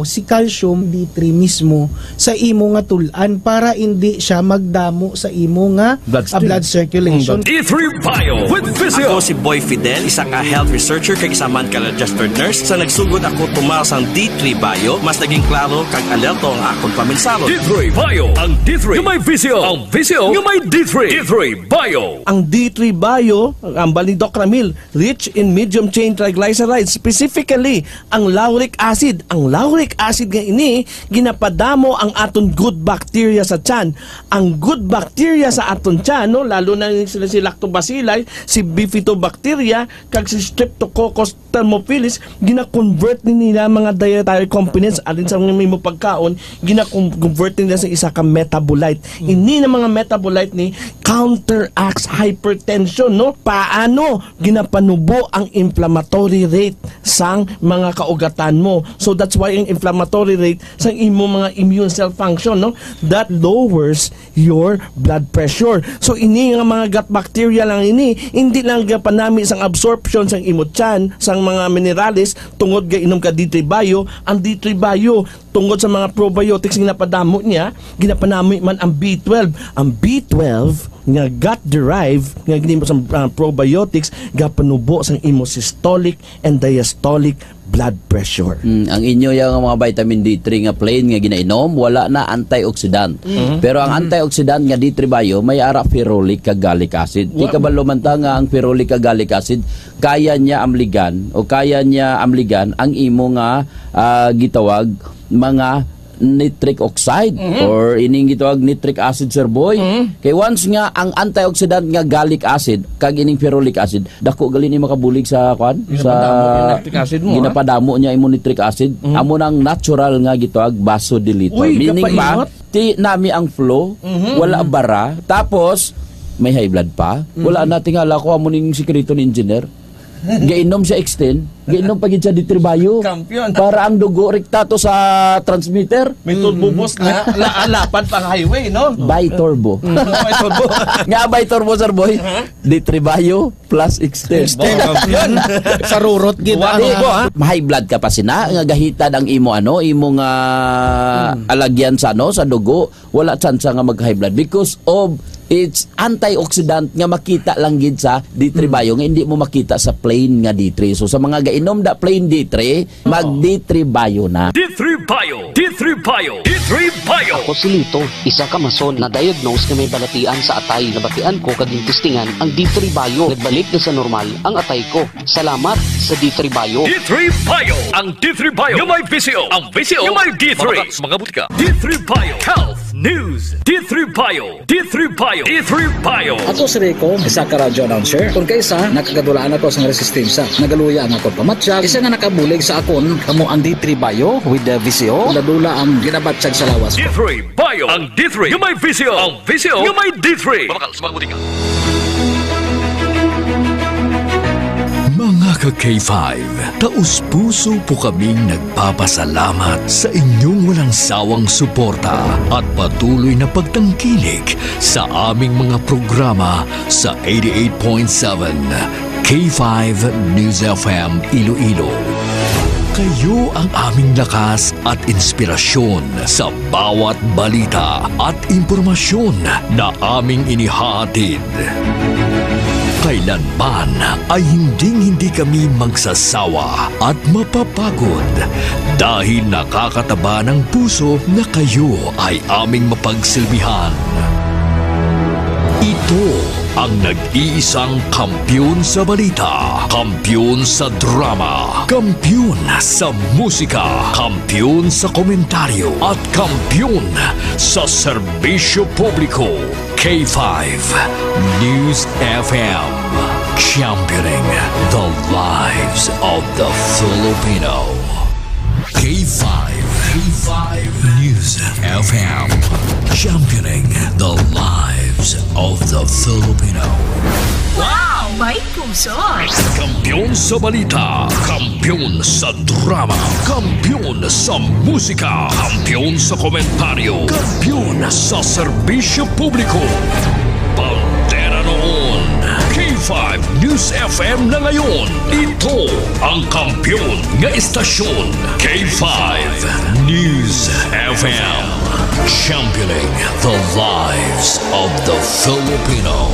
si calcium D3 mismo sa imo nga tulan para hindi siya magdamo sa imo nga blood circulation. D3 Bio with Physio. Ako si Boy Fidel, isa ka health researcher kag isa man ka registered nurse. Sa nagsugod ako tumaas ang D3 Bio, mas naging klaro kag alerto ang akong paminsalo. D3 Bio, ang D3 yung may Physio, ang Physio yung may D3. D3 Bio. Ang D3 Bio, ang Balidocramil, rich in medium chain triglycerides, specifically ang lauric acid. Ang lauric acid nga ini ginapadamo ang aton good bacteria sa tiyan. Ang good bacteria sa aton tiyan, no, lalo na sila si Lactobacilli, si Bifidobacteria, kag si Streptococcus thermophilus, gina-convert nila mga dietary components alin sa mga mo pagkaon, gina-convert nila sa isa ka metabolite. Ini na mga metabolite ni counteracts hypertension, no? Paano ginapanubo ang inflammatory rate sang mga kaugatan mo. So that's why ang inflammatory rate sa imo mga immune cell function, no, that lowers your blood pressure. So ini nga mga gut bacteria lang ini, hindi lang gapanami sang absorption sang imo tiyan sang mga minerales tungod ga inom ka D3 Bio. Ang D3 Bio tungod sa mga probiotics nga napadamo niya, ginapanami man ang B12. Ang B12 nga gut derived nga ginimo sa probiotics gapanubo sang imo systolic and diastolic blood pressure. Ang inyo yung mga vitamin D3 nga plain nga ginainom, wala na antioxidant. Pero ang antioxidant nga D3 Bio may ara ferulic kag gallic acid. Di ka ba lumanta nga ang ferulic kag gallic acid kaya niya amligan ang imo nga gitawag mga nitric oxide or ining gitawag nitric acid, sir boy. Kay once nga ang antioxidant nga gallic acid kag ining ferulic acid dako gali ni makabulig sa kwan sa ginapadamo niya imo nitric acid, amo nang natural nga gitawag vasodilator. Meaning ba ti nami ang flow, wala bara, tapos may high blood pa, wala na tingala ko amo ning sikreto ni engineer. Gainom siya extend, gainom pagid siya D3 Bio. Para ang dugo rektato sa transmitter. May turbo boost na lapad pang highway, no? Bi-turbo. Bi-turbo. Nga bi-turbo, sir boy. D3 Bio plus extend. Sa rurot gid high blood ka pa sina nga gahitan ang imo imo nga alagyan sa sa dugo, wala tsansa nga mag high blood because of it's antioxidant nga makita lang gid sa D3 Bio nga hindi mo makita sa plain nga D3. So sa mga gainom da plain D3, mag D3 Bio na. D3 Bio, D3 Bio, D3 Bio. Ako si Lito, isa ka mason na diagnose nga may balatian sa atay. Nabatian ko kaging testingan ang D3 Bio. Nagbalik na sa normal ang atay ko. Salamat sa D3 Bio. D3 Bio, ang D3 Bio yung may Physio, ang Physio yung may D3. Mga butika. D3 Bio, Health News. D3 Bio, D3 Bio, D3 Bio. Ato si Rico, isa ka radio announcer. Kung kaysa, nakagadulaan ako sa resistensya. Nagaluya ang ako pamatsyag. Isa nga nakabulig sa akon, kamo ang D3 Bio with the VCO. Ladula ang ginabatsyag sa lawas. D3 Bio, ang D3 yung may Physio, ang Physio yung may D3. Mga butika. Mga ka-K5, taus-puso po kaming nagpapasalamat sa inyong walang sawang suporta at patuloy na pagtangkilik sa aming mga programa sa 88.7 K5 News FM Iloilo. Kayo ang aming lakas at inspirasyon sa bawat balita at impormasyon na aming inihahatid. Kailanman ay hindi kami magsasawa at mapapagod dahil nakakataba ng puso na kayo ay aming mapagsilbihan. Ito ang nag-iisang kampiyon sa balita, kampiyon sa drama, kampiyon sa musika, kampiyon sa komentaryo, at kampiyon sa serbisyo publiko. K5 News FM, championing the lives of the Filipino. K5 News FM, championing the lives of the Filipino. Wow! May puso! Kampiyon sa balita, kampiyon sa drama, kampiyon sa musika, kampiyon sa komentaryo, kampiyon sa serbisyo publiko. Pantera noon, K5 News FM na ngayon. Ito ang kampiyon nga istasyon, K5 News FM. Championing the lives of the Filipino.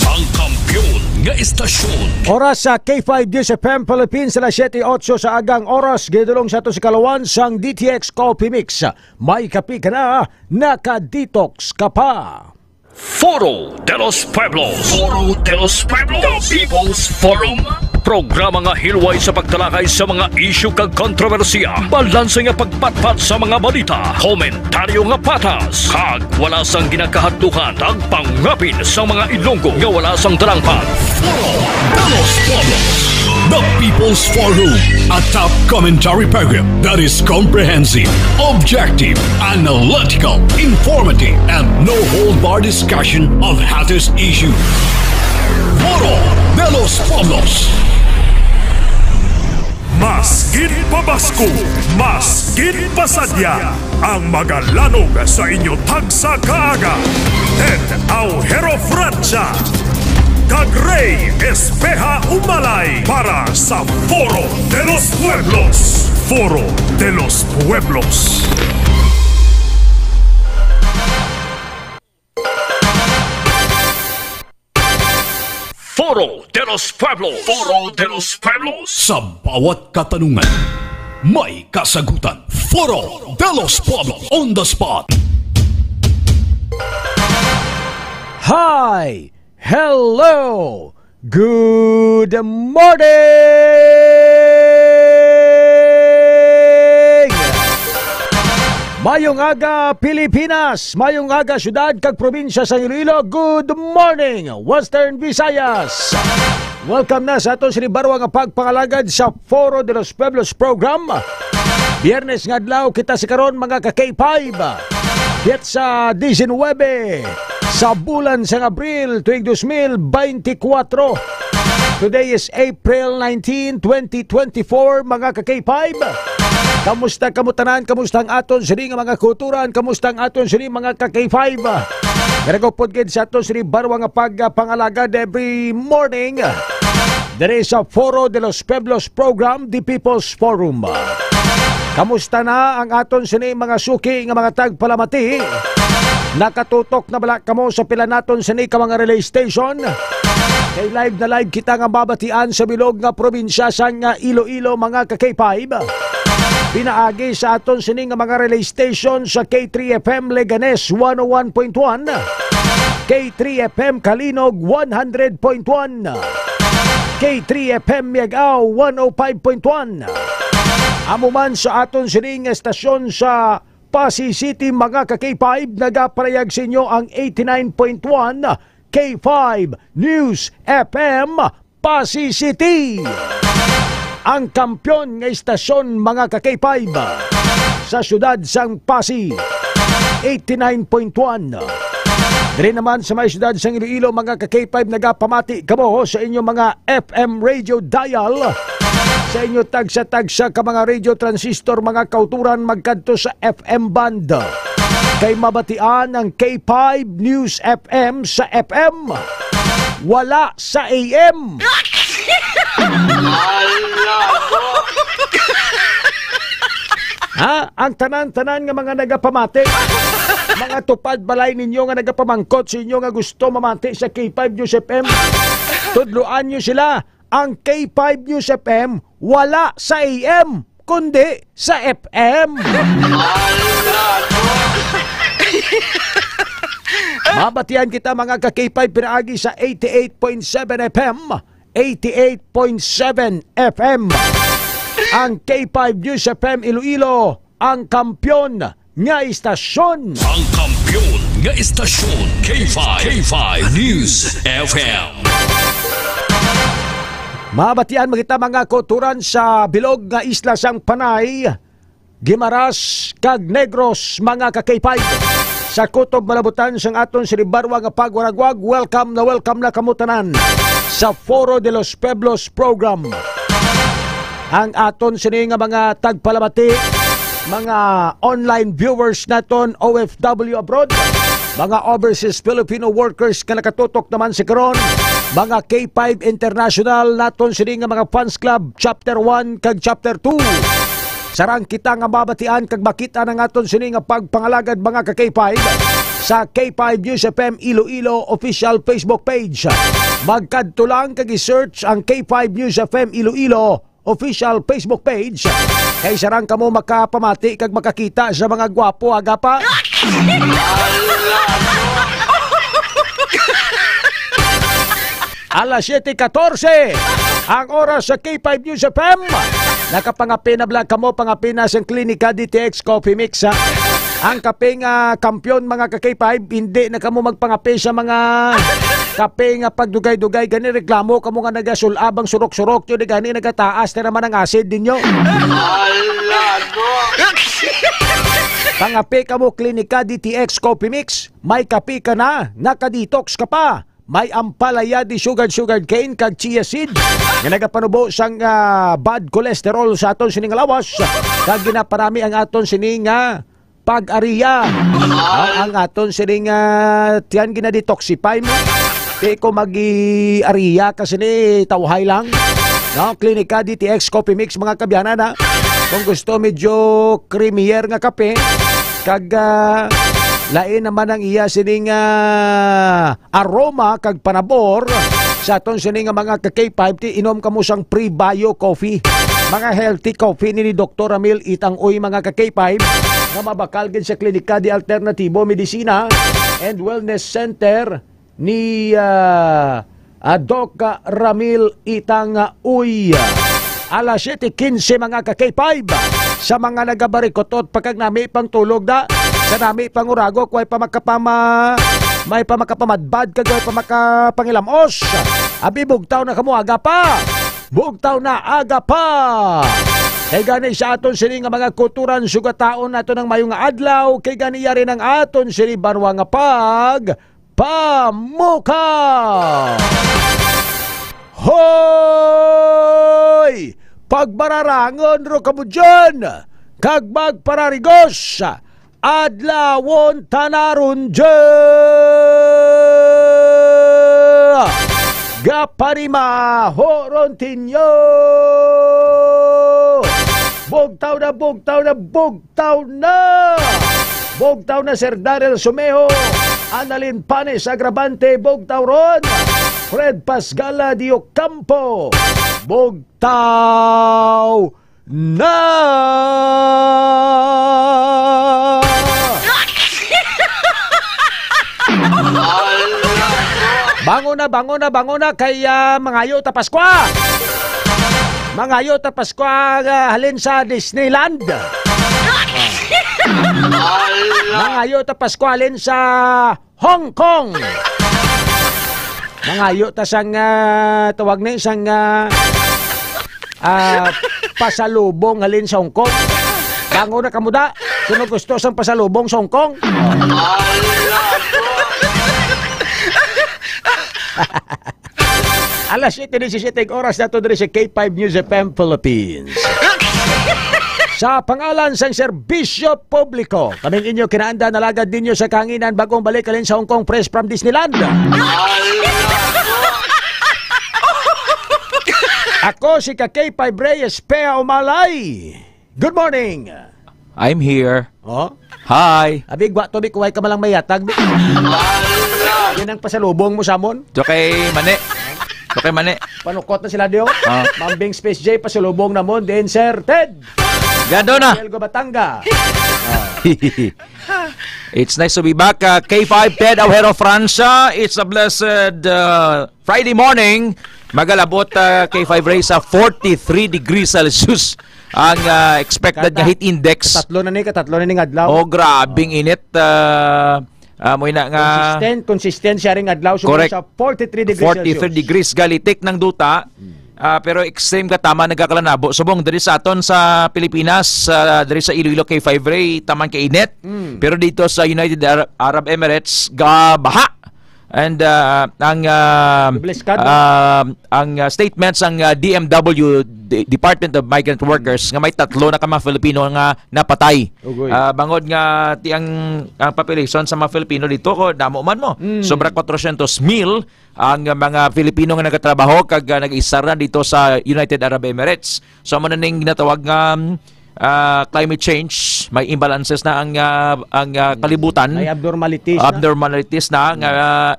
Ang kampiyon nga istasyon. Oras sa K5 News FM Philippines, alas 7:08 sa agang oras. Gidulong sa ito si Kalawan sang DTX Coffee Mix. May kapi ka na, naka-detox ka pa. Foro de los Pueblos. Foro de los Pueblos. The People's Forum. Programa nga hilway sa pagtalakay sa mga isyu kag kontrobersiya. Balanse nga pagpatpat sa mga balita. Komentaryo nga patas. Kag wala sang ginakahadlukan. Tag pangapin sa mga Ilonggo nga wala sang darangpan. Foro de los Pueblos. The People's Forum, a top commentary program that is comprehensive, objective, analytical, informative, and no-hold-bar discussion of hottest issues. Foro de los Pueblos. Masgid pabasko, masgid pasadya, ang magalanog sa inyo tagsa kaaga. Ted Aujero Francia, kag Rey Espeja Umalay para sa Foro de los Pueblos. Foro de los Pueblos. Foro de los Pueblos. Foro de los Pueblos. Sa bawat katanungan, may kasagutan. Foro de los Pueblos on the spot. Hi! Hello! Good morning! Mayong aga Pilipinas, mayong aga syudad kag probinsya sa Iloilo. Good morning Western Visayas. Welcome na sa aton sinibarwa nga pagpangalagad sa Foro de los Pueblos program. Biyernes nga adlaw kita si karon mga ka K5. Yet sa 19 sa bulan sa Abril tuig 2024. Today is April 19, 2024 mga ka K5. Kamusta kamutanan? Kamusta ang aton sini nga mga kulturan? Kamusta ang aton sini mga ka-K5? Naragopod gid sa aton sini barwa nga pagpangalagad every morning. There is a Foro de los Pueblos program, the People's Forum. Kamusta na ang aton sini mga suki nga mga tagpalamati? Nakatutok na bala kamo sa pila naton sini ka mga relay station? Kay live na live kita nga babatian sa bilog nga probinsya sang Iloilo mga ka-K5. Pinaagi sa aton sining mga relay station sa K3FM Leganes 101.1, K3FM Kalinog 100.1, K3FM Miagao 105.1. Amo man sa aton sining estasyon sa Pasig City mga ka-K5, nagaparayag sa inyo ang 89.1 K5 News FM Pasig City. Ang kampyon nga istasyon mga ka-K5 sa syudad sang Pasig 89.1. Diri naman sa may syudad sang Iloilo mga ka-K5 nagapamati kamo sa inyong mga FM radio dial, sa inyo tagsa-tagsa ka mga radio transistor mga kauturan magkadto sa FM band. Kay mabatian ang K5 News FM sa FM, wala sa AM. Ha? Ang tanan-tanan nga mga nagapamati, mga tupad balay ninyo nga nagapamangkot sa inyo nga gusto mamati sa K5 News FM, tudluan nyo sila. Ang K5 News FM wala sa AM kundi sa FM. Mabatian kita mga ka-K5 pinaagi sa 88.7 FM, 88.7 FM. Ang K5 News FM Iloilo, ang kampyon nga istasyon. Ang kampyon nga istasyon, K5 News FM. Mabatian magita mga kulturan sa bilog nga isla sang Panay, Gimaras kag Negros mga ka-K5. Sa kutob malabutan sang aton sinibarwa nga pagwaragwag, welcome na kamutanan sa Foro de los Pueblos program. Ang aton sini nga mga tagpalamati, mga online viewers naton OFW abroad, mga overseas Filipino workers ka nakatutok naman si karon, mga K5 International naton sini nga mga fans club chapter 1 kag chapter 2. Sarang kita nga mabatian kag makita na aton sini nga pagpangalagad mga ka K5 sa K5 News FM Iloilo official Facebook page. Magkadto lang kag i-search ang K5 News FM Iloilo official Facebook page. Kay sarang kamo makapamati kag makakita sa mga gwapo agapa. Alas 7:14 ang oras sa K5 News FM. Nakapangapi na vlog kamo, pangapi na sa klinika DTX Coffee Mix. Ang kape nga kampiyon mga ka-K5, hindi na kamo magpangapi sa mga kape nga pagdugay-dugay. Gani reklamo kamo nga nagasulabang surok-surok yun, gani nagataas na naman ang acid ninyo. Pangapi kamo klinika DTX Coffee Mix, may kape ka na, nakadetox ka pa. May ampalaya di sugar cane kag chia seed nga nagapanubo sang bad cholesterol sa aton sining lawas kag ginaparami ang aton sining pag-ariya. Ang aton sining tiyan ginadetoxify mo. Di ko magi-ariya kasi ni tawhay lang. No, Klinika DTX Coffee Mix mga kabyanan na. Kung gusto medyo creamier nga kape kag lain naman ang iya sining aroma kag panabor sa aton sining mga ka-K5 ti inom kamo sang pre-bio coffee. Mga healthy coffee ni Dr. Ramil Itang-Uy mga ka-K5 nga mabakal gid sa Klinika di Alternatibo Medisina and Wellness Center ni Doc Ramil Itang-Uy. Alas 7:15 mga ka-K5 sa mga nagabarikotot pagkag nami pang tulog da. Sa nami pangurago, kuway pa may pa makapamadbad, kagway pa makapangilamos. Abi, bugtaw na kamo, aga pa. Bugtaw na, aga pa. Kay gani sa aton sini nga mga kuturan sugataon nato ng mayong adlaw. Kay gani yari ng aton sini barwa nga pamuka. Hoy! Pagbararangon ro kamo dyan. Kag magpararigos. Adlawon tanaron dyan. Gaparima horontinyo. Bugtaw na, bugtaw na, bugtaw na. Bugtaw na Sir Daryl Sumeho, Annalyn Panes Agravante, bugtaw ron. Fred Pasgala Dio Campo, bugtaw na. Bango na kaya mangayo ta Paskwa. Mangayo ta Paskwa halin sa Disneyland. Mangayo ta Paskwa halin sa Hong Kong. Mangayo ta sang tawag na sang pasalubong halin sa Hong Kong. Bango na kamuda. Sino gusto sang pasalubong sa Hong Kong? Alas 7:17 oras na ito sa K5 News FM Philippines. Sa pangalan sang serbisyo publiko, kaming inyo kinaanda nalagad ninyo sa kanginan bagong balik alin sa Hong Kong Press from Disneyland. Ako si K5 Reyes Pea Umalay. Good morning. I'm here. Oh? Hi. Abig, wato bi kuway ka malang mayatag. Yan ang pasalubong mo samon. Jokay Mane. Jokay Mane. Panukot na sila diyo. Mambing Space J pasalubong na mo. Then Sir Ted. Gado na. Elgo Batanga. It's nice to be back. K5 Ted Aujero Francia. It's a blessed Friday morning. Magalabot K5 Ray sa 43 degrees Celsius. Ang expected nga heat index. Katatlo na ni adlaw. Oh, grabing init. Mo ina nga consistent siya ring adlaw so sa 43 degrees 43 degrees galitik ng duta. Pero extreme ka tama nagkakalanabo. Subong diri sa aton sa Pilipinas, diri sa Iloilo K5 Ray taman ka init. Pero dito sa United Arab Emirates gabaha. And ang statements ang DMW Department of Migrant Workers nga may 3 na ka mga Filipino nga napatay. Bangod nga ang population sa mga Filipino dito ko damo man mo. Sobra 400,000 ang mga Filipino nga nagatrabaho kag nag-isara dito sa United Arab Emirates. So mo na ning ginatawag nga climate change, may imbalances na ang kalibutan, may abnormalities na nga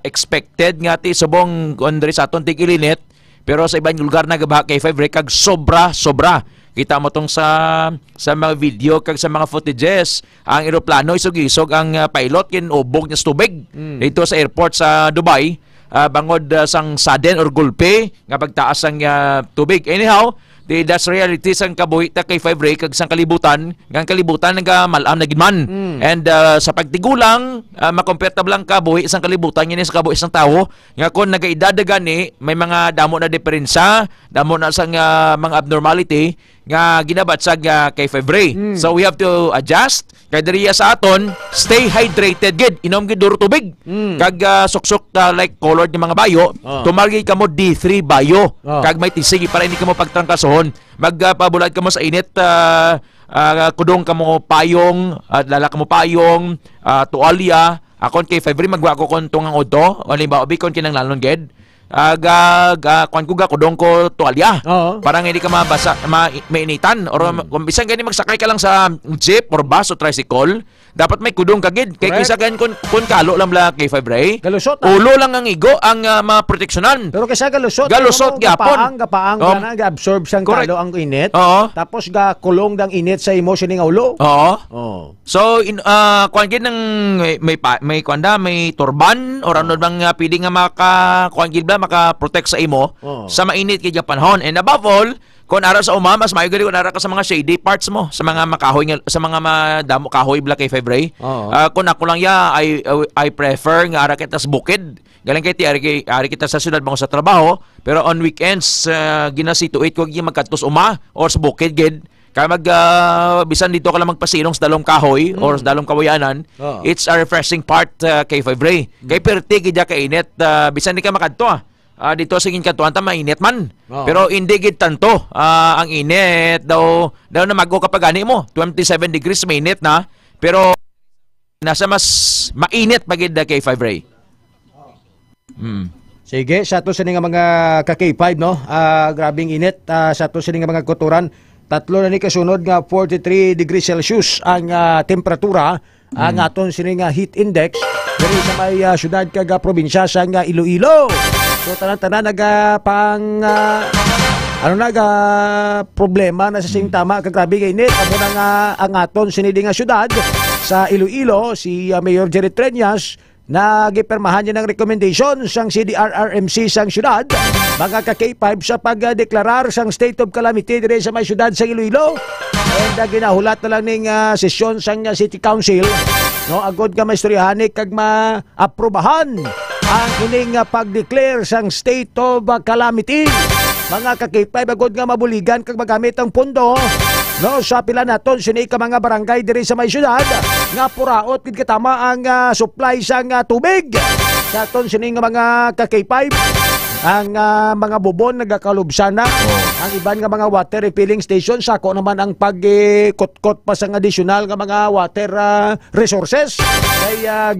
expected nga ti subong kundri sa aton tig-ilinit, pero sa ibang lugar na gabaha kay 5 kag sobra kita mo tong sa mga video kag sa mga footages ang eroplano isog-isog ang pilot kinubog niya sa tubig dito sa airport sa Dubai, bangod sang sudden or gulpe nga pagtaas ang tubig. Anyhow, that's reality sang kabuhi ta kay 5 Ray kag sang kalibutan nga malam na ginman. And sa pagtigulang makompetable lang kabuhi sang kalibutan ngini sa kabuhi sang tawo nga kon nagaedad gani may mga damo na diferensya, damo na sang mga abnormality nga ginabatsag kay 5 Ray. So we have to adjust kay diriya sa aton, stay hydrated gid, inom gid duro tubig. Kag suksok like colored nga mga bayo, tumargi kamo D3 bayo. Kag may tisigi para hindi kamo pagtrangkasohon. Magpabulad kamo sa init, kudong kamo payong, lala kamo payong, tuwalya. Akon kay 5 Ray magwa ko kon tungang odo, halimbawa bikon kinang lalon gid. Kung kudong ko tuwalya parang hindi ka mabasa mainitan or kung bisan gani magsakay ka lang sa jeep or bus o tricycle dapat may kudong kagid kay kisa gan kun kalo lang la kay 5 Ray galusot ulo lang ang igo ang mga proteksyonan pero kisa galusot gyapon gapaang ga-absorb sang kalo ang init tapos ga kulong dang init sa imo sining ulo so kuan gid nang may kuanda may turban or ano bang pili nga kuan gid maka-protect sa imo sa mainit kay panahon. And above all, kung ara sa uma, mas mayo gali kung ara ka sa mga shady parts mo, sa mga makahoy sa mga madamo kahoy black kay 5 Ray. Kung ako lang I prefer nga ara kita sa bukid. Galing kay ari kita sa syudad mo sa trabaho, pero on weekends ginasituate ko gi magkatos uma or sa bukid gid. Kaya bisan dito ka lang magpasilong sa dalong kahoy or sa dalong kawayanan, it's a refreshing part kay 5 Ray. Kay perti gid ka init, bisan di ka makadto dito sa ingin katuan ta mainit man. Pero hindi gid tanto ang init daw na mago kapag ani mo 27 degrees mainit na, pero nasa mas mainit pagid kay 5 Ray. Sige, sa to sini nga mga ka-K5 no. Grabing init sa to sini nga mga kuturan. 3 na ni kasunod nga 43 degrees Celsius ang temperatura ang aton sini nga heat index diri sa may syudad kag probinsya sa nga Iloilo. So tanan-tanan problema na sa sing tama kag grabe kay init amo na nga ang aton sini nga syudad sa Iloilo si Mayor Jerry Treñas nagipirmahan niya ng recommendation sang CDRRMC sang syudad mga ka-K5 sa pagdeklarar sang state of calamity dire sa may syudad sa Iloilo. And ginahulat na lang ning sesyon sang City Council no agod nga maistoryahan kag maaprobahan ang ining pag-declare sang state of calamity. Mga ka-K5 agod nga mabuligan kag magamit ang pondo no sa pila naton sini ka mga barangay diri sa may syudad nga puraot kid katama ang supply sang tubig sa aton sini nga mga ka-K5. Ang mga bubon nagakalubsan na ang iban nga mga water refilling station sako naman ang pagkot-kot pa sang additional nga mga water resources kaya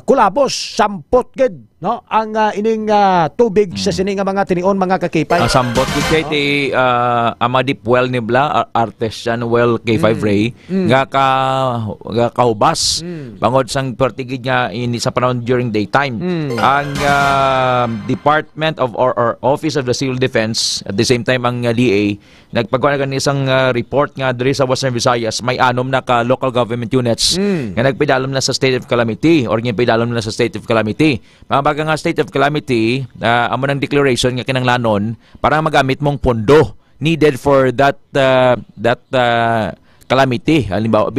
kulabos sampot gid no ang ining tubig sa sining nga mga tinion mga ka-K5 sambot gid kay ti ama deep well ni bla artesian well K5 Ray nga kahubas bangod sang pertigid nga ini sa panahon during daytime. Ang Department of or Office of the Civil Defense at the same time ang DA nagpagawa na isang report nga diri sa Western Visayas may 6 na ka local government units nga nagpidalom na sa state of calamity or nagpidalom na sa state of calamity. Mga nga state of calamity, amo ng declaration nga kinanglanon para magamit mong pondo needed for that calamity. Halimbawa,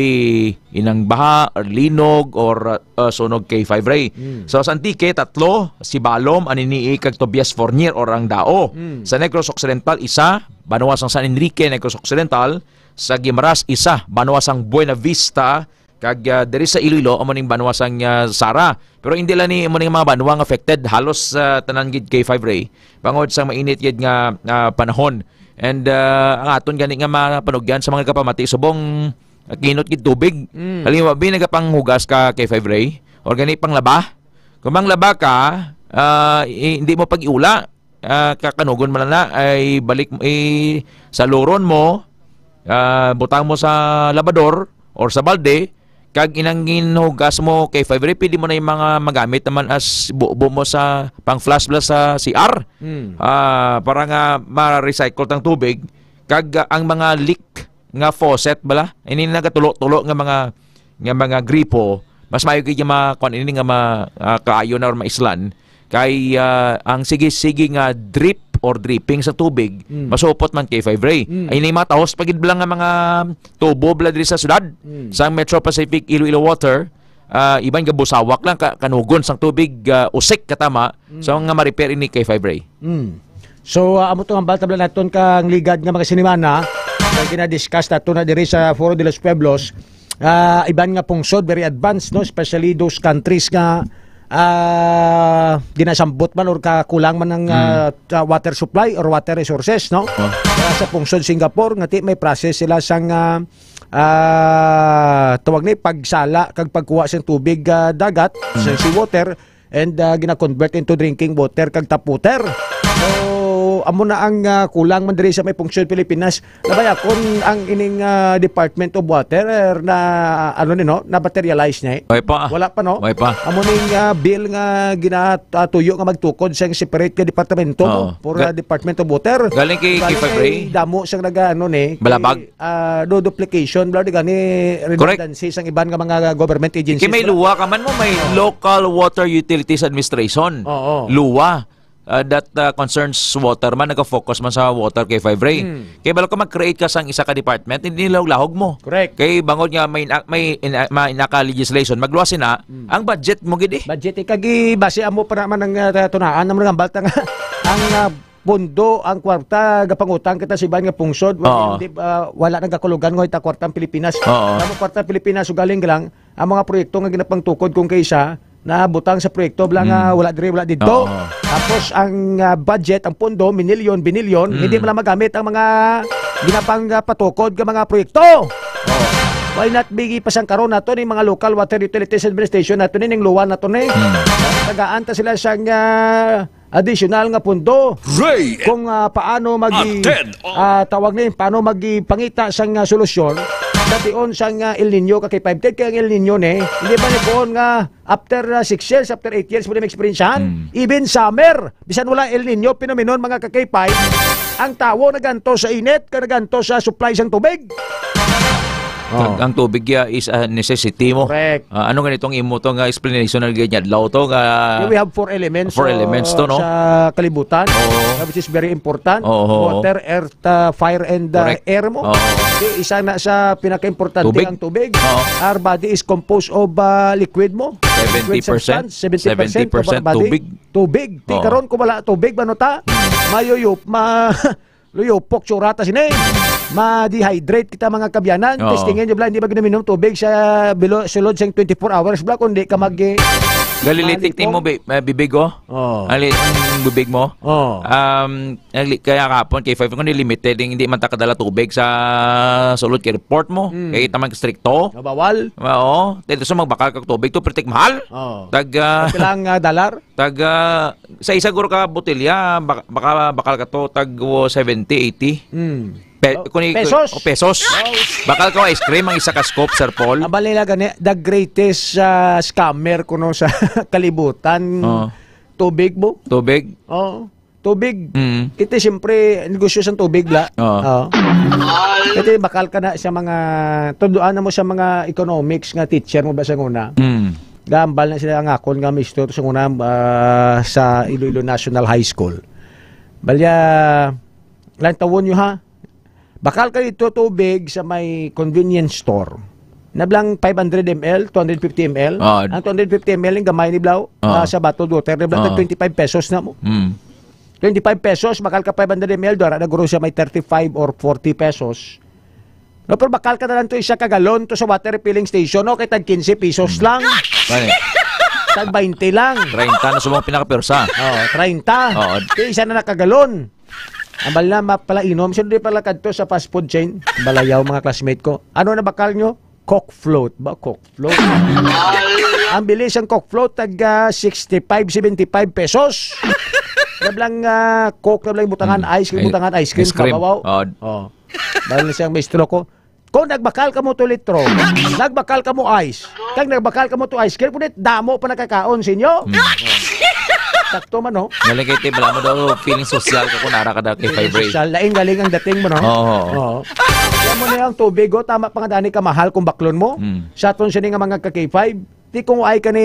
inang baha, or linog, or sunog kay 5 Ray. So, sa Antique, 3, si Balom, Anini, kag Tobias Fournier, or ang Dao. Sa Negros Occidental, 1, Banuas ang San Enrique, Negros Occidental. Sa Guimaras, 1, Banuas ang Buena Vista, kag diri sa Iloilo amo ning banwa sang Sara. Pero hindi lang ni amo ning mga banwa nga affected halos tanan gid kay 5 Ray bangod sa mainit gid nga panahon. And ang aton gani nga mapanugyan sa mga kapamati subong kinot gid tubig. Halimbawa nagapanghugas ka kay 5 Ray or gani panglaba. Kung manglaba ka hindi mo pag-iula kakanugon mo na ay balik sa luron mo, butang mo sa labador or sa balde, kag inangin hugas mo kay 5 Ray, pili mo na yung mga magamit naman as buo mo sa pang flash blast sa CR para nga ma-recycle tang tubig. Kag ang mga leak nga faucet bala ini nagatulo-tulo nga mga gripo, mas maayo gid nga ini nga kaayo na or maislan kay ang sige-sige nga drip or dripping sa tubig masupot man kay 5 Ray. Ay ni mga tahos pagid lang nga mga tubo bla diri sa syudad sa Metro Pacific Iloilo Water, iban nga busawak lang kanugon sang tubig usik katama so nga ma-repair ini kay 5 Ray. So amo tong ambal tabla naton kang ligad nga mga sinimana nga gina-discuss nato na diri sa Foro de los Pueblos. Iban nga pungsod very advanced, no, especially those countries nga ginasambot man or kakulang man ng water supply or water resources, no? Sa pungsod Singapore ngati may process sila sang tawag ni pagsala kag pagkuha sa tubig dagat sa seawater and gina-convert into drinking water kag tap water. So amo na ang kulang man diri sa may pungsod Pilipinas. Nabayakon ang ining Department of Water na ano ni no, na materialize niya. Wala pa no. Amo ning bill nga ginatuyo nga magtukod sa separate nga departamento for Department of Water. Galing kay 5 Ray. Damo sang nagaano ni balabag. No duplication bla gani redundancy sang iban nga mga government agencies. Kay may luwa ka man mo, may Local Water Utilities Administration. Luwa. That concerns water man, nag-focus man sa water kay 5 Ray. Kaya balo ka mag-create ka sang isa ka department, hindi lahog mo. Correct. Kay bangod nga may inaka-legislation, ang budget mo gid Budget kagi base amo para man ang tunaan namang ang balta nga ang pondo ang kwarta gapangutang kita sa iban nga pungsod wala nang kakulugan ng ita kwartang Pilipinas. Ang kwartang Pilipinas ugaling lang ang mga proyekto nga ginapangtukod kung kaysa na butang sa proyekto blang wala diri wala dito. Tapos ang budget, ang pondo, binilyon, hindi mo lang magamit ang mga ginapang patukod ng mga proyekto. Why not bigi pasang karon nato ni mga Local Water Utilities Administration nato ni ning luwan nato ni. Tagaan ta sila sang additional nga pondo kung paano tawag ni paano magipangita sang solusyon dation sang El Nino kay 5 kay El Nino ni hindi ba ni kon nga after 6 years after 8 years mo na experiencehan even summer bisan wala El Nino phenomenon mga kakay-5 ang tawo naganto sa init kanaganto sa supply sang tubig. Ang tubig is a necessity mo. Correct. Ano ganitong imo to nga explanation na ganyan law to nga we have 4 elements. 4 elements to no sa kalibutan which is very important. Water, earth, fire and air mo. Isa na sa pinaka-importante ang tubig. Our body is composed of liquid mo. 70% tubig. Di karon ko wala tubig banota. Luyupok tsurata sini. Ma-dehydrate kita mga kabyanan. Testingin nyo bla, hindi ba ginaminom tubig sa sulod sa 24 hours bla, kundi ka galilitik ni mo bibig ang bibig mo. Kaya kapon kay 5 kundi limited hindi man ta kadala tubig sa sulod kay report mo. Kay taman stricto. Bawal. Dito sa magbakal kag tubig to pretik mahal. Tag ilang $? Tag sa isa guro ka botelya bakal ka to tag 70-80. Pesos. Bakal ko ice cream ang isa ka scoop, Sir Paul. Balila gani the greatest scammer kuno sa kalibutan. Tubig mo. Tubig. Tubig. Ito siyempre negosyo sa tubig bla. Ito bakal ka na sa mga tunduan na mo sa mga economics nga teacher mo ba sa una. Gambal na sila ang akon nga mister sa una sa Iloilo National High School. Balya lang tawon nyo ha. Bakal ka dito tubig sa may convenience store. Nablang 500 ml, 250 ml. Ang 250 ml yung gamay ni Blau sa bottled water. Nablang 25 pesos na mo. 25 pesos, bakal ka 500 ml. Dora na guro siya may 35 or 40 pesos. No, pero bakal ka na lang to isa kagalon to sa water refilling station, no? Kay tag 15 pesos lang. Tag 20 lang. 30 na sumong pinaka-persa. 30. Kaya isa na nakagalon. Ang bala na pala inom, sino di pala kadto sa fast food chain? Balayaw mga classmate ko. Ano na bakal nyo? Coke float ba? Coke float. Ang bilis ang Coke float, tag 65-75 pesos. Nablang Coke, nablang butangan ice cream, ice cream. Kabawaw. Dahil siyang may stroke ko. Kung nagbakal ka mo to litro, nagbakal ka mo ice, kag nagbakal ka mo to ice cream, punit damo pa nakakaon sa inyo. Sakto man, no? Galing kay Tim, mo daw feeling social ka kung nara ka daw kay Fibre. Social, laing galing ang dating mo, no? Oo. Kaya mo na yung tubig, tama pa nga dani ka mahal kung baklon mo. Sa aton siya nga mga ka-K5, di kung ay ka ni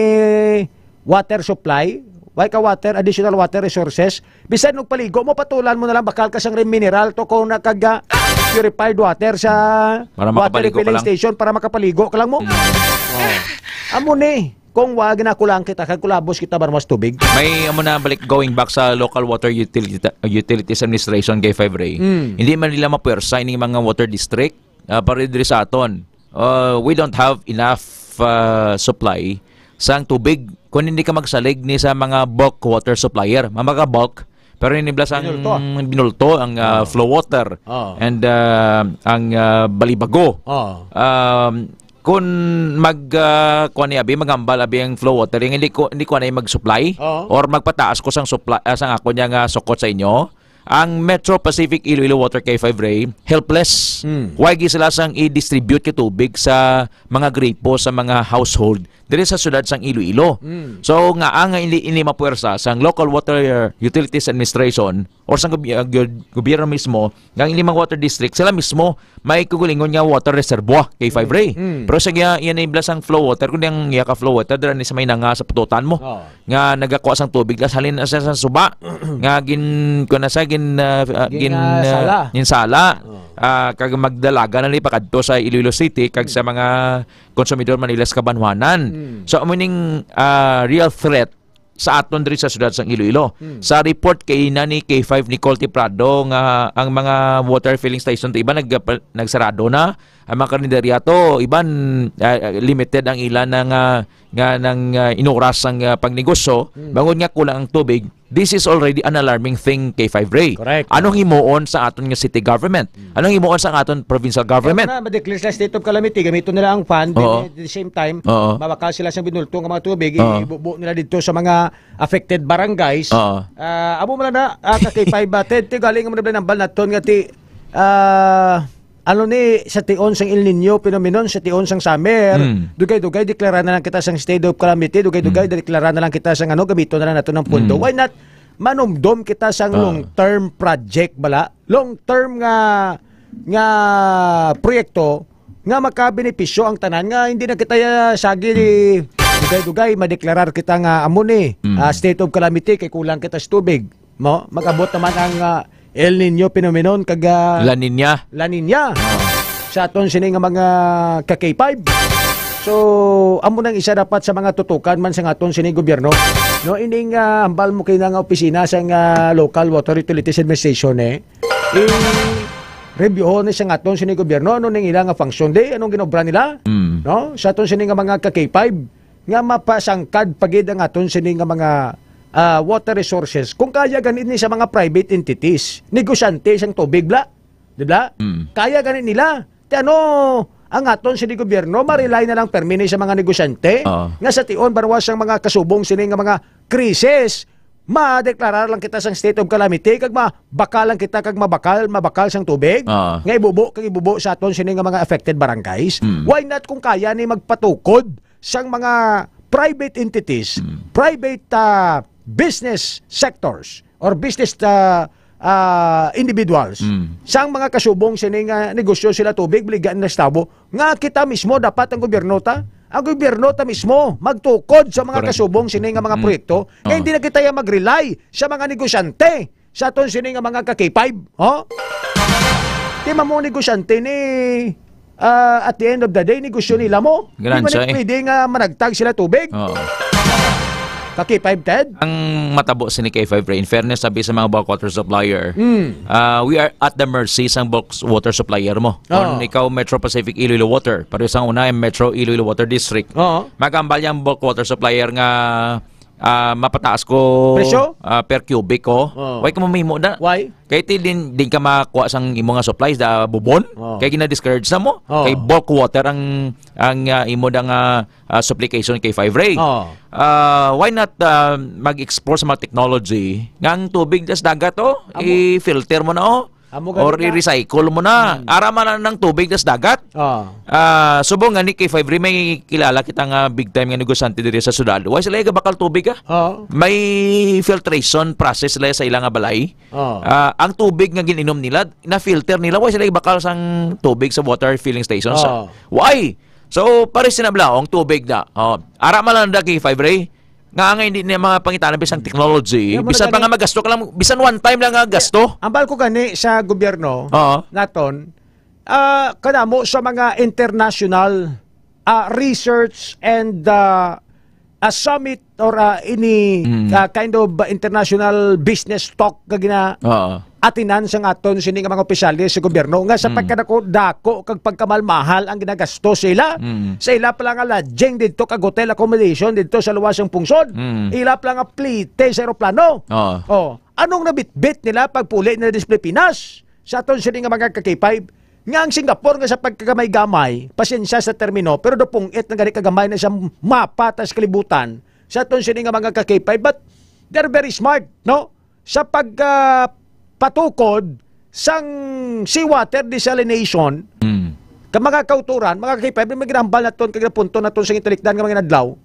water supply, why ka water, additional water resources, bisan nung paligo mo, patulan mo na lang, bakal ka siyang mineral to kung nakaga purified water sa water refilling station para makapaligo ka lang mo. Amo ni, kung wag na kulang kita, kagkulabos kita ba mas tubig? May amo na balik going back sa local water utilities administration kay Fibre. Hindi man nila mapuwersa ini mga water district para diri sa aton. We don't have enough supply sang tubig kung hindi ka magsalig ni sa mga bulk water supplier. Mga bulk pero iniblas ang binulto ang flow water and ang balibago. Kung kuan abi magambal abi ang flow water hindi ko na mag-supply or magpataas ko sang supply sang ako nya nga sukot sa inyo, ang Metro Pacific Iloilo Water K5 Ray helpless. Why sila sang i-distribute ki tubig sa mga gripo sa mga household diri sa syudad sang Iloilo. So nga ang hindi mapuwersa sang local water utilities administration or sang gobyerno mismo, ang ilimang water district sila mismo may kugulingon nga water reservoir K5 Ray. Pero sa yan iblas ang flow water kun yang iya ka flow water dira ni sa may nga sa pututan mo nga nagakuha sang tubig las halin sa suba nga gin sala kag magdalaga na ni pakadto sa Iloilo City kag sa mga konsumidor Manila sa Kabanwanan. So amuning real threat sa aton diri sa syudad sang Iloilo. Sa report kay ni K5 Nicole Prado nga ang mga water filling station iba nagsarado na, ang mga karinderya to iban limited ang ilan ng inuras ang pagnegosyo bangon nga kulang ang tubig. This is already an alarming thing K5 Ray. Correct. Anong himuon sa aton nga city government? Anong himuon sa aton provincial government? Kaya na ma-declare sila state of calamity, gamito nila ang fund, at the same time mabakal sila sa binulto ng mga tubig, ibubuo nila dito sa mga affected barangays. Amo mo na ka K5 bated, ti galing mo na nambal naton nga ti ano ni sa tion sang El Nino phenomenon sa tion sang summer, dugay-dugay deklara na lang kita sang state of calamity, dugay-dugay deklara na lang kita sang gamito na lang nato ng pundo. Why not manumdom kita sang long-term project bala, long-term nga proyekto nga makabenepisyo ang tanan nga hindi na kita sagi dugay-dugay madeklarar kita nga amo ni state of calamity kay kulang kita sa tubig mo magabot naman ang El Nino phenomenon kag La Nina sa aton sini nga mga ka-K5. So amo nang isa dapat sa mga tutukan man sa aton sini gobyerno no ining ambal mo kay nga opisina sa local water utilities administration review ni sa aton sini gobyerno ano ning ilang nga function day anong ginobra nila no sa aton sini nga mga ka-K5 nga mapasangkad pagid ang aton sini nga mga water resources kung kaya ganit ni sa mga private entities negosyante sang tubig bla di ba kaya ganit nila ti ano ang aton sini gobyerno ma-rely na lang permini sa mga negosyante nga sa tion barwas sang mga kasubong sini nga mga krisis ma-deklarar lang kita sang state of calamity kag mabakal lang kita kag mabakal sang tubig nga ibubo sa aton sini nga mga affected barangays. Why not kung kaya ni magpatukod sang mga private entities, private business sectors or business individuals sang mga kasubong sini nga negosyo sila tubig biligan na estabo nga kita mismo dapat ang gobyerno ta mismo magtukod sa mga kasubong sini nga mga proyekto nga hindi na kita mag-rely sa mga negosyante sa aton sini nga mga ka-K5 di mo negosyante ni at the end of the day negosyo nila mo di man pwede nga managtag sila tubig Kaki 5 Ted? Ang matabo si ni K5 Ray, in fairness sabi sa mga bulk water supplier, we are at the mercy sa bulk water supplier mo. Kung ikaw Metro Pacific Iloilo Water, pero isang una ay Metro Iloilo Water District. Magambal yung bulk water supplier nga mapataas ko presyo per cubic ko. Why ka mamimo na? Why? Kaya din ka makuha sang imo nga supplies da bubon. Kaya gina-discourage na mo. Kay bulk water ang imo da nga supplication kay 5 Ray. Why not mag-explore sa mga technology nga ang tubig sa dagat i-filter mo na or i-recycle mo na. Araman na ng tubig sa dagat. Subong nga ni K5 Ray, may kilala kita nga big time nga negosyante diri sa syudad. Why sila bakal tubig may filtration process sila sa ilang balay. Ang tubig nga gininom nila, na-filter nila. Why sila bakal sang tubig sa water filling stations? Why? So, pares sinabla ang tubig na. Araman na K5 Ray. Nga hindi niya mga pangitaan bisang technology, bisan pa nga magasto ka lang, bisan one time lang nga gasto. Ambal ko gani sa gobyerno naton, kanamo sa mga international research and summit or kind of international business talk nga atinan sa aton sini nga mga opisyales sa gobyerno nga sa pagkadako dako kag pagkamalmahal ang ginagasto sila. Sa ila pa lang nga lodging dito kag hotel accommodation dito sa luwas ng pungsod. Ila pa lang nga plite sa eroplano. Anong nabitbit nila pagpuli nila sa Pilipinas? Sa aton sini nga mga K5 nga ang Singapore nga sa pagkagamay-gamay, pasensya sa termino, pero dopong na gani kagamay na sa mapa tas kalibutan. Sa aton sini nga mga K5, but they're very smart, no? Sa patukod sang seawater desalination ka mga kauturan, mga K5 may ginambal naton kag punto naton sa intalikdan nga mga nadlaw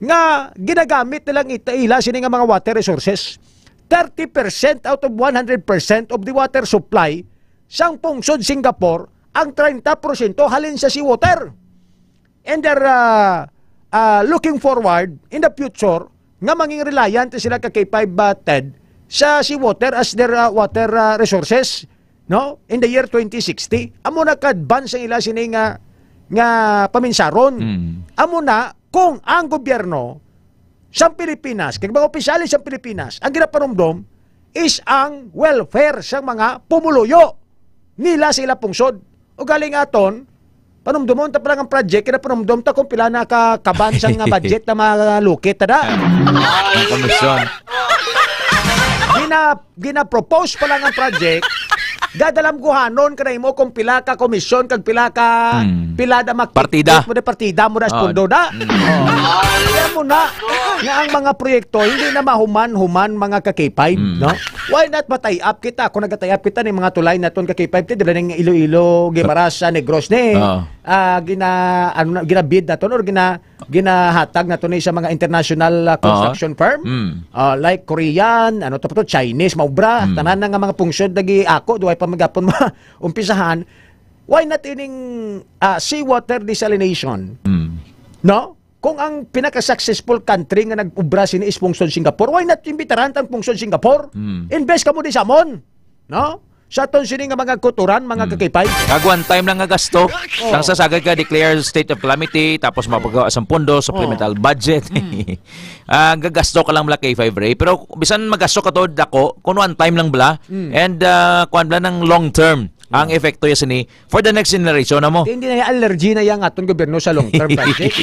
nga ginagamit nilang ila sini nga mga water resources. 30% out of 100% of the water supply sang pungsod Singapore, ang 30% halin sa seawater. And they're looking forward in the future nga maging reliant sila ka K5 Ted sa seawater as their water resources, no? In the year 2060, amo na ka-advance ang ila sini nga paminsaron. Amo na kung ang gobyerno sa Pilipinas, kag mga opisyalis sa Pilipinas, ang ginapanumdom is ang welfare sa mga pumuluyo nila sila pungsod. O galing aton, panumdumon ta pa lang ang project, kina panumdum ta kung pila na kaban sa nga budget na mga lukit tada. Ang komisyon. Gina-propose pa lang ang project, gadalam guhanon ka na mo kung pila ka komisyon, kag pila ka pila da partida mo da spondo da. Kaya mo na nga ang mga proyekto hindi na mahuman-human mga ka-K5, no? Why not matay up kita? Kung nagatay up kita ni mga tulay naton ka-K5 dira ning Iloilo, Guimaras, Negros ni ginabid naton or ginahatag naton ni sa mga international construction firm like Korean, ano to Chinese, maubra, tanan nga mga pungsod dagi ako duay pa magapon umpisahan. Why not ining seawater desalination? No? Kung ang pinaka-successful country nga nag-ubra sini is pungsod Singapore, why not imbitaran ang pungsod Singapore? Invest ka mo di sa mon, no? Sa aton sini nga mga kuturan, mga kakipay. Kag one time lang nga gasto. Sang sasagad ka declare state of calamity, tapos mapagawa sa pondo, supplemental budget. Gagasto ka lang bala K5 Ray, pero bisan magasto ka to dako, kung one time lang bala, and kuan bala ng long term. Ang epekto ya sini for the next generation na mo. Hindi na allergy na yang aton gobyerno sa long term budget.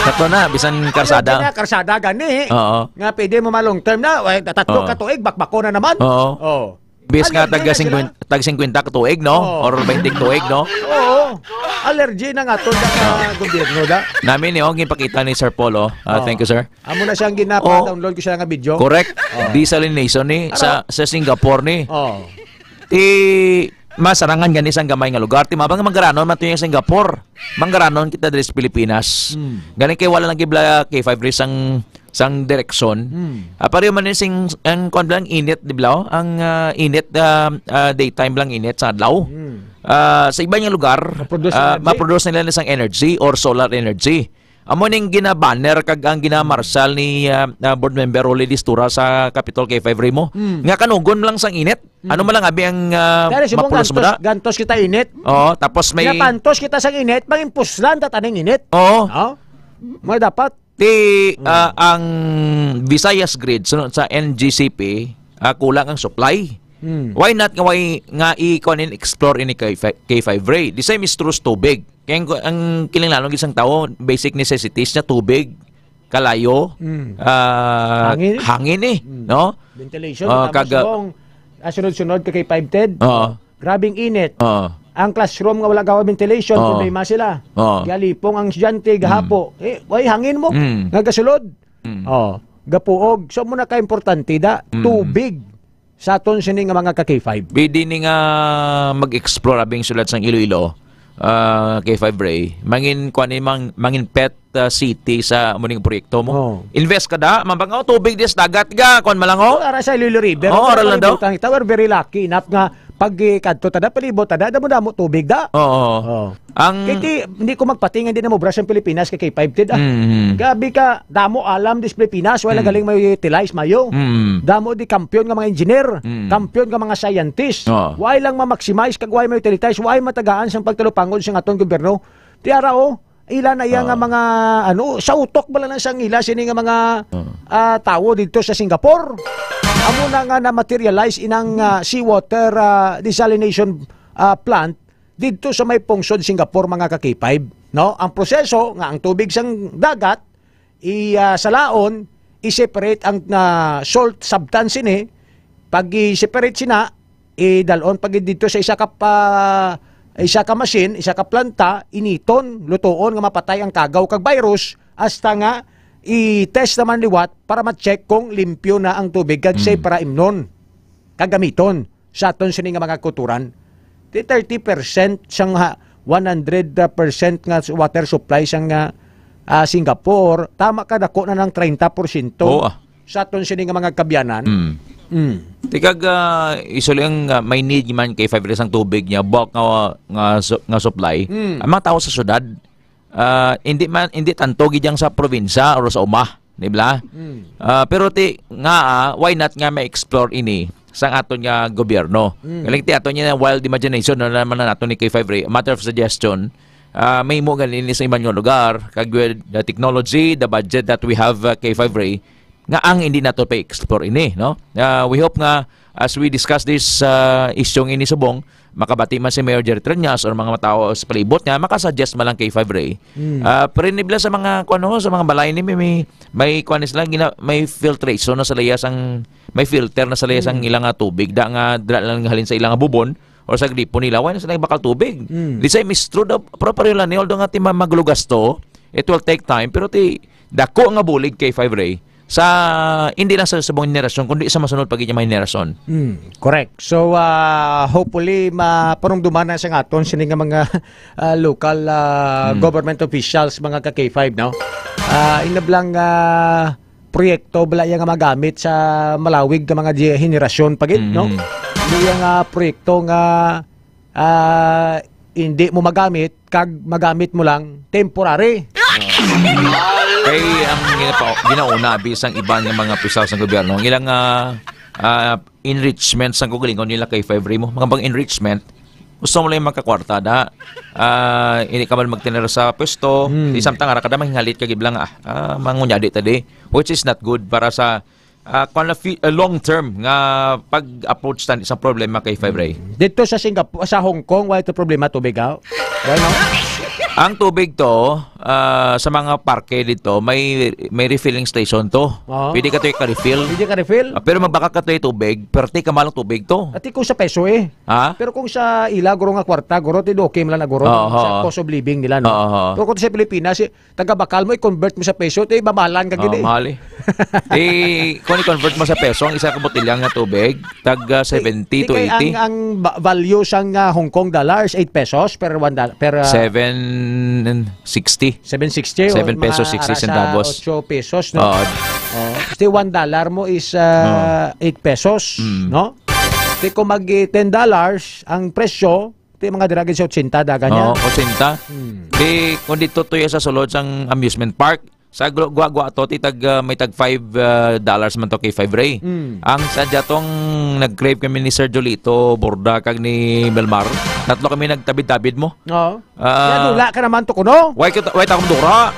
Tatlo na bisan karsada. Hindi na karsada gani. Nga pwede mo ma long term na, tatlo ka tuig bakbako na naman. Bis nga tag 50 ka tuig, no? Or 20 tuig, no? Allergy na nga to sa gobyerno da. Namin ni ipakita ni Sir Polo. Thank you, sir. Amo na siyang ginapa-download ko siya nga video. Correct. Desalination ni sa Singapore ni. Masarangan gani sang gamay nga lugar. Mabang manggaranon man to yung Singapore. Manggaranon kita diri sa Pilipinas. Gani kay wala nang gibla K5 Ray sang direksyon. Pareho man sing ang kon lang init di blaw, ang init daytime lang init sa adlaw. Sa ibang lugar ma-produce nila sang energy or solar energy. Amo ning gina-banner kag ang gina-marshal ni board member Rolly Distura sa Capitol K5 Ray mo. Nga kanugon lang sang init. Ano man lang abi ang mapulos mo da? Gantos kita init. Tapos may napantos kita sang init, mangimpuslan ta taning init. Mo dapat Ang Visayas Grid sunod sa NGCP, kulang ang supply. Why not nga i-kunin explore ini K5 Ray? The same is true sa tubig. Kaya ang kilinlanong isang tao, basic necessities niya tubig, kalayo, hangin no? Ventilation, sunod-sunod ka kay 510. Grabing init. Ang classroom nga wala gawa ventilation, problema sila. Galipong ang estudyante gahapo. Way hangin mo nga gasulod. Gapuog. So muna ka importante tubig sa aton sini nga mga ka-K5. Bidi ni nga mag-explore abing sulat sang Iloilo. K5 Ray, mangin pet city sa muning proyekto mo. Invest ka da, mambang tubig des dagat ga kon malango. Ara sa Iloilo River. Ara lang daw. We're very lucky enough nga pag kadto tada palibot tada damo tubig da. Ang hindi ko magpatingan din mo brush ang Pilipinas kay K5 Gabi ka damo alam dis Pilipinas wala galing may utilize mayo. Damo di kampiyon nga mga engineer, kampiyon nga mga scientist. Why lang ma-maximize kag why may utilize, why matagaan sang pagtalupangod sa aton gobyerno. Tiara ila na iya nga mga sa utok bala na sang ila sini nga mga tawo dito sa Singapore. Amo na nga na materialize inang seawater desalination plant dito sa may Pungsod, Singapore mga ka-K5, no? Ang proseso nga ang tubig sang dagat sa laon i-separate ang salt substance ini, pag i-separate sina dalon pag dito sa isa ka machine, isa ka planta, initon, lutoon nga mapatay ang kagaw kag virus hasta nga i-test naman liwat para ma-check kung limpyo na ang tubig kag safe para imnon kagamiton sa aton sini nga mga kuturan. 30% siyang 100% nga water supply siyang Singapore, tama ka dako na ng 30% sa aton sini nga mga kabyanan. Tikag isuli ang may need man kay 5 ang tubig niya bulk nga supply. Ang mga tao sa syudad hindi tanto gid sa probinsya o sa umah, di ba? Pero why not nga ma-explore ini sang aton nga gobyerno. Galing ti aton niya wild imagination na naman naton ni K5 Ray. Matter of suggestion, may mo ganin sa ibang lugar kag the technology, the budget that we have K5 Ray nga ang hindi nato pa explore ini, no? We hope nga as we discuss this issue ini subong, makabati man si Mayor Jerry Triñas or mga tao sa palibot niya, makasuggest man lang K5 Ray. Prinibla sa mga sa mga balay ni may kuanis lang may filtration na sa layas ang may filter na sa layas ang ilang tubig da nga lang halin sa ilang bubon or sa gripo nila wala na sila bakal tubig. The same is true proper lang ni although nga ti maglugas to, it will take time pero ti dako nga bulig K5 Ray sa hindi lang sa subong henerasyon kundi sa masunod pag mga henerasyon. Correct. So hopefully maparumduman na sa aton sini nga mga local government officials mga ka-K5 no. Inablang proyekto bala nga magamit sa malawig nga mga henerasyon pagit no. Hindi nga proyekto nga hindi mo magamit kag magamit mo lang temporary. Kay ang ginauna bisang iba ng mga pisaw sa gobyerno ang ilang enrichment sa gugalingon nila kay K5 Ray mo mga bang enrichment gusto mo lang makakwarta da hindi ka man magtinira sa pwesto di samtang ara kada manghalit kag iblang mangunyadi tadi which is not good para sa long term nga pag-approach tan isang problema kay K5 Ray. Dito sa Singapore, sa Hong Kong, wala ito problema tubig no? Ang tubig to sa mga parke dito may refilling station to. Pwede ka to i-refill. Pwede ka refill. Pero magbaka ka to tubig, perti ka malang tubig to. At kung sa peso Pero kung sa ila guro nga kwarta, guro ti okay man lang guro sa cost of living nila no. Pero kung sa Pilipinas, taga bakal mo i-convert mo sa peso, ti mamahalan ka gid mahal kung i-convert mo sa peso ang isa ka botelya nga tubig, tag 70 to 80. Ang value sang Hong Kong dollars 8 pesos per $1 per 7.60 7 pesos 60 centavos 8 pesos no. Kasi $1 mo is 8 pesos no. Kasi kung mag $10 ang presyo ito mga diragin sa 80 daga niya 80 kung dito to sa sulod sang amusement park sa gwa to may tag $5 man to kay K5 Ray. Ang sadya tong nag-crave kami ni Sir Jolito Borda kag ni Belmar Tatlo kami nagtabid-tabid mo. Oo. Nadula ka naman to kuno. Why ta akong dura?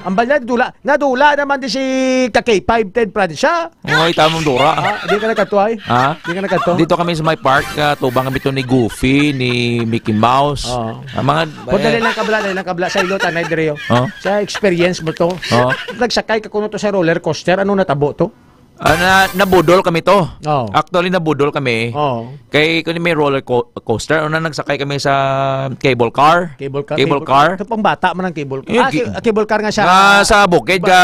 Ang bala nadula naman di si K5 Ted Prad siya. Why ta mong dura? Di ka nagkatuay? Ha? Di ka nagkatu? Dito kami sa my park, tubang kami to ni Goofy, ni Mickey Mouse. Mga dali lang kabla sa ilo tanay dire yo. Sa experience mo to. Nagsakay ka kuno to sa roller coaster, ano natabo to? Nabudol kami to. Actually, nabudol kami. Kay kung may roller coaster, nagsakay kami sa cable car. Cable car. Ito pang bata man ang cable car. Cable car nga siya. Sa bukid ka.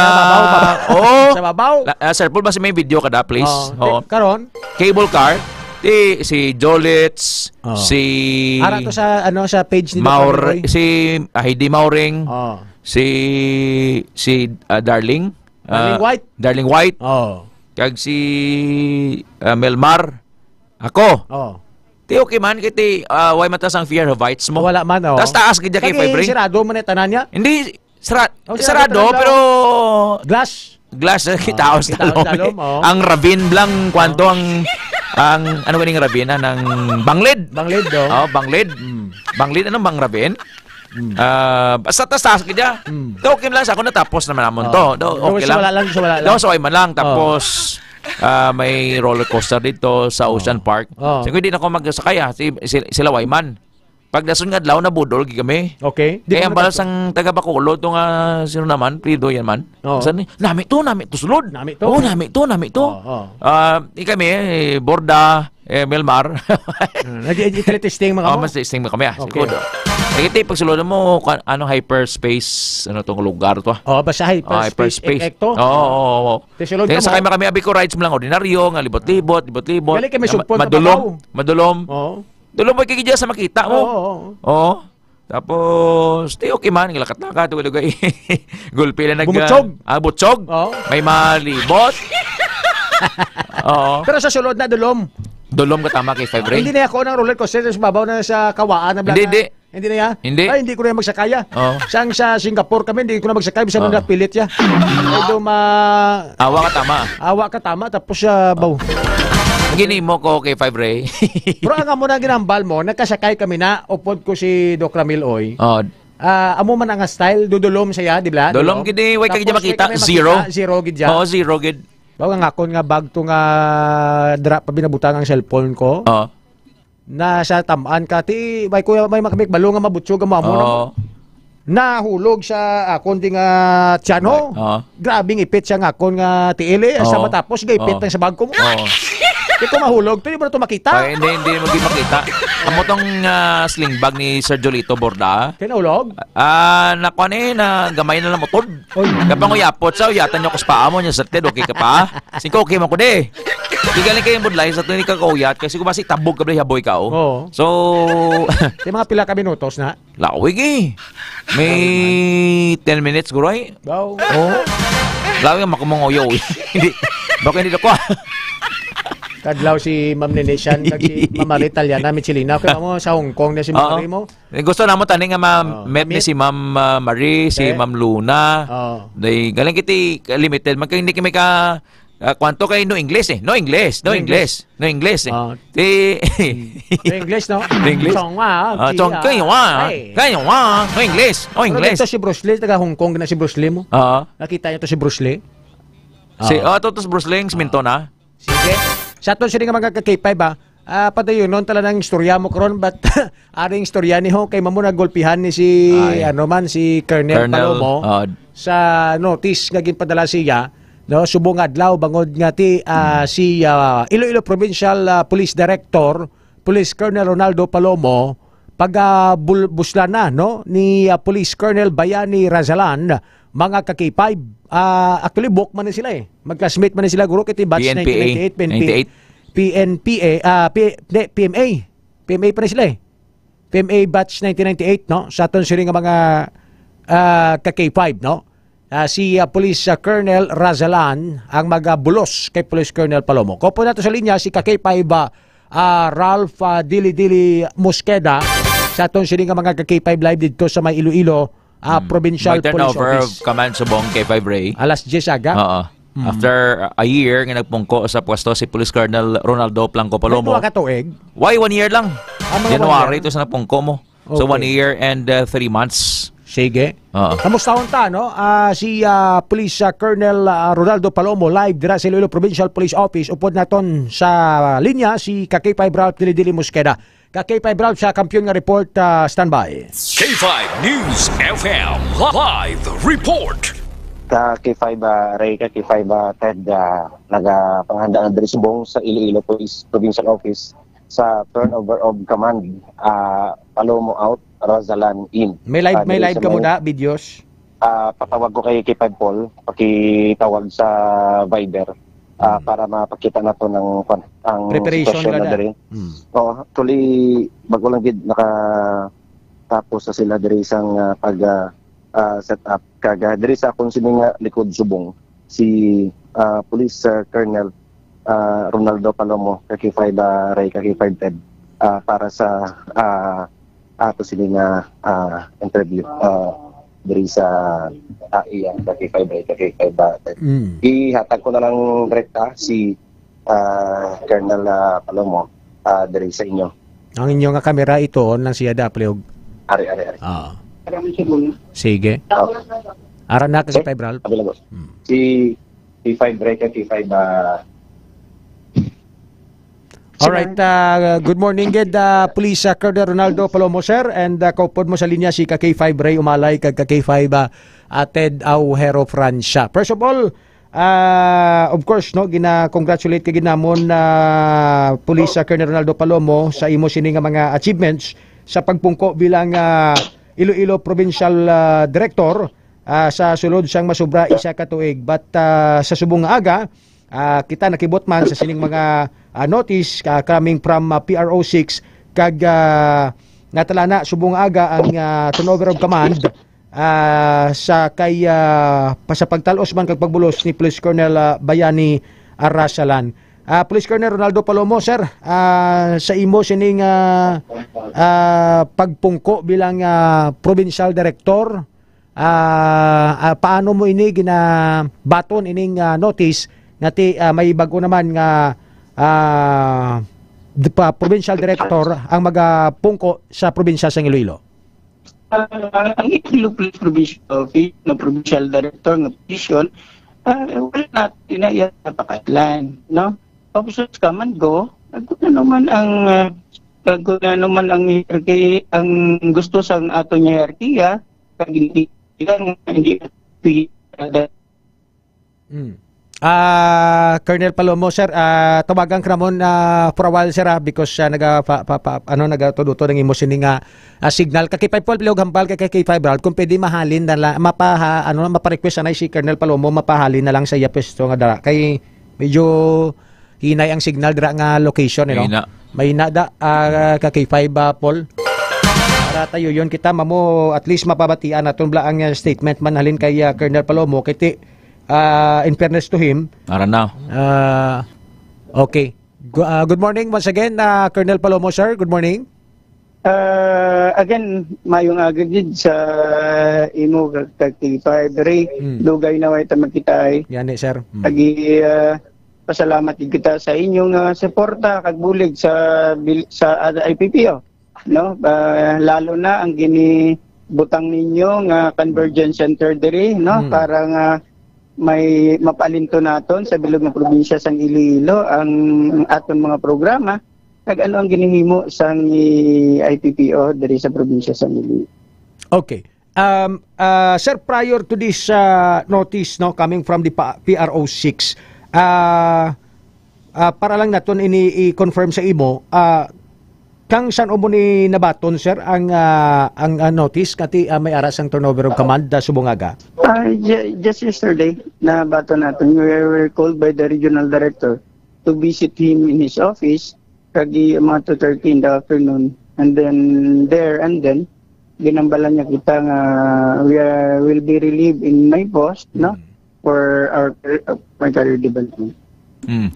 Sa babaw. Sir Paul, basi may video ka da, please. Karon? Cable car. Si Jolitz, si Ara to sa sa page ni si Heidi Mauring. Si Darling. Darling White. Kag si Melmar. Ako. Ti okay man kiti why matas ang fear of heights mo? Wala man. Taas kay kay Fibre. Sirado man tanan niya? Hindi sarado pero glass kitaos talom. Ang ravine lang kwanto ang ano ba ning ravine ng Banglid. Banglid do. Banglid. Banglid anong bang ravine? Basta taas kaya. Okay lang sa ako natapos naman namon to. Okay lang. Wala lang. So ay man lang tapos may roller coaster dito sa Ocean Park. Sige hindi na ako magsakay sila Wayman. Pag dason nga adlaw na budol kami. Okay. Kaya ang balas ang taga Bacolod to nga sino naman, Prido yan man. Saan ni? Nami to sulod. Nami to. Kami Borda, Melmar. Nag-testing mga mo? Mas testing mo kami. Siguro. Ito, pag sulod mo, hyperspace, tong lugar to? Basta hyperspace. Oo. Kaya sakay kami, abi ko rides mo lang ordinaryo, nga libot-libot. Gali kami supon na madulom. Dulom mo kikidya sa makita mo. Oo. Tapos, okay man, lakat-lakat, tulugay. Gulpi lang Bumutsog. Butsog. May malibot. Pero sa sulod na dulom. Dulom ka tama kay Fibre. Hindi na ako ng roller coaster sa babaw na sa Kawaan. Hindi na ya? Hindi. Ay, hindi ko na magsakaya. Siyang sa Singapore kami, hindi ko na magsakay. Bisa nung napilit ya. Awa ka tama. Tapos siya baw. Gini mo ko kay Fibre. Pero ang amo na ginambal mo, nagkasakay kami na, upod ko si Doc Ramil Oy. Amo man ang style, dudulom siya, di ba? Dulom gini, way kagidya makita. Zero gidya. Zero gid. Bawa nga akon nga bag to nga drop pa binabutan ang cellphone ko. Na sa tamaan ka ti may kuya may makamik balo nga mabutsog nga mo. Nahulog sa akon di nga tiyan. Grabing ipit siya nga akon nga tiili sa matapos gaipit ng sa bag ko mo. Di ko mahulog, hindi mo na ito makita. Hindi mo makita. Amo tong sling bag ni Sir Jolito Borda. Kinahulog? Nakuha na gamay na lang motod. Kapag uyapot sa uyatan nyo kuspa mo niya sa ted, okay ka pa? Singko okay man ko de. Di galing kayo budlay sa tunig ka kauyat kasi kung basi tabog ka ba haboy ka o. So, di mga pila ka minutos na? Lawig May 10 minutes guroy. Wow. Lawig ang makumongoyo. Baka hindi ako Kadlaw si Ma'am Neneshan, si Mama Ritalia na Michelina. Kaya mo sa Hong Kong na si Ma'am Marie mo. Gusto na mo taning nga met ni si Ma'am Marie, si Ma'am Luna. Galing kiti limited. Hindi kami ka kwanto kay no English No English. No English, no? English, no? No English. Ito si Bruce Lee, taga Hong Kong na si Bruce Lee mo. Nakita niyo to si Bruce Lee? Ito si Bruce Lee, siminto na. Sige. Sa aton siya nga mga K5 padayon nun tala ng istorya mo karon but aring istorya ni ho kay mamo nagolpihan ni si si Colonel Palomo sa notice nga ginpadala siya subong adlaw bangod nga si Iloilo Provincial Police Director Police Colonel Ronaldo Palomo buslan na ni Police Colonel Bayani Razalan mga ka-K5 actually book man sila mag-classmate man sila guro kiti batch 1998 PMA pa sila PMA batch 1998 sa aton sila nga mga ka-K5 si Police Colonel Razalan ang magabulos kay Police Colonel Palomo. Kopo nato sa linya si ka-K5 Ralph Dili Mosqueda sa aton sila nga mga ka-K5 live dito sa may Iloilo Provincial Police Office. Command subong kay 5 Ray. Alas 10 aga. After a year nga nagpungko sa pwesto si Police Colonel Ronaldo Blanco Palomo. May 2 ka tuig. Why 1 year lang? Ang mga January 1 year. ito sa napungko mo. So Okay. 1 year and 3 months. Sige. Oo. Kamusta ta, no? Si Police Colonel Ronaldo Palomo live dira sa Iloilo Provincial Police Office. Upod naton sa linya si K5 Ralph Dilidili Mosqueda. K5 Ralph sa kampiyon nga report, standby. K5 News FM Live Report. K5 Ray, K5 Ted, nagapanghanda na diri subong sa Iloilo Police Provincial Office sa turnover of command, Palomo out, Rosalan in. May live ka muna, videos? Patawag ko kay K5 Paul, pakitawag sa Viber para mapakita na to ng ang preparation sitwasyon na diri. Actually, bago lang gid tapos na sila diri isang set up kaga diri sa akong sininga likod subong si Police Colonel Ronaldo Palomo, K5 Ray, K5 Ted, para sa ato sininga interview diri sa iya K5 Ray, K5 Ted. Ihatag ko na lang direkta si Colonel Palomo diri sa inyo. Ang inyo nga kamera ito nang siya daplog. Ari. Sige. Ara na kasi K5 Ralph. Si K5 Ray, K5 Alright, good morning gid Police Colonel Ronaldo Palomo sir, and kaupod mo sa linya si K5 Ray Umalay kag K5 Ted Auhero Francia. First of all, of course no gina-congratulate kag ginamon Police Colonel Ronaldo Palomo sa imo sini nga mga achievements sa pagpungko bilang Iloilo Provincial Director sa sulod siyang masubra isa ka tuig. But sa subong nga aga, kita nakibot man sa sining mga notice coming from PRO6 kag natala na subong aga ang turnover of command sa kay sa pagtalos man kag pagbulos ni Police Colonel Bayani Arasalan. Police Colonel Ronaldo Palomo sir, sa imo sining pagpungko bilang provincial director, paano mo ini ginabaton ining notice ngati may bago naman nga provincial director ang magapungko sa probinsya sa Iloilo? Ang Iloilo Police Provincial Office na provincial director ng position, wala natin na yan napakatlan, no? Tapos ka man go, ako na naman ang hierarchy, ang gusto sa atong hierarchy, kag hindi Colonel Palomo sir, tawagan ka ramon for a while sir because nagatuduto ng imo sini nga signal K5 Paul pilog hambal kay K5 Ralph kung pwede mahalin na mapa-request na si Colonel Palomo mapahalin na lang sa iya pwesto nga dara kay medyo hinay ang signal dira nga location may nada K5 Paul para tayo yon kita mamo at least mapabatian aton bla ang statement man halin kay Colonel Palomo kiti in fairness to him. Okay. Good morning once again, Colonel Palomo, sir. Good morning. Again, mayong agad sa imo K5 Ray. Dugay na way tamang kita ay. Yan sir. Lagi pasalamat kita sa inyong suporta kag bulig sa IPPO. No? Lalo na ang ginibutang ninyo nga convergence center diri, no? Para nga may mapalinto naton sa bilog ng probinsya sang Iloilo ang aton mga programa kag ano ang ginihimo sang IPPO diri sa probinsya sang Iloilo. Okay. Sir, prior to this notice no coming from the PRO6, para lang naton i-confirm sa imo, kang saan mo ni nabaton sir ang notice kati may aras ang turnover of command subungaga? Just yesterday na baton natin, we were called by the regional director to visit him in his office kagi mga 2:30 in the afternoon, and then ginambalan niya kita nga we will be relieved in my post no for my career development.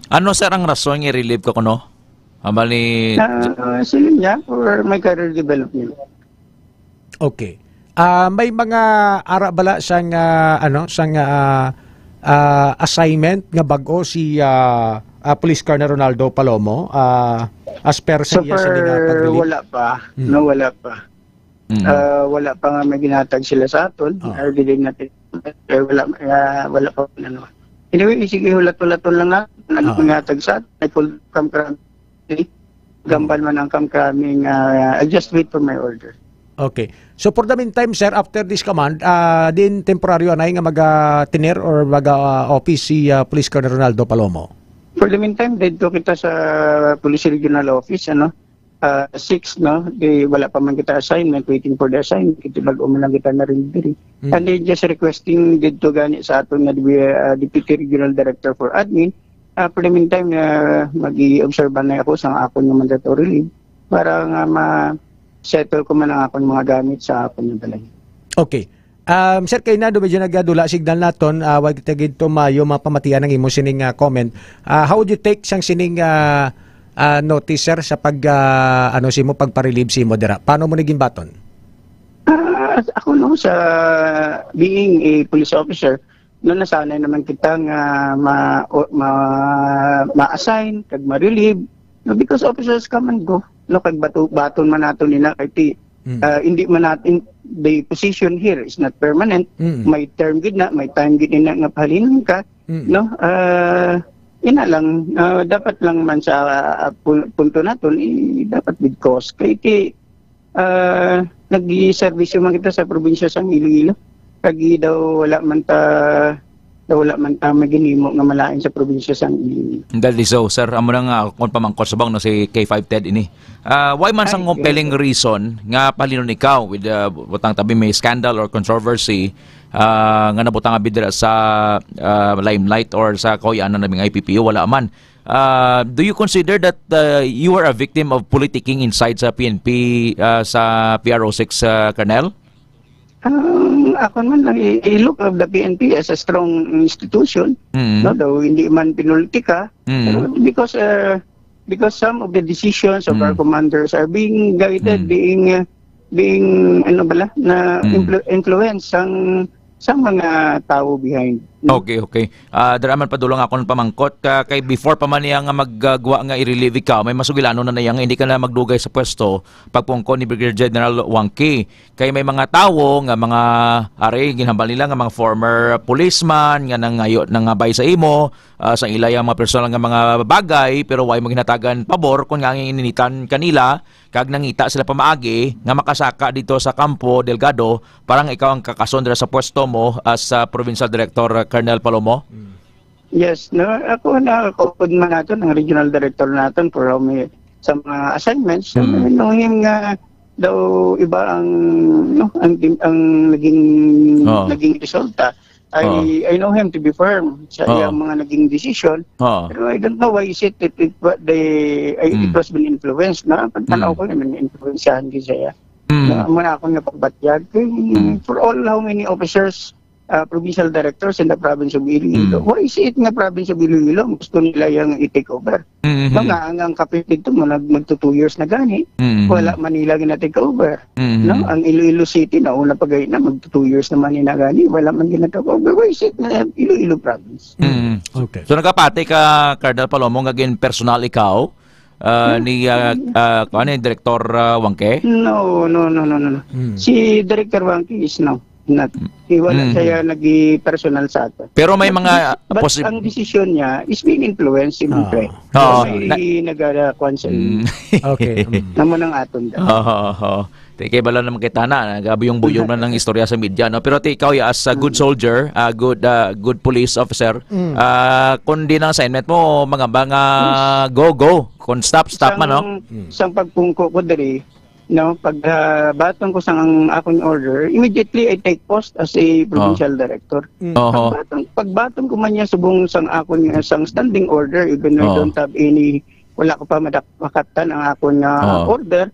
Ano sir ang rason nga relieve ko kuno? Ambali sila niya for my career development. Okay. May mga ara bala sang assignment nga bag-o si Police Colonel Ronaldo Palomo as per sa iya sa paglilib? Wala pa. No, wala pa. Wala pa nga may ginatag sila sa aton. Didig natin. Wala pa. Anyway, sige, hulat-hulaton lang natin. Ginatag sa aton. Ay full kam-kram. Gambal man ang kam-kraming. I'll just wait for my order. Okay. So for the meantime, sir, after this command, din temporaryo anay nga mag-tiner or mag-office si Police Colonel Ronaldo Palomo? For the meantime, dito kita sa Police Regional Office, 6, no? Wala pa man kita assignment, waiting for the assignment. Ito mag-uman lang kita na rin diri. And then just requesting dito gani sa aton na Deputy Regional Director for Admin. For the meantime, mag-i-observe na ako sa akon yung mandatory leave para nga settle ko man ang akong mga gamit sa akong balay. Okay. Sir, kayo na, medyo nagdula signal naton, wag kita gito mayo, mapamatian ng imo sining comment. How would you take siyang sining notice, sir, sa simo pagparelieve si mo dira? Paano mo naging baton? Ako sa being a police officer, nasanay naman kitang ma-assign, kag ma-relieve, because officers come and go. Kag baton man nato nila kay hindi man natin the position here is not permanent. May term gid na, may time gid na nga pahalinan ka, ina lang dapat lang man sa punto naton dapat with cause kay nag-service man kita sa probinsya sa Iloilo kag daw wala man ta maginimo nga malain sa probinsya sa Iloilo. Dahil so, sir, amo na nga kung pamangkot sa bang si K5 Ted ini. Why man sang compelling reason nga palinon ikaw with butang tabi may scandal or controversy nga nabutang abidra sa limelight or sa koyan na naming IPPO wala man. Do you consider that you are a victim of politicking inside sa PNP sa PRO6 Colonel? Ako man lang i-look of the PNP as a strong institution, though hindi man pinolitika, because some of the decisions of our commanders are being guided, being influence sa mga tao behind. Okay. Daraman padulong ako ng pamangkot kay before pa man niya nga maggagawa nga i-relieve ikaw, may masugilano na niya nga hindi ka na magdugay sa pwesto pagpungko ni Brigadier General Wangki. Kay may mga tawo nga mga ginhambal nila nga mga former policeman nga nangayo nang bay sa imo sa ilay ang mga personal nga mga bagay pero way maginatagan pabor kung nga ininitan kanila kag nangita sila pamaagi nga makasaka dito sa Campo Delgado parang ikaw ang kakasondra sa pwesto mo as Provincial Director Colonel Palomo? Yes, ako na kapod man nato ng regional director natin for sa mga assignments. Him nga daw iba ang naging resulta. I know him to be firm sa iyang mga naging decision. Pero I don't know why is it that it was been influenced na pagtanaw ko naman influensyahan din siya. Muna ako nga pagbatyag for all how many officers provincial directors in the province of Iloilo. Why is it nga province of Iloilo gusto nila yung i-take over? Mga ang kapitid ito mo magto 2 years na gani. Wala Manila gina-take over. Ang Iloilo City na una pagay na magto 2 years na Manila gani. Wala man gina-take over. Why is it na Iloilo province? Okay. So nagkapati ka Colonel Palomo nga gin personal ikaw ni Director Wangke? No. Si Director Wangke is no. Wala siya nagi-personal sa ato. Pero may mga ang decision niya is being influenced siyempre. May nag-kuhan sa Okay. Naman ang aton. Kaya bala naman kita na, nagabuyong-buyong na ng istorya sa media. No? Pero ikaw as a good soldier, good police officer, kung di ng assignment mo, mga go. Kung stop man, no? Isang pagpungko ko dali, pag baton ko sa akong order, immediately I take post as a provincial director. Pag baton ko man niya subong sang akong sang standing order, even though I don't have any, wala ko pa makatan ang akong order,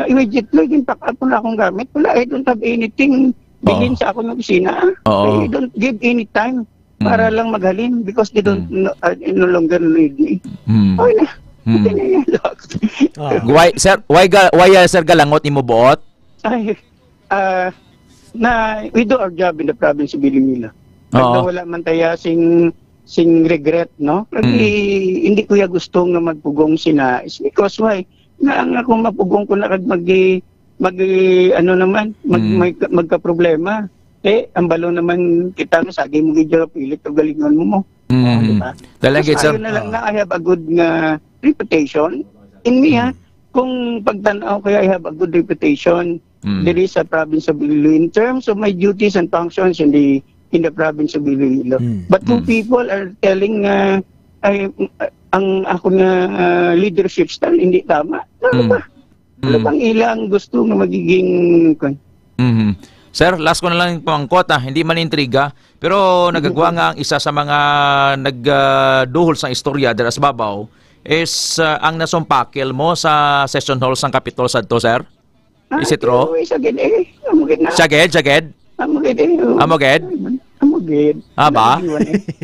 immediately ginpak ako na akong gamit. Wala, I don't have anything bilhin sa akong opisina. I don't give any time para lang maghalin because they don't no longer need me. Okay na. Why sir galangot imo buot? We do our job in the province of Iloilo. Wala man taya sing sing regret, no? Lagi, hindi ko ya gusto nga magpugong sina. It's because why? Nga akong mapugong ko na kag magka-problema. Ang balo naman kita nga sagi mo gidyo pilit o galingon mo. Diba? Dalagit, sir. Ayun na lang na I have a good nga reputation. In me, kung pagtanaw ko, I have a good reputation there is a province of Iloilo in terms of my duties and functions in the province of Iloilo. But two people are telling ang ako na leadership style hindi tama. Ano bang ilang gusto na magiging Sir, last ko na lang pamangkot, hindi man intriga, pero nagagawa nga ang isa sa mga nagduhol sa istorya dira sa babaw is ang nasumpakil mo sa session hall sang Capitol sadto, sir? Is it true? Saged? Amoged? Ba?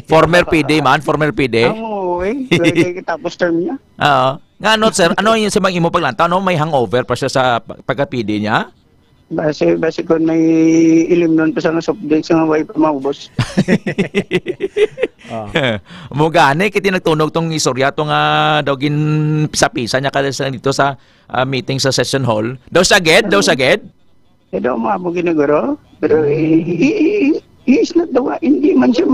Former PD man? Former PD? Tapos term niya. Oo. Nga, no, sir, ano yung sa mga imo paglantaw? No? May hangover pa siya sa pagka-PD niya? Base ko may ilim nun pa sa nga soft drinks nga way pa maubos. Mugani, kiti nagtunog tong istorya tong daw gin pisa-pisa niya kada dito sa meeting sa session hall. Daw saged? Daw mo ginaguro. Pero he is not the one. Hindi man siya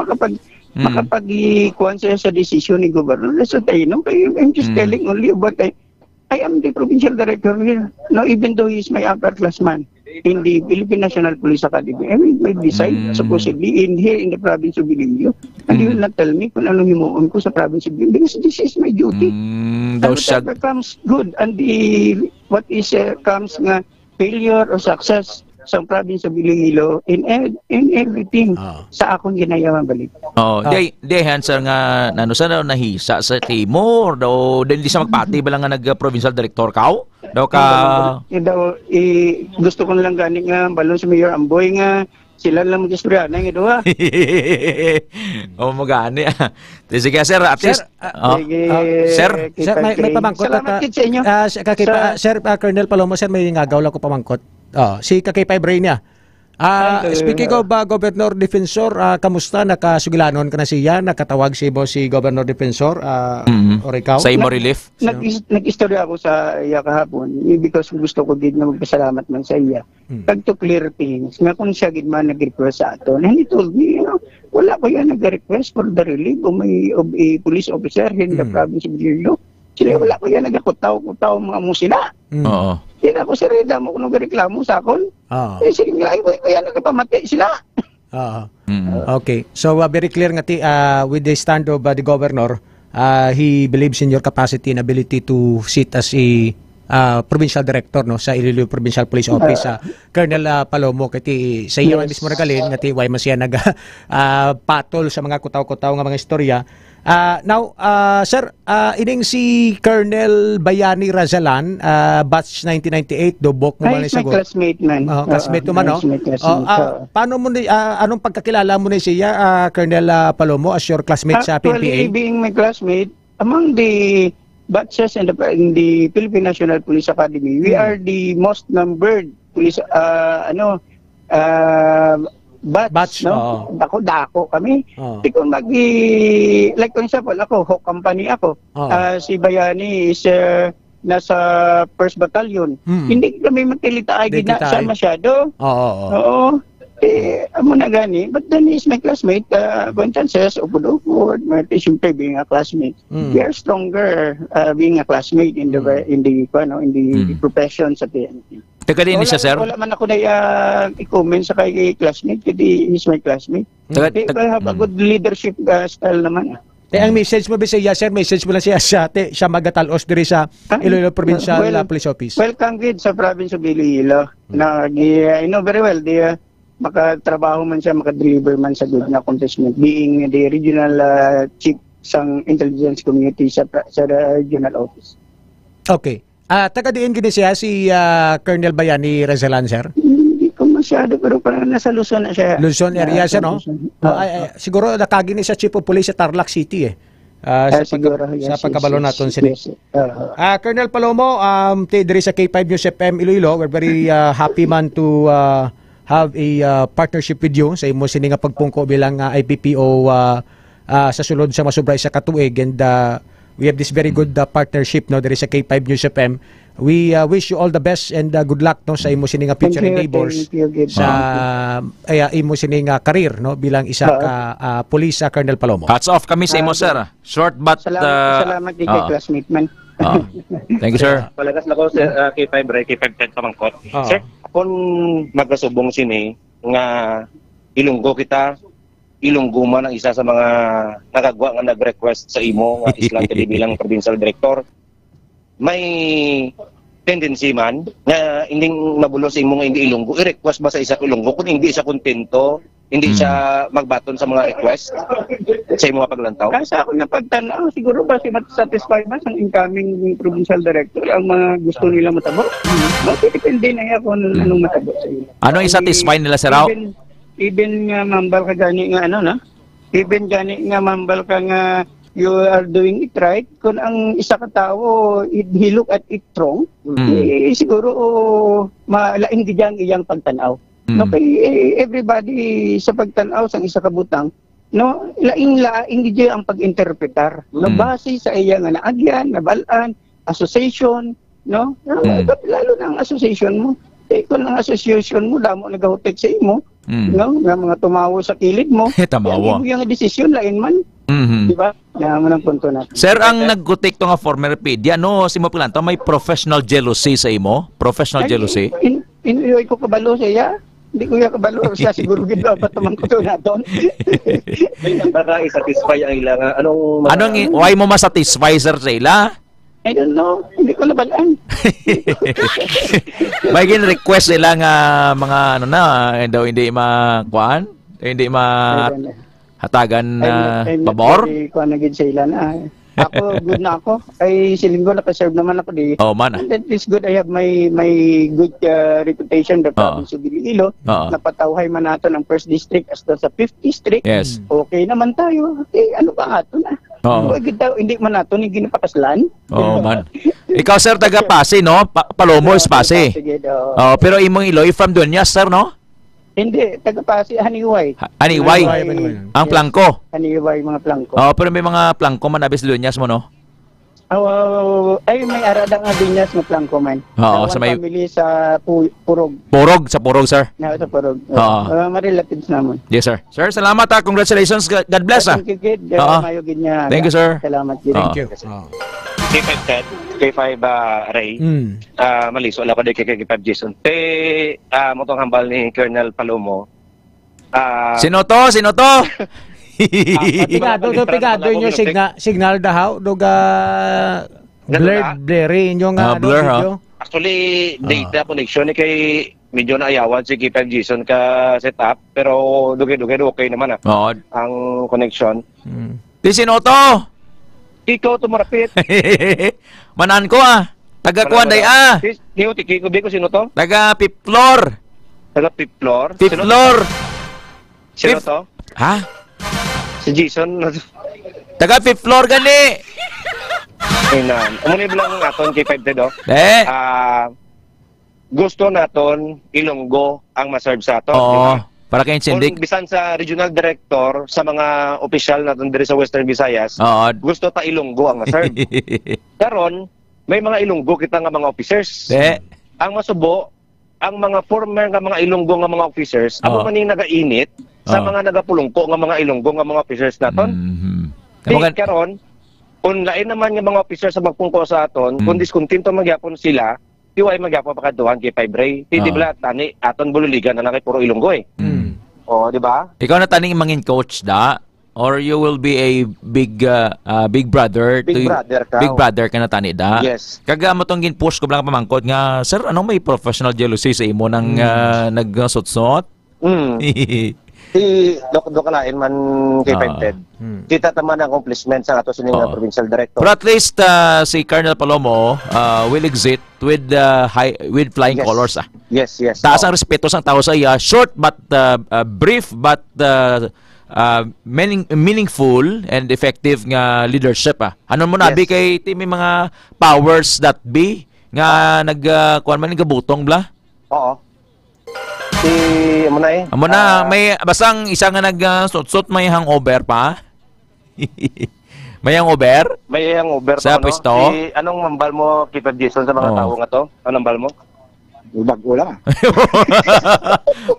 makapag-ikuan siya sa decision ni Governor. So tayo, I'm just telling only about I am the provincial director here. No, even though he is my upperclassman in the Philippine National Police Academy. I will decide supposedly in the province of Iloilo. And you will not tell me kung ano himuon ko sa province of Iloilo because this is my duty. And whatever comes good and what is comes nga failure or success sa province of Iloilo in everything sa akong ginayawang balik. Di answer nga nano sa nahisa sa Timor daw hindi sa magpati ba lang nga nag-provincial director kao? Daw ka gusto ko lang gani nga balon sa Mayor Amboy nga sila lang mag-istorya na nga duha. Magani. Sige sir, at least sir, may pamangkot Sir Colonel Palomo, sir, may ngagaw lang ko pamangkot. Si Kakay Brain niya. Speaking of Governor Defensor, kamusta? Nakasugilanon ka na siya? Nakatawag si Governor Defensor? Or ikaw? Sa imo relief? Nag-istorya ako sa iya kahapon because gusto ko din na magpasalamat man sa iya. To clear things. Nga kung siya gid man nag-request sa ato. And he told me, wala ko yan nag-request for the relief of a police officer in the province of Iloilo. Sila wala ko yan nagkakutaw mga mo sila. Oo. Sila ko sa reda mo kung nag-reklamo sa akon. Sila nga ko yan nagpamati sila. Okay. So very clear nga with the stand of the governor, he believes in your capacity and ability to sit as a provincial director sa Iloilo Provincial Police Office. Colonel Palomo, kati sa iyo mismo nagalin ngati way man siya patol sa mga kutaw-kutaw nga mga istorya. Now, sir, ining si Colonel Bayani Razalan, batch 1998, dobok mo man siya. Ay, classmate man. Classmate mo man, no? Paano mo, anong pagkakilala mo na siya, Colonel Palomo, as your classmate sa PNPA? Actually, being my classmate, among the batches in the Philippine National Police Academy, we are the most numbered police, batch, no? Dako kami. Kung like for example, ako, Hawk Company ako. Si Bayani is nasa 1st Battalion. Hindi kami magtilitaay sa masyado. Oo. Amo na gani. But then he's my classmate. Acquaintances, upod-upod. Siyempre, being a classmate. We are stronger being a classmate in the profession sa PNP. Tagalin niya, sir? Wala man ako na i-comment sa kay classmate, kasi he's my classmate. I have a good leadership style naman. Ang message mo ba siya, sir? Message mo lang siya siya magatalos diri sa Iloilo Provincial Police Office. Welcome kid sa province of Iloilo. I know very well, makatrabaho man siya, makadeliver man sa good na accomplishment, being the regional chief sang intelligence community sa regional office. Okay. Taga-diin gini siya si Colonel Bayani Razalan, sir? Hindi ko masyado, pero parang nasa Luzon na siya. Luzon area siya, no? Siguro nakagini sa Chief of Police sa Tarlac City, sa pagkabalo natin sila. Colonel Palomo, diri sa K5 News FM Iloilo, we're very happy man to have a partnership with you sa imo sini nga pagpungko bilang IPPO sa sulod sa masubray sa katuig, and we have this very good partnership, no, there is a K5 News FM. We wish you all the best and good luck, no, sa imo sining future neighbors sa imo sining career, no, bilang isa ka police, Colonel Palomo. Hats off kami sa imo, sir. Short but salamat din kay classmate man. Thank you, sir. Palagas na ko sa K5 Ray, K5 pamangkot. Sir, kung magasubong sini nga Ilonggo kita, Ilonggo man ang isa sa mga nagagwa nga nag-request sa imo nga Islam TV bilang provincial director, may tendency man na hindi mabulo sa imo nga hindi Ilonggo, i-request ba sa isa Ilonggo kung hindi siya kontento, hindi siya magbaton sa mga request sa imo nga paglantaw? Kasi ako na pagtanaw, siguro ba si satisfy ba sa incoming provincial director ang mga gusto nila matabo? Depende na yan kung anong matabo sa iyo. Ano i-satisfy nila, sir? Even nga mambal ka gani nga ano na, even gani nga mambal ka nga you are doing it right, kung ang isa ka tao he look at it wrong, siguro malaing di dyan iyang pagtanaw. No, kay everybody sa pagtanaw sang isa ka butang, no, laing di dyan ang pag-interpretar. No, base sa iya nga naagyan, nabalaan, association, no, lalo na ang association mo. Kung ang association mo damo nagahutek sa imo, no, nga mga tumawo sa kilid mo, tamawa. Yung desisyon lain man. Di ba? Naman ang punto natin. Sir, ang naggutik to nga former PD, ano si mo planto, may professional jealousy sa imo? Professional jealousy? Inuyoy ko kabalo siya. Hindi ko yung kabalo siya. Siguro gito pa tamang ko to naton. Baka i-satisfy ang ilang anong why mo ma-satisfy, sir, sa ila? I don't know. Hindi ko nabalaan. May gin-request nila nga mga ano na, daw hindi makuhaan? Hindi hatagan pabor? Hindi ko naging sa ila na. Ako, good na ako. Ay, silinggo nakaserve naman ako di. Oh, man. And that is good. I have my good reputation the province of Iloilo. Napatawhay man nato ng 1st district hasta sa 5th district. Yes. Okay naman tayo. Okay, ano ba ato na? Hindi man nato ni ginapakaslan. Oh, man. Ikaw, sir, taga Pasay, no? Palomo is Pasay. Pero imong Iloy from Dueñas, sir, no? Hindi, taga Pasay, Haniway. Haniway? Ang plangko? Haniway, mga plangko. Pero may mga plangko man abis Dueñas mo, no? Ay, may arada nga Dueñas na plangko man. Sa may family sa Purog. Sa Purog, sir? Sa Purog. Mga relatives naman. Yes, sir. Sir, salamat ha. Congratulations. God bless ha. Thank you, kid. Thank you, sir. Salamat. Thank you. K5 Ray. Malis, wala ko din kay K5 Jason. Motong hambal ni Colonel Palomo. Sino to? Pigado nyo signal dahaw duga blurry nyo nga blur, video. Actually, data connection ni kay medyo naayawan si K5 Jason ka setup, pero dugay-dugay okay naman ang connection. Di sino to? Ikaw tumarapit. Manan ko taga kuan day Niyo tiki ko biko sino to? Taga 5th floor. Taga 5th floor. 5th floor. Sino to? Ha? Si Jason. Taga 5th floor gani. Ayun. Umunib lang naton kay 5 do. Gusto naton Ilonggo ang ma-serve sa ato, di ba? Para kay Sindik. Bisan sa regional director sa mga opisyal naton diri sa Western Visayas, gusto ta Ilonggo ang ma-serve. Karon may mga Ilonggo kita nga mga officers. Ang masubo, ang mga former nga mga Ilonggo nga mga officers, amo man ning nagainit sa mga nagapulungko nga mga Ilonggo nga mga officers naton. Karon kung lain naman nga mga officers sa magpungko sa aton, kung diskontinto magyapon sila, tiway magyapon pa kaduhan kay 5 Ray. Di ba tani aton bululigan na kay puro Ilonggo di ba? Ikaw na taning mangin coach da, or you will be a big brother big brother ka na tani da. Yes. Kaga mo tong gin-push ko lang pamangkot nga, sir, anong may professional jealousy sa imo nang nagsutsot? Si Dok Kalain man kay Pented. Kita taman ang accomplishment sa ato sining provincial director. But at least si Colonel Palomo will exit with flying colors. Yes. Taas ang respeto sang tao sa iya. Short but brief but meaningful and effective nga leadership. Ano mo nabi kay may mga powers that be nga kuan man gabutong bla? Oo. Amo na may basang isa nga nagsutsot may hangover pa. May ang over? May ang over sa to, pwesto? Si, anong mambal mo, Keeper Jason, sa mga tao nga to? Anong mambal mo? Bago lang.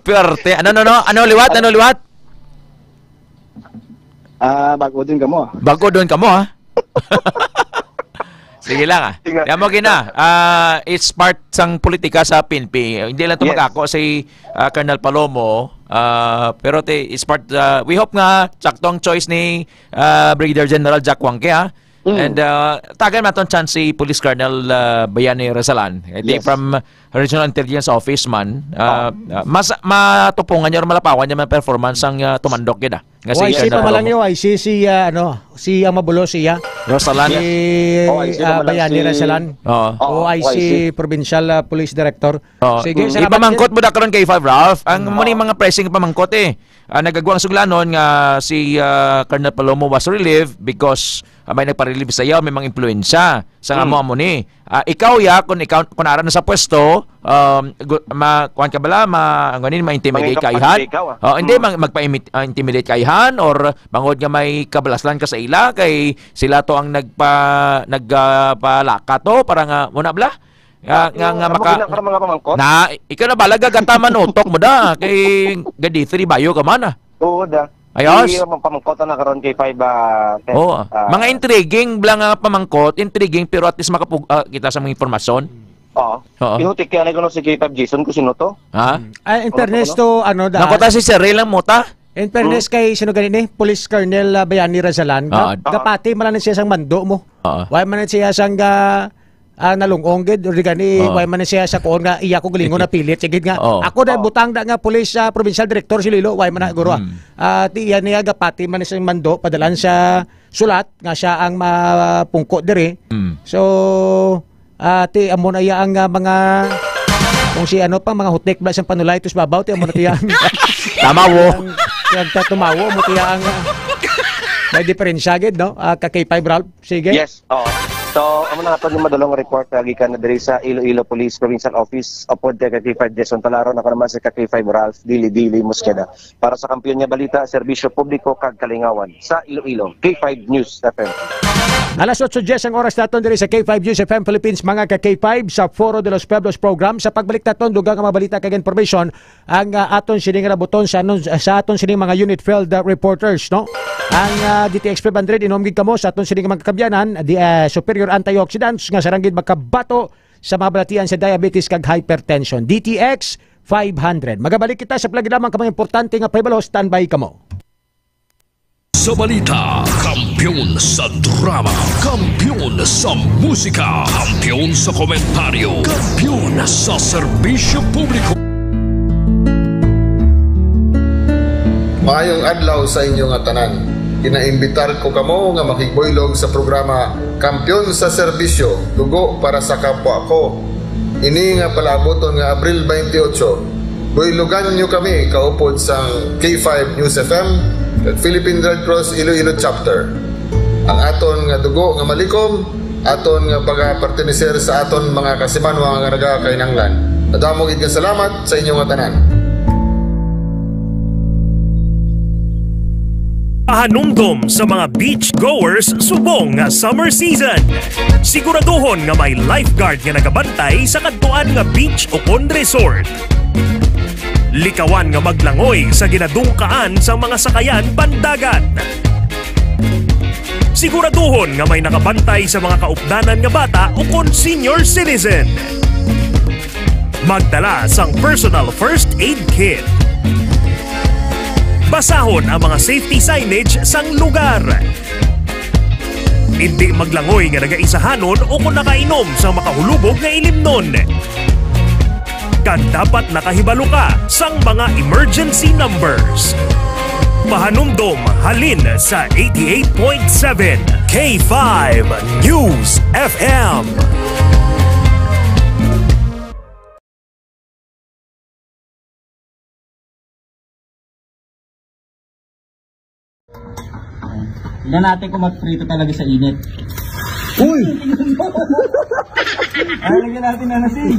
Perte. Ano liwat? Bago din ka mo. Bago doon ka mo, ha? Sige lang, Yan mo gina. It's part sang politika sa PNP. Hindi lang ito magako si Colonel Palomo. Pero it's part, we hope nga saktong choice ni Brigadier General Jack Wangke, ha? And tagan natin chance si Police Colonel Bayani Resalan. From Regional Intelligence Office man. Mas matupungan niya o malapawan niya man performance ang tumandok yun. YC pa malang niyo, YC si Amabulo siya. Rosalan. Si Bayani Resalan. OIC Provincial Police Director. Sige, ipamangkot mo na karon kay 5 Ralph. Ang muna mga pressing pamangkot nagagawang suglanon nga si Colonel Palomo was relieved because may nagpa-relieve sa iyo, may mga influensya sa amo ni. Ikaw kung aran na sa pwesto, kuan ka bala, ma-intimidate kaihan? Hindi, magpa-intimidate kaihan or bangod nga may kabalaslan ka sa ila kay sila to ang nagpalaka to para nga muna bala? Ikaw na balaga gataman utok mo da kay gadi 3 bayo ka man. Oo da. Ayos. Hindi pamangkot na karon kay 5 mga intriguing blang intriguing pero at least kita sa mga informasyon. Inutik kaya na si K5 Jason kung sino to? In fairness to nakota si Sir lang mo ta? In fairness kay sino ganini? Police Colonel Bayani Resalan. Kapati man siya sang mando mo. Why man siya sang nalungong gid or gani why man siya sa kuon nga iya ko galingon na pilit sige nga ako na butang da nga police provincial director si Lilo why man na guro ti iya niya gapati man siyang mando padalan sa sulat nga siya ang mapungko diri so ti amo na iya ang mga kung si mga hutnik bla siyang panulay tus babaw ti amo na tiya tamawo tumawo mo tiya ang may diferensya gid no kay 5 Ralph sige yes so, amo na natin yung madalong report gikan na diri sa Iloilo Police Provincial Office upod kay K5 Jason Talaro na naman si K5 Ralph Dili Mosqueda para sa kampiyon niya balita, serbisyo publiko kag kalingawan sa Iloilo. K5 News FM. Alas 8:10 ang oras naton diri sa K5 News FM Philippines mga ka-K5 sa Foro de los Pueblos program. Sa pagbalik naton dugang nga mabalita kag information ang aton sining rabuton sa aton sining mga unit field reporters no. Ang DTX 500 inomgid kamo sa aton sining mga kabyanan di superior antioxidants nga saranggid makabato sa mga balatian sa diabetes kag hypertension. DTX 500. Magabalik kita sa plagi lamang kamang importante nga pahibalo, standby kamo. Sa balita, kampiyon sa drama, kampiyon sa musika, kampiyon sa komentaryo, kampiyon sa serbisyo publiko. Maayong adlaw sa inyong tanan. Inaimbitar ko kamo nga makigboylog sa programa Kampiyon sa Serbisyo, Dugo para sa Kapwa Ko. Ini nga palaboton nga Abril 28. Boylogan nyo kami kaupod sa K5 News FM at Philippine Red Cross Iloilo Chapter. Ang aton nga dugo nga malikom, aton nga pagapartiniser sa aton mga kasimanwa nga nagakainanglan. Nadamog nga salamat sa inyong tanan. Pahanumdom sa mga beach goers subong nga summer season. Siguraduhon nga may lifeguard nga nagabantay sa kadtuan nga beach o kon resort. Likawan nga maglangoy sa ginadungkaan sa mga sakayan pandagat. Siguraduhon nga may nakabantay sa mga kaupdanan nga bata o kon senior citizen. Magdala sang personal first aid kit. Basahon ang mga safety signage sang lugar. Hindi maglangoy nga nagaisahanon o kung nakainom sa makahulubog nga ilimnon. Kag dapat nakahibalo ka sang mga emergency numbers. Pahanumdom halin sa 88.7 K5 News FM. Tingnan natin kung magprito talaga sa init. Uy! Ay, lagyan natin na nasig.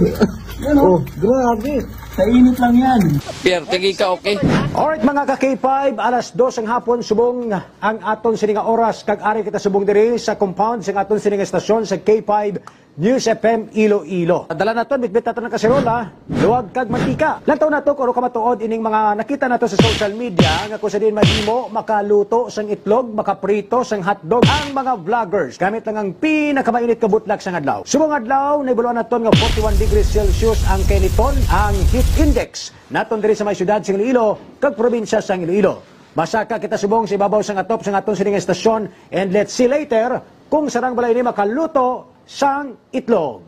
Oh, grabe. Sa init lang yan. Pierre, tigi ka okay? Alright mga ka-K5, alas 2 ang hapon subong ang aton sininga oras kag ari kita subong diri sa compound sa aton sininga estasyon sa K5 News FM Iloilo. Dala nato bitbit nato ng kaserola, luwag kag mantika. Lantaw nato kung ka matuod ining mga nakita nato sa social media nga kung sa din mahimo makaluto sang itlog, makaprito sang hotdog ang mga vloggers gamit lang ang pinakamainit ka butlak sang adlaw. Subong adlaw naibuluan naton nga 41 degrees Celsius ang kiniton ang heat index naton diri sa may syudad sa Iloilo kag probinsya sa Iloilo. Masaka kita subong sa ibabaw sang atop sang aton sining estasyon and let's see later kung sarang balay ni makaluto sang itlog.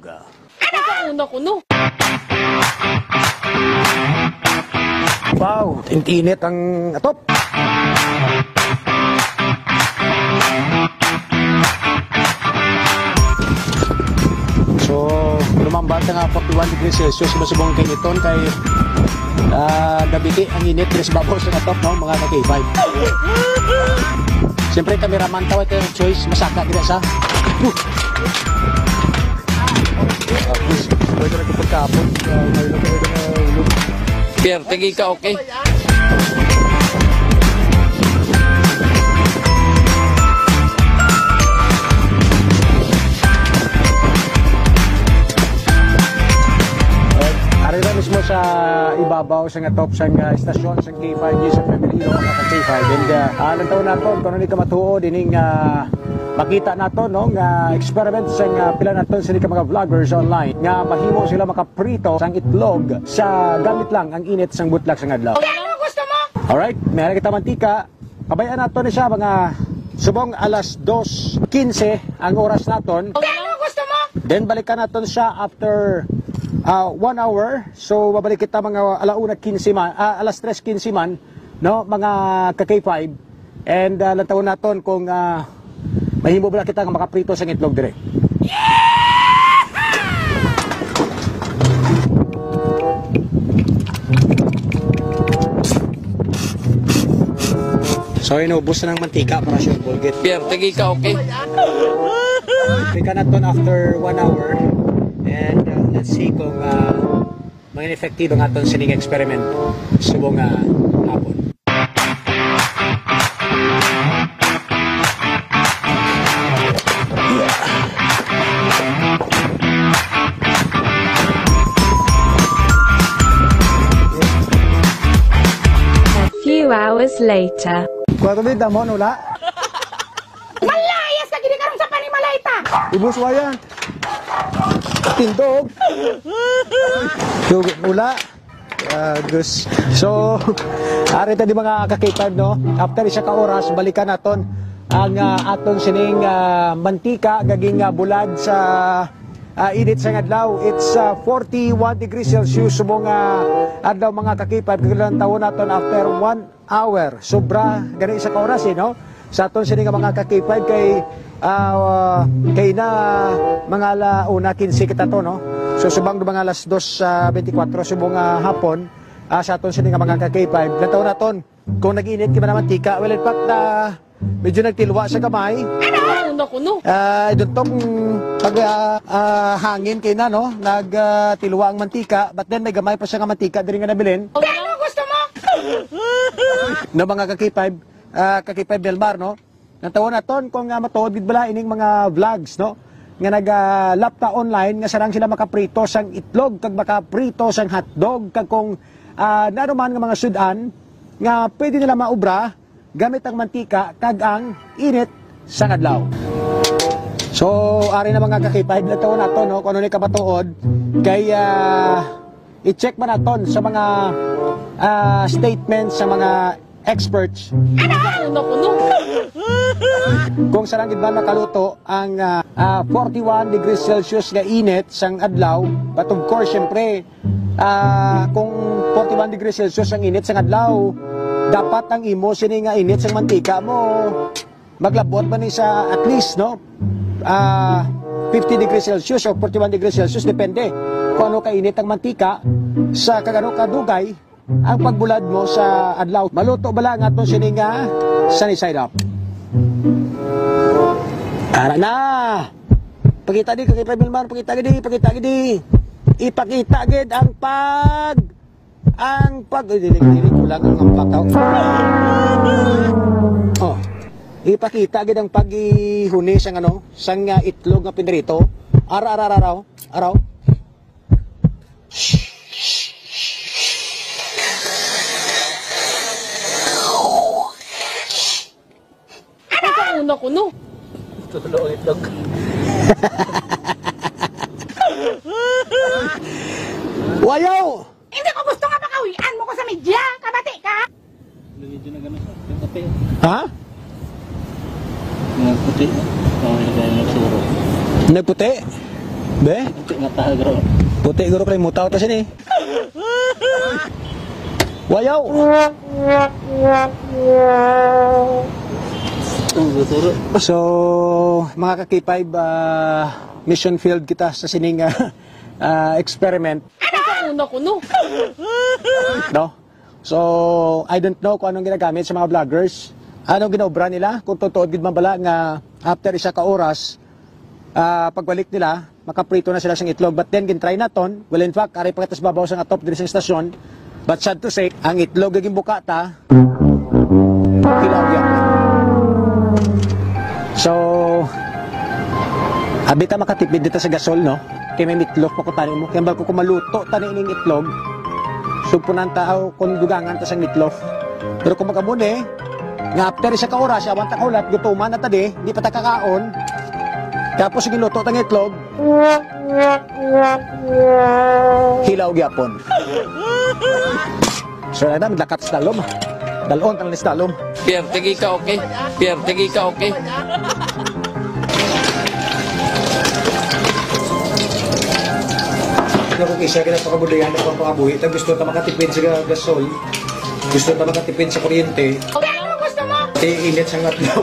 Ano kuno? Wow, init ang atop. So, lumambal nga 41 degrees Celsius masubong kay niton kay gabiti ang init sa babaw sa atop no mga ka-K5. Siyempre kameraman tawa ito yung choice masaka gina sa. Pierre, tigi ka okay? Ari na mismo sa ibabaw sa top sa estasyon sa K5 News of Iloilo mga ka-K5 and lantaw nato kung ano ni kamatuod ining makita nato no nga experiment sa pila nato sa mga vloggers online nga mahimo sila makaprito sang itlog sa gamit lang ang init sang butlak sang adlaw. Ano gusto mo? Alright, meron kita mantika. Pabayaan nato ni siya mga subong alas 2:15 ang oras naton. Ano gusto mo? Then balikan naton siya after 1 hour. So babalik kita mga alas 3:15 man no mga ka-K5 and lantawon naton kung mahimo ba kita nga makaprito sa itlog dire. So inubos na ng mantika para sure bulgit. Pierre, tigi ka okay? Balikan naton after 1 hour and let's see kung maging effective ang aton sining experiment subong hapon. Few hours later. Kuwato din damo nula. Malayas ka gini karon sa panimalayta. Ubus wayan. Tindog. So nula. Gus. So ari ta di mga ka-K5 no. After isa ka oras balikan naton ang aton sining mantika gaging bulad sa init sa adlaw. It's 41 degrees Celsius subong adlaw mga ka-K5 kailan tawo naton after 1 hour. Sobra gani isa ka oras no. Sa aton sining mga ka-K5 kay na mga alauna 15 kita to no. So subang mga alas 2:24 subong hapon sa aton sining mga ka-K5 nataw naton kung nag-init kita naman tika well in fact medyo nagtilwa sa kamay. Ano kuno? Itong pag hangin kay na no, nagtilwa ang mantika, but then may gamay pa siya nga mantika diri nga nabilin. Ano gusto mo? No mga ka-K5 Del Mar no. Natawa naton kung matuod gid bala ining mga vlogs no nga naglapta online nga sarang sila makaprito sang itlog kag makaprito sang hotdog kag kung naruman nga mga sudan nga pwede nila maubra gamit ang mantika kag ang init sa adlaw. So ari na mga ka-K5 natawa naton no kung ano ni kapatuod kay i-check man naton sa mga statements sa mga experts. Ano kuno? Kung sarang gid ba nakaluto ang 41 degrees Celsius nga init sang adlaw, but of course syempre kung 41 degrees Celsius ang init sang adlaw, dapat ang imo sini nga init sang mantika mo maglabot man ni sa at least no 50 degrees Celsius o 41 degrees Celsius depende kung ano kainit ang mantika sa kagano kadugay ang pagbulad mo sa adlaw. Maluto bala nga aton sini nga sunny side up. Ara na. Pakita di kay Milman, pakita gidi. ipakita gid ang dinig ko lang ang pagkaw. Oh. Ipakita gid ang paghihuni sang sang itlog nga pinrito. Araw. Ano sa una ko, no? Tulo ang itlog. Wayaw! Hindi ko gusto nga pakawian mo ko sa media. Kabati ka? Medyo na gano'n sa kape. Ha? Nagputi. Nagsuro. Nagputi? Be? Puti nga tayo, garo. Puti, garo kayo mutaw ta siya ni. Wayaw! So, mga ka-K5, mission field kita sa sining experiment. Ano sa una ko, no? No? So, I don't know kung anong ginagamit sa mga vloggers. Anong ginobra nila? Kung totoo gid man bala nga after isa ka oras, pagbalik nila, makaprito na sila sa itlog. But then, gintry na ton. Well, in fact, aray pagkatas babaw sa atop diri sa istasyon. But sad to say, ang itlog naging bukata, hilaw yan. So, abita makatipid dito sa gasol, no? Kaya may itlog pa ko tanin mo. Kaya bago ko maluto tanin ining itlog, sumpunan tao kung dugangan ta sa itlog. Pero kung magkamuni, nga after isa ka oras, awan ta kaulat, gutuman na tadi, di pa ta kakaon. Tapos sige luto tang itlog, hilaw gyapon. So na maglakat sa dalom. Dalon tang sa dalom. Pierre, tigi ka okay? Pierre, tigi ka okay? Kung isa ka na pakabudayan na pangkabuhi, gusto ta makatipid sa gasol, gusto ta makatipid sa kuryente, init sa ngatlaw,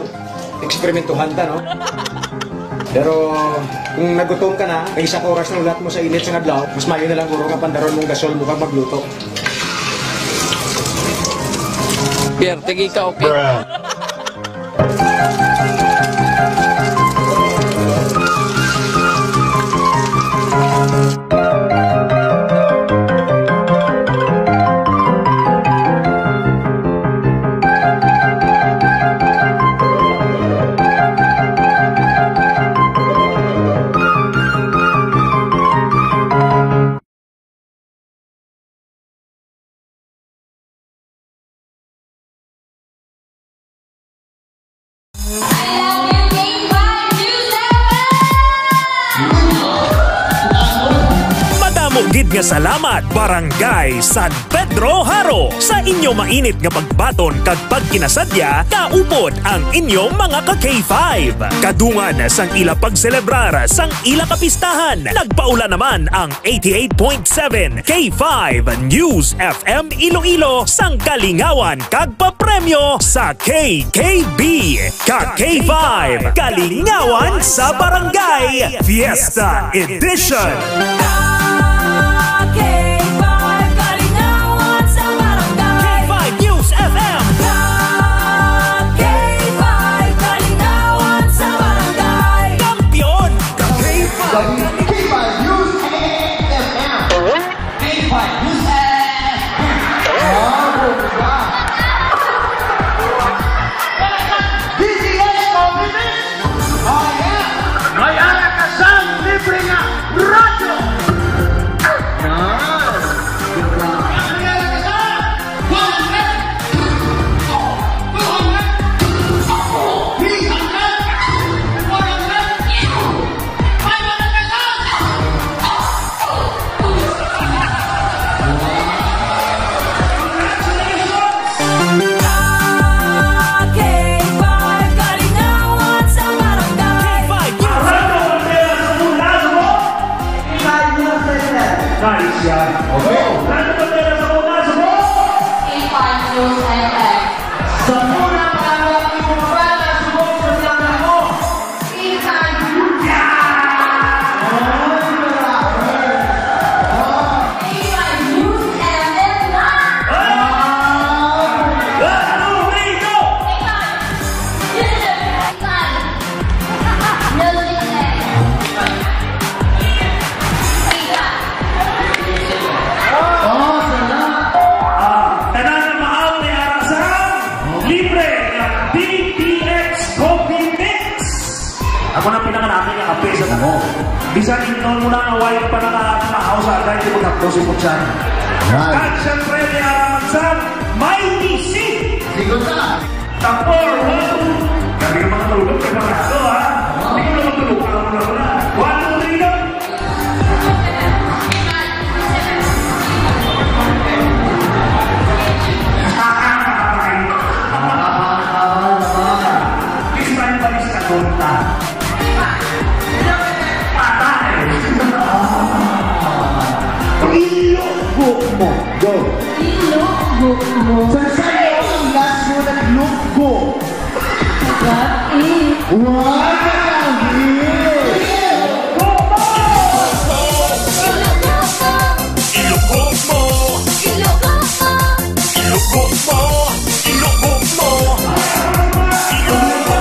eksperimentuhan ta, no? Pero kung nagutom ka na, may isang oras na ulat mo sa init sa ngatlaw, mas mayo na lang guro nga pandaron mong gasol mo kang magluto. Pierre, tigi ka okay? Gid nga salamat Barangay San Pedro Haro sa inyo mainit nga pagbaton kag pagkinasadya kaupod ang inyong mga ka-K5. Kadungan sang ila pagselebrar sang ila kapistahan. Nagpaula naman ang 88.7 K5 News FM Iloilo sang kalingawan kag papremyo sa KKB. Ka-K5 Kalingawan sa Barangay Fiesta Edition. 200. At siyempre, may araman sa may isip. Sigot na. Tapor, gabi ka mga tulog ka mga aso, ha? Hindi ko naman tulog. One, two, three, go. Ilugbo mo. Go. Ilugbo mo. Sa'yo ang last mo naglugbo. What is? What is? Ilugbo mo. Ilugbo mo. Ilugbo mo. Ilugbo mo.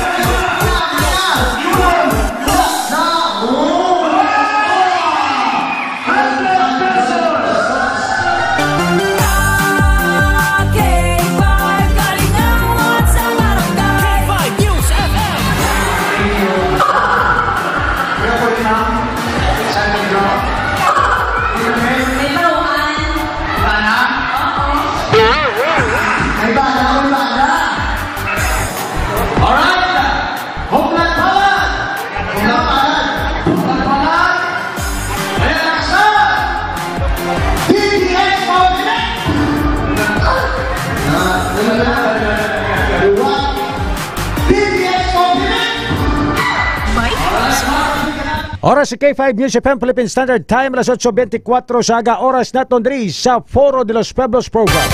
Oras sa K5 News FM Philippine Standard Time, alas 8:24 sa aga oras naton diri sa Foro de los Pueblos program.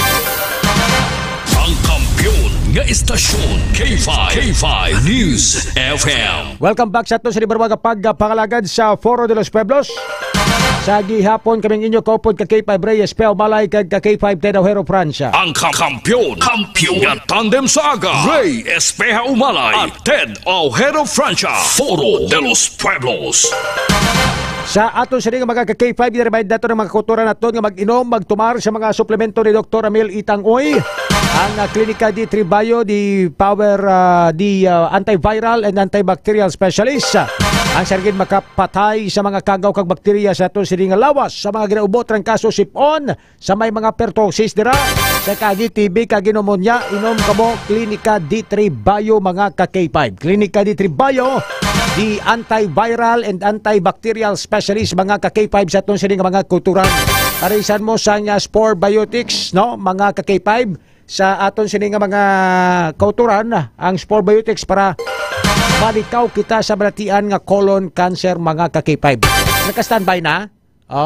Ang kampiyon nga istasyon K5 News FM. Welcome back sa ato sa Libarwaga pagpangalagad sa Foro de los Pueblos. Sa gihapon kaming inyo kaupod ka K5 Reyes Peo Malay kag ka K5 Ted Ojero Francia. Ang kampiyon nga tandem sa aga, Ray Espeja Umalay at Ted Ojero Francia. Foro de los Pueblos. Sa aton sa mga ka-K5, i-remind nato ng mga kultura nato nga mag-inom, magtumar sa mga suplemento ni Dr. Ramil Itangoy. Ang Klinika D3 Bio, di power, di antiviral and antibacterial specialist. Ang sargin makapatay sa mga kagaw kag bakterya sa aton sa nga lawas, sa mga ginaubot ng kaso sipon, sa may mga pertussis dira, sa kagi TB, kagi pneumonia, inom kamo Klinika D3 Bio mga ka-K5. Klinika D3 Bio, the antiviral and antibacterial specialist mga ka-K5 sa aton sa mga kulturan. Parisan mo sa nga Spore Biotics, no, mga ka-K5 sa aton sa mga kulturan, ang Spore Biotics para malikaw kita sa balatian nga colon cancer mga ka-K5. Naka-standby na?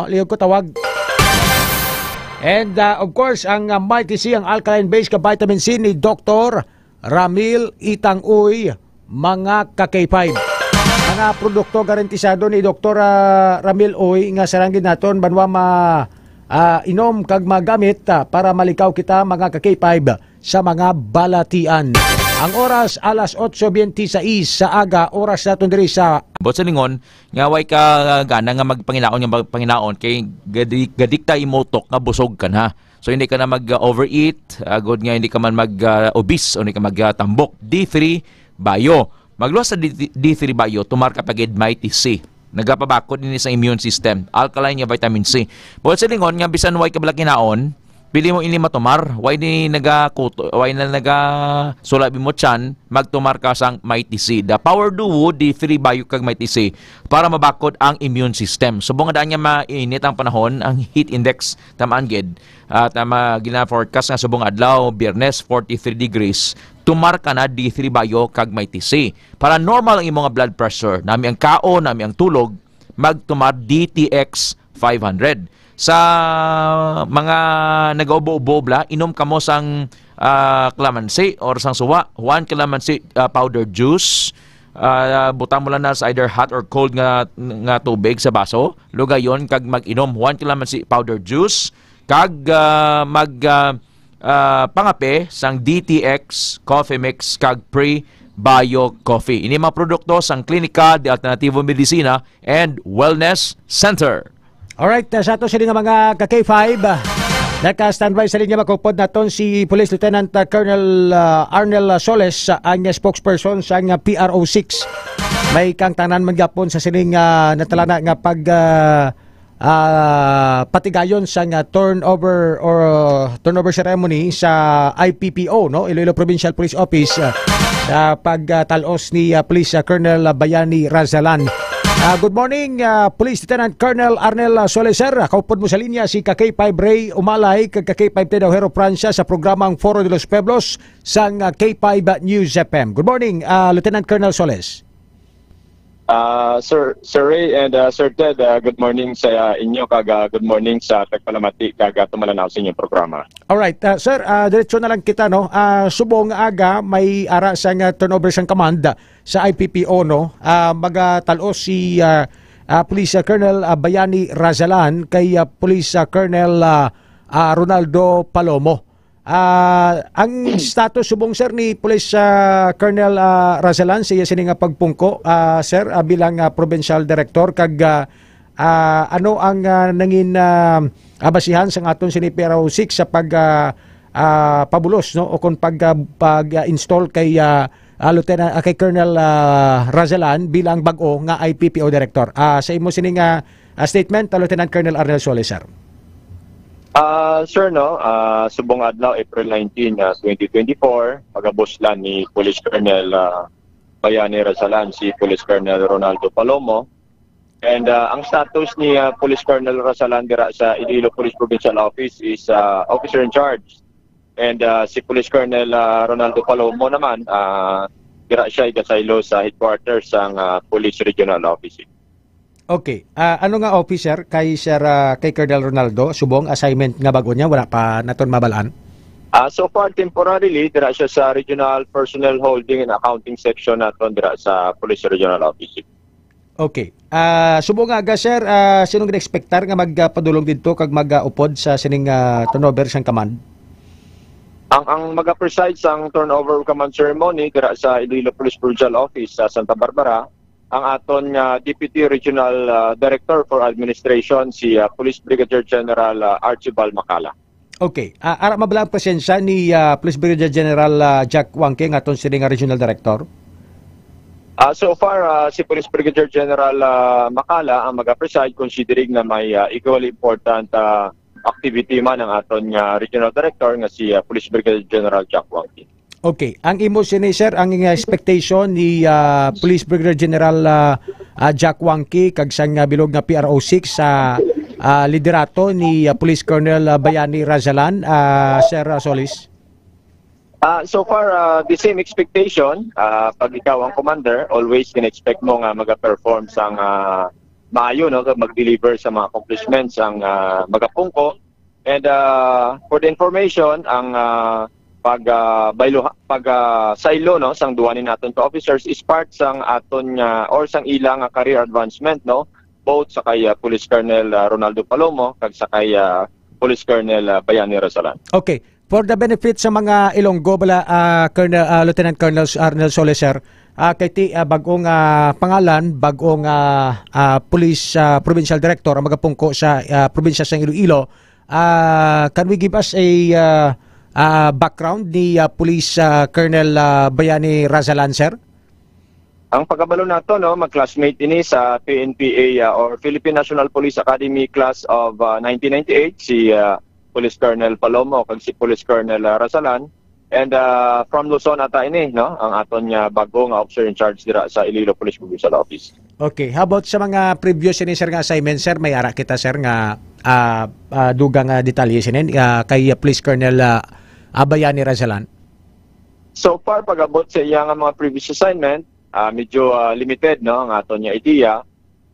Liyog ko tawag. And of course, ang Mighty C, ang alkaline-based ka vitamin C ni Dr. Ramil Itangoy mga ka-K5. Mga produkto garantisado ni Dr. Ramil Oy nga sarangin naton banwa inom kag magamit para malikaw kita mga ka-K5 sa mga balatian. Ang oras alas 8:26 sa aga, oras naton diri sa bot sa lingon nga way ka gana nga magpanginaon nga magpanginaon kay gadikta imotok nga busog kan ha. So hindi ka na mag-overeat, good nga hindi ka man mag-obese o hindi ka mag-tambok. D3 Bio. Magluwas sa D3 Bio, tumar ka pagid Mighty C. Nagapabakod din sa immune system. Alkaline nga vitamin C. Bot sa lingon nga bisan way ka balakinaon, pili mo ini matumar, why na sulabi mo tiyan, magtumar ka sang Mighty C. The Power Duo, D3 Bio kag Mighty C, para mabakod ang immune system. Subong nga daan nga mainit ang panahon, ang heat index tamaan gid. Tama gina-forecast nga subong adlaw, Biyernes 43 degrees. Tumar ka na D3 Bio kag Mighty C. Para normal ang imong blood pressure, nami ang kao, nami ang tulog, magtumar DTX 500. Sa mga nag-ubo-ubo bla, inom kamo sang calamansi or sang suwa, 1 calamansi powder juice. Butang mo lang na sa either hot or cold nga tubig sa baso. Lugayon kag mag-inom 1 calamansi powder juice kag pangape sang DTX coffee mix kag pre-bio coffee. Ini mga produkto sang Klinika de Alternativo Medicina and Wellness Center. Alright, sa ato sa mga ka-K5, naka-standby sa linya makupod naton si Police Lieutenant Colonel Arnel Soles, ang spokesperson sa PRO6. May kang tanan man gapon sa sining natalana nga patigayon sa turnover or turnover ceremony sa IPPO, no, Iloilo Provincial Police Office, sa pagtalos ni Police Colonel Bayani Razalan. Good morning, Police Lieutenant Colonel Arnel Soleser. Kaupod mo sa linya si K5 Ray Umalay kag K5 Tedao Hero Francia sa programang Foro de los Pueblos sang K5 News FM. Good morning, Lieutenant Colonel Soles. Sir Ray and Sir Ted, good morning sa inyo kag good morning sa tagpalamati kag tumalanaw sa inyong programa. Alright, sir, diretso na lang kita, no. Subong aga may ara sang turnover sang command sa IPPO, no. Magatalos si Police Colonel Bayani Razalan kay Police Colonel Ronaldo Palomo. Ang status subong sir ni Police Colonel Razalan siya sining pagpungko, sir, bilang provincial director kag ano ang nangin basihan sa aton sini PRO6 sa pag pabulos, no, o kung pag-install kay Lieutenant kay Colonel Razalan bilang bag-o nga IPPO director. Sa imo sining statement, Lieutenant Colonel Arnel Soles, sir. Sir, no, subong adlaw April 19, 2024, pagabuslan ni Police Colonel Bayani Razalan si Police Colonel Ronaldo Palomo. And ang status ni Police Colonel Razalan dira sa Iloilo Police Provincial Office is officer in charge. And si Police Colonel Ronaldo Palomo naman, dira siya ikasaylo sa headquarters ng Police Regional Office. Okay. Ano nga officer kay Sir kay Colonel Ronaldo subong assignment nga bago niya wala pa naton mabalaan? So far temporarily dira siya sa Regional Personnel Holding and Accounting Section naton dira sa Police Regional Office. Okay. Subong nga sir, sinong gina-expectar nga magpadulong didto kag mag-upod sa sining turnover sang command? Ang mag-preside sang turnover command ceremony dira sa Iloilo Police Provincial Office sa Santa Barbara ang aton Deputy Regional Director for Administration si Police Brigadier General Archibald Macala. Okay. Ara mabalang presensya ni Police Brigadier General Jack Wangke nga aton sining Regional Director? So far, si Police Brigadier General Macala ang mag-preside considering na may equally important activity man ang aton Regional Director nga si Police Brigadier General Jack Wangke. Okay. Ang imo sini sir, ang expectation ni Police Brigadier General Jack Wangke kag sang bilog nga PRO6 sa liderato ni Police Colonel Bayani Razalan, Sir Solis? So far, the same expectation. Pag ikaw ang commander, always can-expect mo nga mag-perform sang maayo, no, mag-deliver sa mga accomplishments ang magapungko. And for the information, ang silo, no, sang duwanin naton ka officers is part sang aton or sang ilang career advancement, no, both sa kay Police Colonel Ronaldo Palomo kag sa kay Police Colonel Bayani Razalan. Okay. For the benefit sa mga Ilonggo bala, Lieutenant Colonel Arnel Soles, sir, kay ti bagong pangalan, bagong Police Provincial Director ang magapungko sa probinsya sa Iloilo. Can we give us a background ni Police Colonel Bayani Razalan, sir? Ang pagkabalo nato, no, mag-classmate ini sa PNPA or Philippine National Police Academy class of 1998 si Police Colonel Palomo kag si Police Colonel Razalan. And from Luzon ata ini, no, ang aton bagong officer in charge dira sa Iloilo Police Provincial Office. Okay, how about sa mga previous ini sir nga assignment, sir? May ara kita sir nga dugang detalye sinin kay Police Colonel Bayani Razalan. So far pag-abot sa iya nga mga previous assignment, medyo limited, no, ang aton niya idea.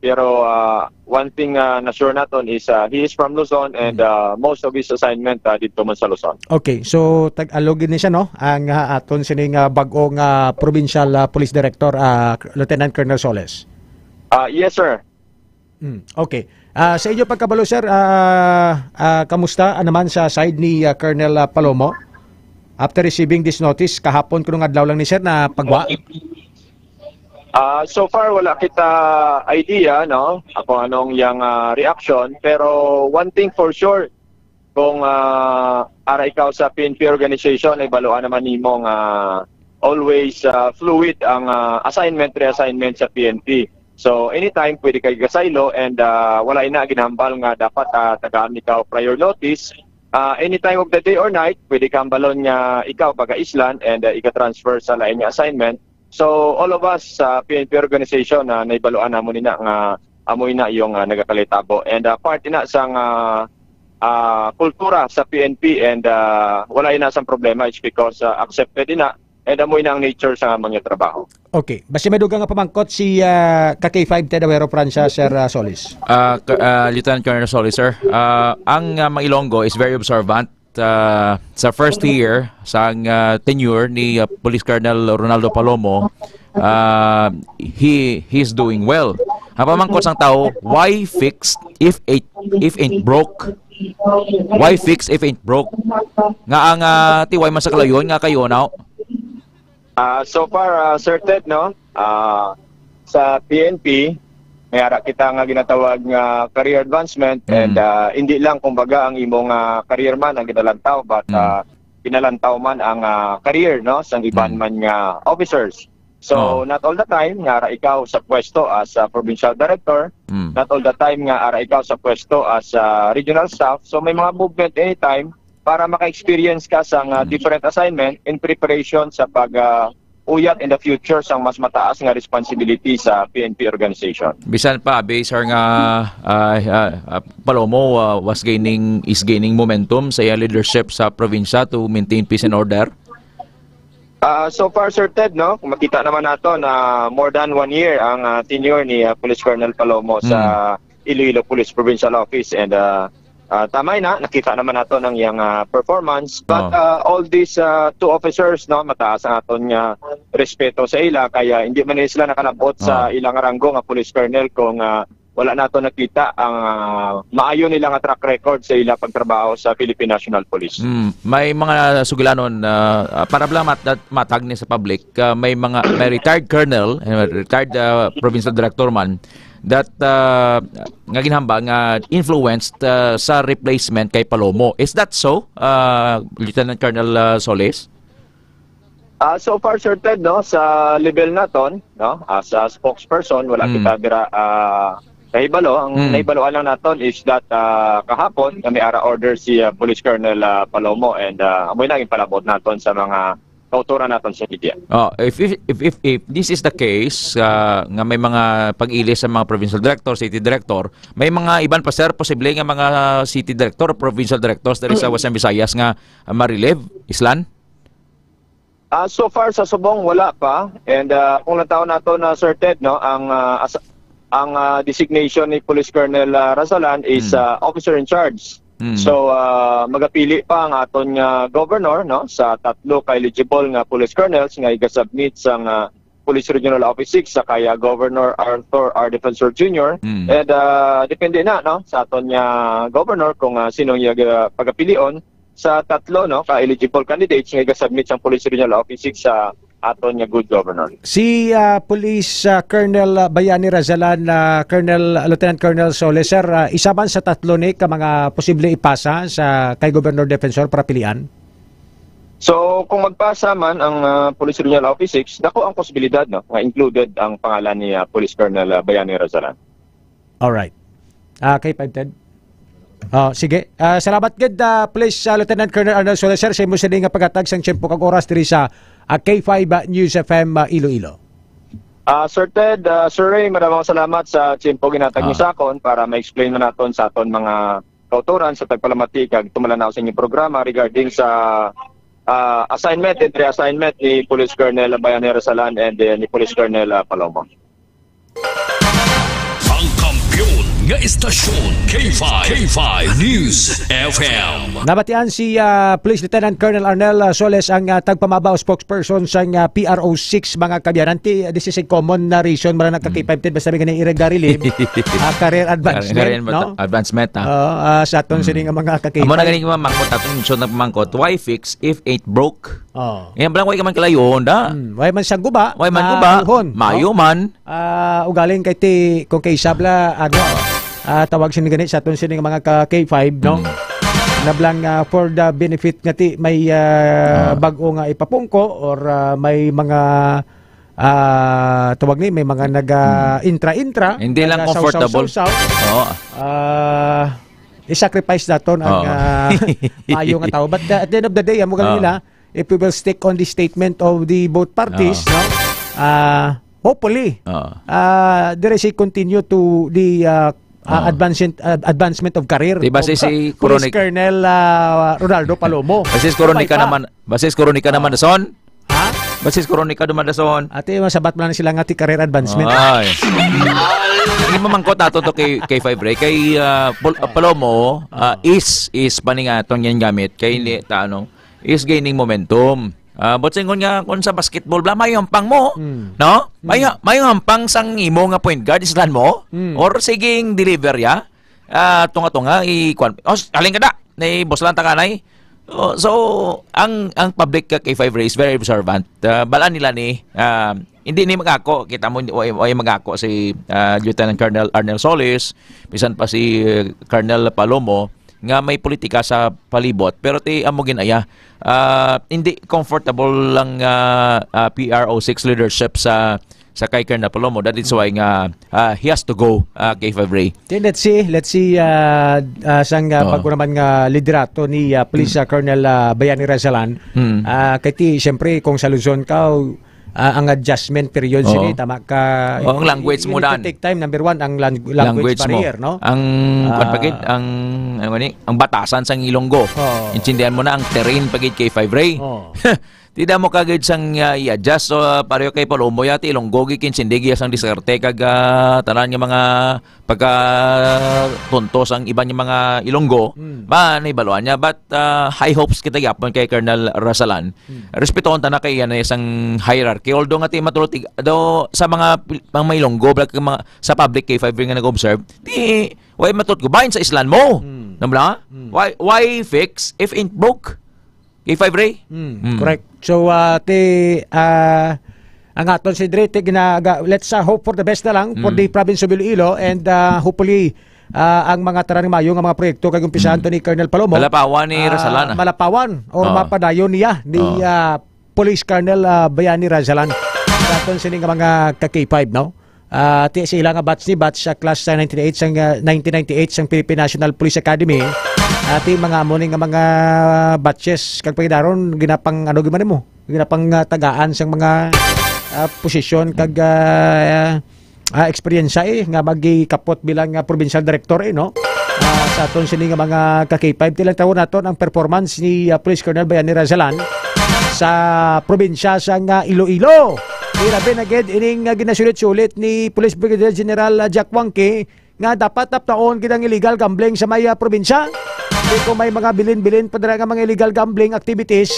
Pero one thing na sure naton is he is from Luzon and most of his assignment dito man sa Luzon. Okay, so tag-alogin ni siya, no, ang aton sining bag-ong Provincial Police Director, Lieutenant Colonel Soles. Yes, sir. Okay. Sa inyo pagkabalo, sir, kamusta naman sa side ni Colonel Palomo? After receiving this notice, kahapon kunong adlaw lang ni sir na pagwa? So far wala kita idea, no, kung anong yung reaction, pero one thing for sure, kung ara ikaw sa PNP organization ay baluan naman nimong always fluid ang assignment, reassignment sa PNP. So anytime pwede kay gasaylo and wala ina ginahambal nga dapat tagaan ikaw prior notice. Any time of the day or night, pwede kang balon nga ikaw pagka-islan and ika-transfer sa lain nga assignment. So all of us sa PNP organization na naibaluan namo nina nga amoy na yung nagakalitabo and part ina sang kultura sa PNP and wala ina sang problema is because accepted ina and amoy na ang nature sa mga trabaho. Okay. Basta may dugang nga pamangkot si ka-K5 Ted Awero Francia, Sir Solis. Lieutenant Colonel Solis, sir. Ang mga Ilonggo is very observant. Sa first year, sa tenure ni Police Colonel Ronaldo Palomo, he's doing well. Ang pamangkot sang tao, why fix if ain't broke? Why fix if ain't broke? Nga ang tiway masakalayon nga kayo now? So far, Sir Ted, no? Sa PNP, mayara kita nga ginatawag nga career advancement and hindi lang kumbaga ang imong career man ang ginalantaw but ginalantaw man ang career no sang iban man nga officers. So not all the time nga ara ikaw sa pwesto as provincial director, not all the time nga ara ikaw sa pwesto as regional staff. So may mga movement anytime para maka-experience ka sa different assignment in preparation sa pag-uyat in the future sa mas mataas nga responsibility sa PNP organization. Bisan pa, sir nga Palomo is gaining momentum sa leadership sa probinsya to maintain peace and order? So far, Sir Ted, no? Kung makita naman nato na more than 1 year ang tenure ni Police Colonel Palomo sa Iloilo Police Provincial Office and tama na, nakita naman nato ng iyang performance. But all these two officers, no, mataas ang aton nga respeto sa ila, kaya hindi man sila nakalabot sa ilang ranggo nga police colonel kung wala nato nakita ang maayo nila nga track record sa ila pagtrabaho sa Philippine National Police. May mga sugilanon para lang matag ni sa public, may retired colonel, retired provincial director man that nga ginhamba nga influenced sa replacement kay Palomo. Is that so, Lieutenant Colonel Solis? So far, Sir Ted, no, sa level naton, no, as a spokesperson, wala kita dira kahibalo. Ang naibaloan lang naton is that kahapon kami ara order si Police Colonel Palomo and amoy naging palabot naton sa mga kauturan naton sa media. If this is the case, nga may mga pag-ilis sa mga provincial director, city director, may mga iban pa, sir, posible nga mga city director, provincial directors dari sa Western Visayas nga ma-relieve, Islan? So far sa Subong wala pa and kung nataon nato na Sir Ted, no, ang designation ni Police Colonel Rasalan is officer in charge. So magapili pa ang aton nga governor, no, sa tatlo ka eligible nga police colonels nga iga-submit sa Police Regional Office 6 sa kaya Governor Arthur R. Defensor Jr. And depende na, no, sa aton nga governor kung sino yung pagapilion sa tatlo, no, ka eligible candidates nga iga-submit sa Police Regional Office 6 sa aton nga good governor. Si Police Colonel Bayani Razalan, Lieutenant Colonel Solis, sir, isa man sa tatlo ni ka mga posible ipasa sa kay Governor Defensor para pilian? So kung magpasa man ang Police Regional Office 6, dako ang posibilidad, no, nga included ang pangalan ni Police Colonel Bayani Razalan. Alright. Kay 5 Ted? Sige. Salamat gid, Police Lieutenant Colonel Arnold Solis, sir, sa imo sa nga paghatag sang tiyempo kag oras diri sa K5 News FM Iloilo. Sir Ted, Sir Ray, maraming salamat sa tiyempo ginatag niyo sa akon para ma-explain na naton sa aton mga kauturan sa tagpalamati kag tumalanaw sa inyong programa regarding sa assignment and reassignment ni Police Colonel Bayani Razalan and ni Police Colonel Palomo. Ang kampiyon nga istasyon K5 News FM. Nabatian si Police Lieutenant Colonel Arnel Soles ang tagpamabaw spokesperson sa PRO6 mga kabyananti. This is a common na reason mara nagka-K5 basta may ganang irregularly career advancement, no? Advancement sa aton sini nga mga ka-K5. Amo na ganing mamangkot aton so nagmangkot. Why fix if ain't broke? Yan blang way ka man kalayon da. Way man sang guba. Way man guba. Mayo man. Ugaling kay ti kung kay sabla tawag sini gani sa aton sini nga mga ka-K5, no? Nablang for the benefit nga ti may bag-o nga ipapungko or may mga tawag ni may mga nag-intra-intra. Hindi lang comfortable. Oo. I-sacrifice naton ang mayo nga tao. But at the end of the day, mo nila, if we will stick on the statement of the both parties, no? Hopefully, there is a continue to the advancement of career. Diba si Police Colonel Ronaldo Palomo. Basis Coronica naman dason. Ha? Basis Coronica naman dason. Ate masabat man sila nga ti career advancement. Ay. Hindi mamangkot nato to kay Fibre kay Palomo is paninga tong yan gamit kay is gaining momentum. But singon nga kung sa basketball bla may hampang mo, no? May hampang sang imo nga point guard islan mo or siging deliver ya. Tunga-tunga halin kada ni boss lang takanay. So ang public kay Five Rays very observant. Balaan nila ni hindi ni magako kita mo ay magako si Lieutenant Colonel Arnel Solis, bisan pa si Colonel Palomo nga may politika sa palibot pero amo ginaya hindi comfortable lang PRO6 leadership sa kay Colonel Palomo. That is why nga he has to go kay Favre. Let's see sang pagkunaman nga liderato ni Police Colonel Bayani Razalan. Kay siyempre kung sa Luzon ka ang adjustment period sini tama ka ang language mo dan take time. Number one ang language barrier mo. No ang ang batasan sang Ilonggo intindihan mo na ang terrain pagid kay Five-Ray. Tidak mo kagad sang i-adjust so pareho kay Palomo yati Ilonggo gikinsindigi sang diskarte kag tanan nga mga pagkatuntos ang iba nga mga Ilonggo ba naibaluan niya but high hopes kita gyapon kay Colonel Razalan. Respeton ta na kay yan isang hierarchy although nga ti matulog do sa mga Ilonggo sa public kay Five nga nag-observe di why matulog bahin sa islan mo namla why fix if ain't broke kay Five-Ray? Correct. So, ang aton si Drete, let's hope for the best na lang for the province of Iloilo and hopefully ang mga tarang mayo nga mga proyekto kag umpisahan to ni Colonel Palomo. Malapawan ni Razalan. Malapawan or mapadayon niya ni Police Colonel Bayani Razalan. Aton sini nga mga ka-K5, no? Sila nga batch sa class 1998 sang Philippine National Police Academy. Mga amoning nga mga batches kag pagdaron ginapang ginapang tagaan sang mga posisyon kag experience nga magikapot bilang provincial director no. Sa aton sini nga mga ka-K5 tilang taon naton ang performance ni Police Colonel Bayani Razalan sa probinsya sang Iloilo. Grabe na gid ining ginasulit-sulit ni Police Brigadier General Jack Wangke nga dapat taptaon gid ang illegal gambling sa may probinsya. Kung may mga bilin-bilin pa nga mga illegal gambling activities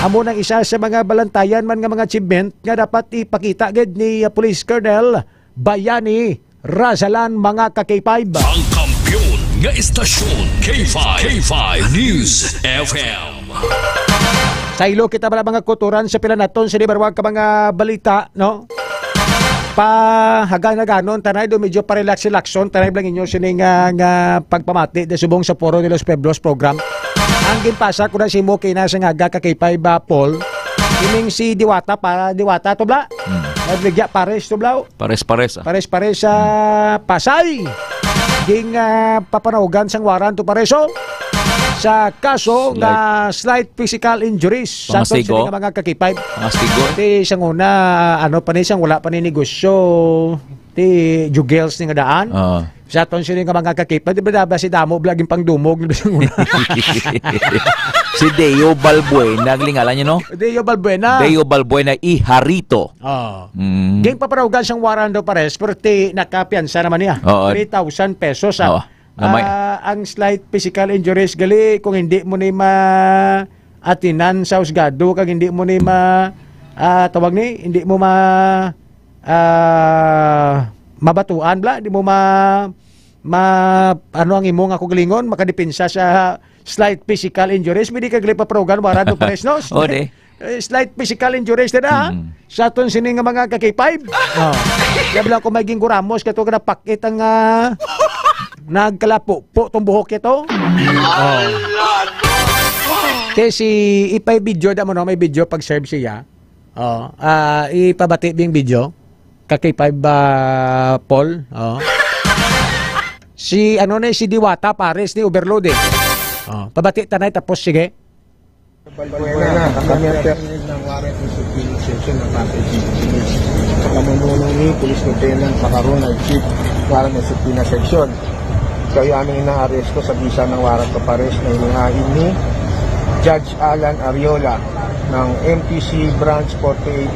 amo nang isa sa mga balantayan man nga mga achievement nga dapat ipakita gid ni Police Colonel Bayani Razalan mga ka-K5. Ang kampiyon nga istasyon K5 News FM. Sa ilo kita bala mga kuturan sa pila naton sa libarwag ka mga balita no. Hagan-ganon tanay do medyo pa-relax-relaxon tanay lang inyo sini nga pagpamati de subong sa Foro de los Pueblos program. Ang ginpasa ko na si mo kay nasa nga ka-K5 Paul ining si Diwata to bla. Nagligya pares to bla. Pares sa Pasay. Ging papanaugan sang waran to pareso. Sa kaso nga slight physical injuries sa mga ka-K5. Ti siyang una siyang wala pa ni negosyo ti jugels ni nga daan. Sa aton sila nga mga ka-K5 di ba si Damo blaging pangdumog si Deo Balbuena naglingalan niya no? Deo Balbuena Iharito. Ging paparawgan siyang waran daw pares pero ti nakapiansa naman niya. 3,000 pesos ang slight physical injuries gali kung hindi mo ni atinan sa husgado kag hindi mo ni tawag ni hindi mo mabatuan bla di mo ano ang imong ako galingon makadepensa sa slight physical injuries hindi ka gali paprogram wala do pares no. Slight physical injuries na sa aton sini nga mga ka-K5. Yabla ko maging guramos kato kada pakit ang nagkalapo po tong buhok ito. Kasi ipay video da mo no may video pag serve siya. Ipabati bing video. K5 Paul. Si si Diwata Pares ni Overload eh. Pabati tanay tapos sige. Balbuena, kami ang terminal ng warrant ng subpoena section ng Pasay City. Sa pamumuno ni Police Lieutenant Macaron ay Chief warrant ng subpoena section. Kayo aming inaaresto sa bisa ng warrant of arrest na inihain ni Judge Alan Ariola ng MTC Branch 48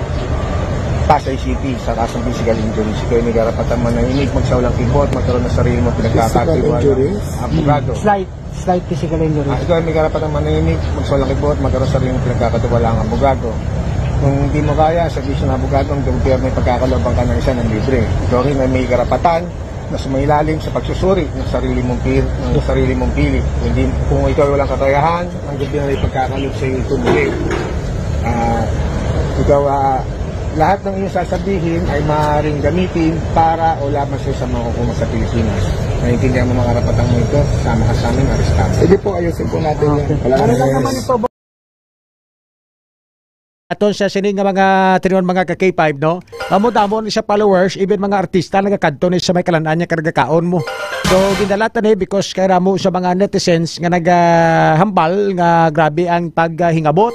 Pasay City sa kasong physical injuries. Kayo may karapatan manahimik, magsaulang kibot, magkaroon ng sarili mo pinagkakatiwala ng abogado. Slight physical injury. Ikaw may karapatan manahimik, magsaulang kibot, magkaroon ng sarili mo pinagkakatiwala ng abogado. Kung hindi mo kaya, sabihin ng abogado, ang gobyerno may pagkakalobang ka ng isa ng libre. Ikaw rin ay may karapatan na sumailalim sa pagsusuri ng sarili mong pili. Hindi, kung ikaw walang kakayahan, ang gobyerno ay pagkakalob sa iyo tumuloy. Lahat ng iyong sasabihin ay maaaring gamitin para o laban sa isang makukuha sa Pilipinas. Naiintindihan mo mga karapatang mo ito, sama ka sa amin, arestado. Hindi po, ayusin po natin yan. Ano lang naman ito? Aton sa sining nga mga tinuon mga ka-K5 no. Amo-damo ni sa followers, even mga artista nagakanto ni sa may kalanaan niya karagakaon mo. So gindalatan ni because kay ramo sa mga netizens nga nagahambal nga grabe ang paghingabot.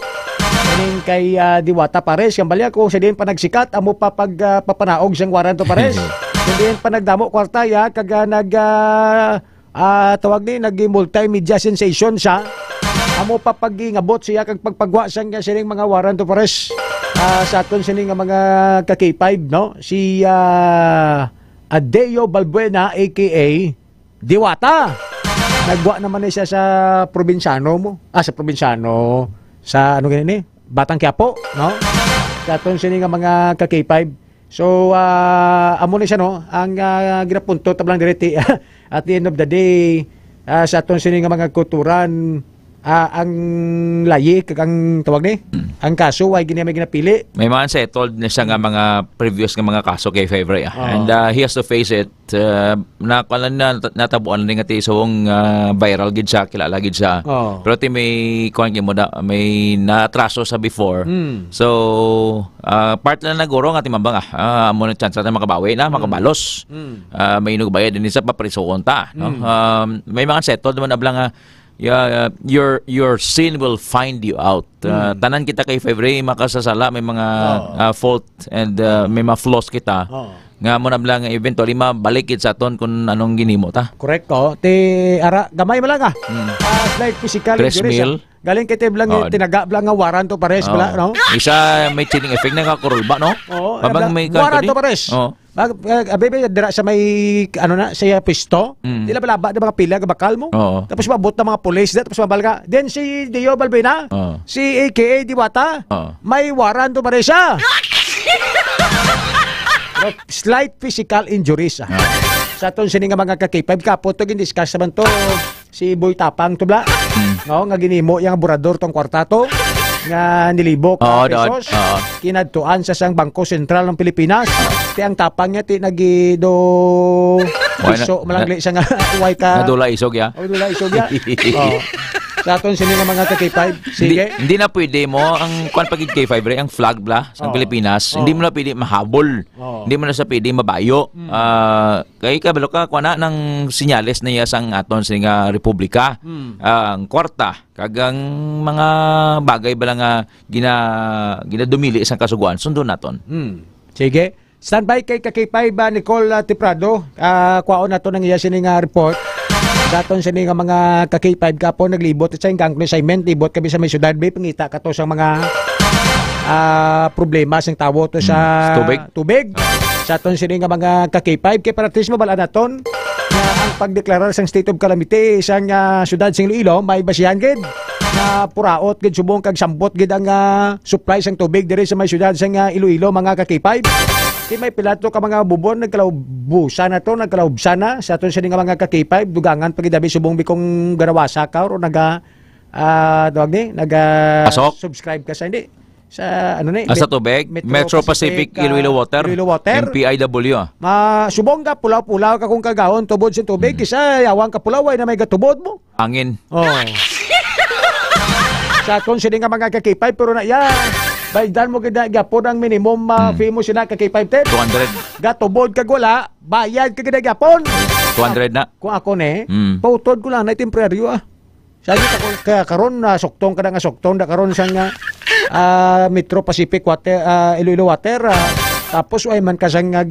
Kaning kay Diwata Pares, kambalya ko sa din pa nagsikat amo pa pagpapanaog siyang waranto Pares. Hindi pa nagdamo kwartaya kag tawag ni nag-multimedia sensation siya. Amo pa pagingabot siya kag pagpagwa siyang sining mga waranto Pares. Sa aton sining mga ka-K5 no. Si Adeo Balbuena aka Diwata. Nagwa naman siya sa probinsyano mo. Sa probinsyano sa ano ganyan Batang Quiapo, no? Sa aton sining mga ka-K5. So amo ni siya no, ang ginapunto tablang direti at the end of the day sa aton sining mga kulturan ang layi kag ang tawag ni ang kaso ay may ginapili. May mga settled na siya nga mga previous nga mga kaso kay Favre and he has to face it. Natabuan na nga tisong viral gid siya, kilala gid siya. Pero may kuan mo da may natraso sa before. So part na naguro nga timambang amo na chance na makabawi na makabalos. May inugbayad din sa paprisoon ta no. May mga settled naman ablang nga your sin will find you out. Tanan kita kay Favre makasasala, may mga fault and may mga flaws kita. Nga mo na lang eventually mabalik sa aton kung anong ginimo ta. Correct ko. Ara gamay mo lang slight physical injuries. Galing kay teblang tinaga blang nga waranto Pares bala no. Isa may chilling effect na kakurulba no. Babang may waranto Pares. Bebe dira sa may ano na siya pisto. Dila balaba na mga pila bakal mo. Tapos mabot na mga pulis tapos mabalga. Then si Dio Balbina, si aka Diwata, may waranto Pares siya. Slight physical injuries. Sa aton sining mga ka-K5 kapo to gin-discuss naman to si Boy Tapang to bla. No, nga ginimo yang burador tong kwartato nga nilibok pesos. Kinadtuan sa sang Bangko Sentral ng Pilipinas. Ti ang Tapang niya ti nagido iso malangli siya nga way ka. Nadula isog ya. Nadula isog ya. Sa aton sining mga ka-K5. Sige. Hindi na pwede mo ang kuan pagid K5 ang flag bla sa Pilipinas. Hindi mo na pwede mahabol. Hindi mo na sa pwede mabayo. Kay kabalo ka kuana ng sinyales na iya sang aton sining republika. Ang kwarta kagang mga bagay bala nga ginadumili sa kasuguan sundo naton. Sige. Standby kay ka-K5 Nicole Tiprado. Kuwaon nato ng iya sining report. Daton sining mga ka-K5 kapo naglibot sa ingkang assignment libot kami sa may syudad bay pangita kato sa mga problema sang tawo to sa tubig. Sa aton sining mga ka-K5 kay paratismo bala naton na ang pagdeklarar sang state of calamity sang syudad sing Iloilo may basihan gid na puraot gid subong kag sambot gid ang supply sang tubig diri sa may syudad sang Iloilo mga ka-K5. Di may pilato ka mga bubon nagkalaubusan na to, nagkalaubsan na sa aton sining mga ka-K5 dugangan pagidabi subong bikong garawasa ka or subscribe ka sa hindi sa ano ni sa tubig Metro Pacific Iloilo Water MPIW subong ka pulaw-pulaw ka kung kagawon tubod sa tubig kisa yawang ka pulaway na may gatubod mo angin sa aton sining mga ka-K5 pero na Baydan mo gid gyapon ang minimum fee mo sina ka kay 510. 200. Gatubod kag wala, bayad ka gid gyapon. 200 na. Kung ako ne, pautod ko lang na temporaryo Sabi ko kaya karon na suktong kada nga suktong da karon sa nga Metro Pacific Water, Iloilo Water. Tapos way man kasang nga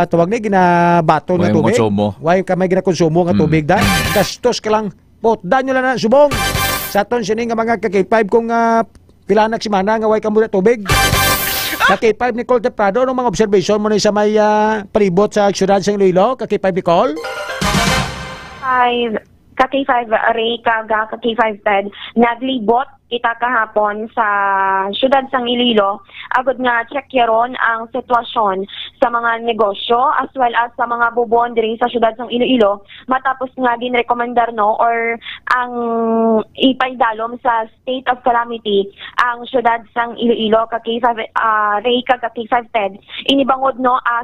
tawag ni ginabato nga tubig. Way ka may ginakonsumo nga tubig dan. Gastos ka lang. Potdan nyo lang na subong. Sa aton sini nga mga ka-K5 kung pilanak si mana nga way ka muna tubig. Ka-K5 Nicole Teprado, anong mga observation mo na sa may palibot sa syudad sa Iloilo? Ka-K5 Nicole? Ka-K5 Ray, ka-K5 Ted, naglibot kita kahapon sa syudad sang Iloilo agud nga check yaron ang sitwasyon sa mga negosyo as well as sa mga bubon diri sa syudad sang Iloilo matapos nga ginrekomendar or ang ipaidalom sa state of calamity ang syudad sang Iloilo ka-K5 Ray ka-K5 Ted inibangod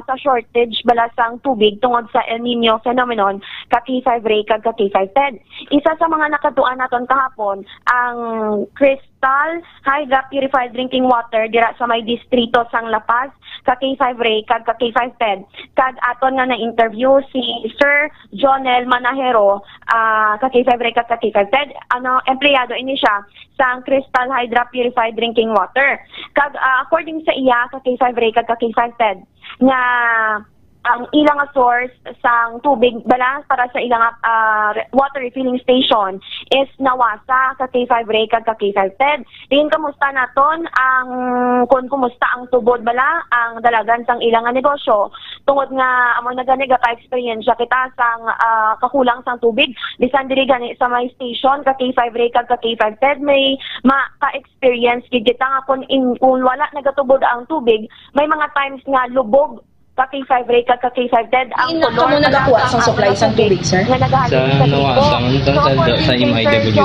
sa shortage bala sang tubig tungod sa El Nino phenomenon ka-K5 Ray ka-K5 Ted. Isa sa mga nakatuan naton kahapon ang Crystal Hydra Purified Drinking Water dira sa may distrito sang La Paz ka-K5 Ray kag ka-K5 Ted kag aton nga na-interview si Sir Jonel Manahero ka-K5 Ray kag ka-K5 Ted empleyado ini siya sang Crystal Hydra Purified Drinking Water kag according sa iya ka-K5 Ray kag ka-K5 Ted nga ang ilang source sang tubig bala para sa ilang water refilling station is nawasa sa K5 Ray kag K5 Ted. Din kumusta naton ang kumusta ang tubod bala ang dalagan sang ilang negosyo tungod nga amo naganiga pa experience kita sang kakulang sang tubig bisan diri gani sa may station ka K5 Ray kag K5 Ted may ka-experience kita nga kung wala nagatubod ang tubig may mga times nga lubog ka-K5 Ray kag ka-K5 Ted ang color mo nagakuha sang supply sang tubig sir nga nagahalin sa MIW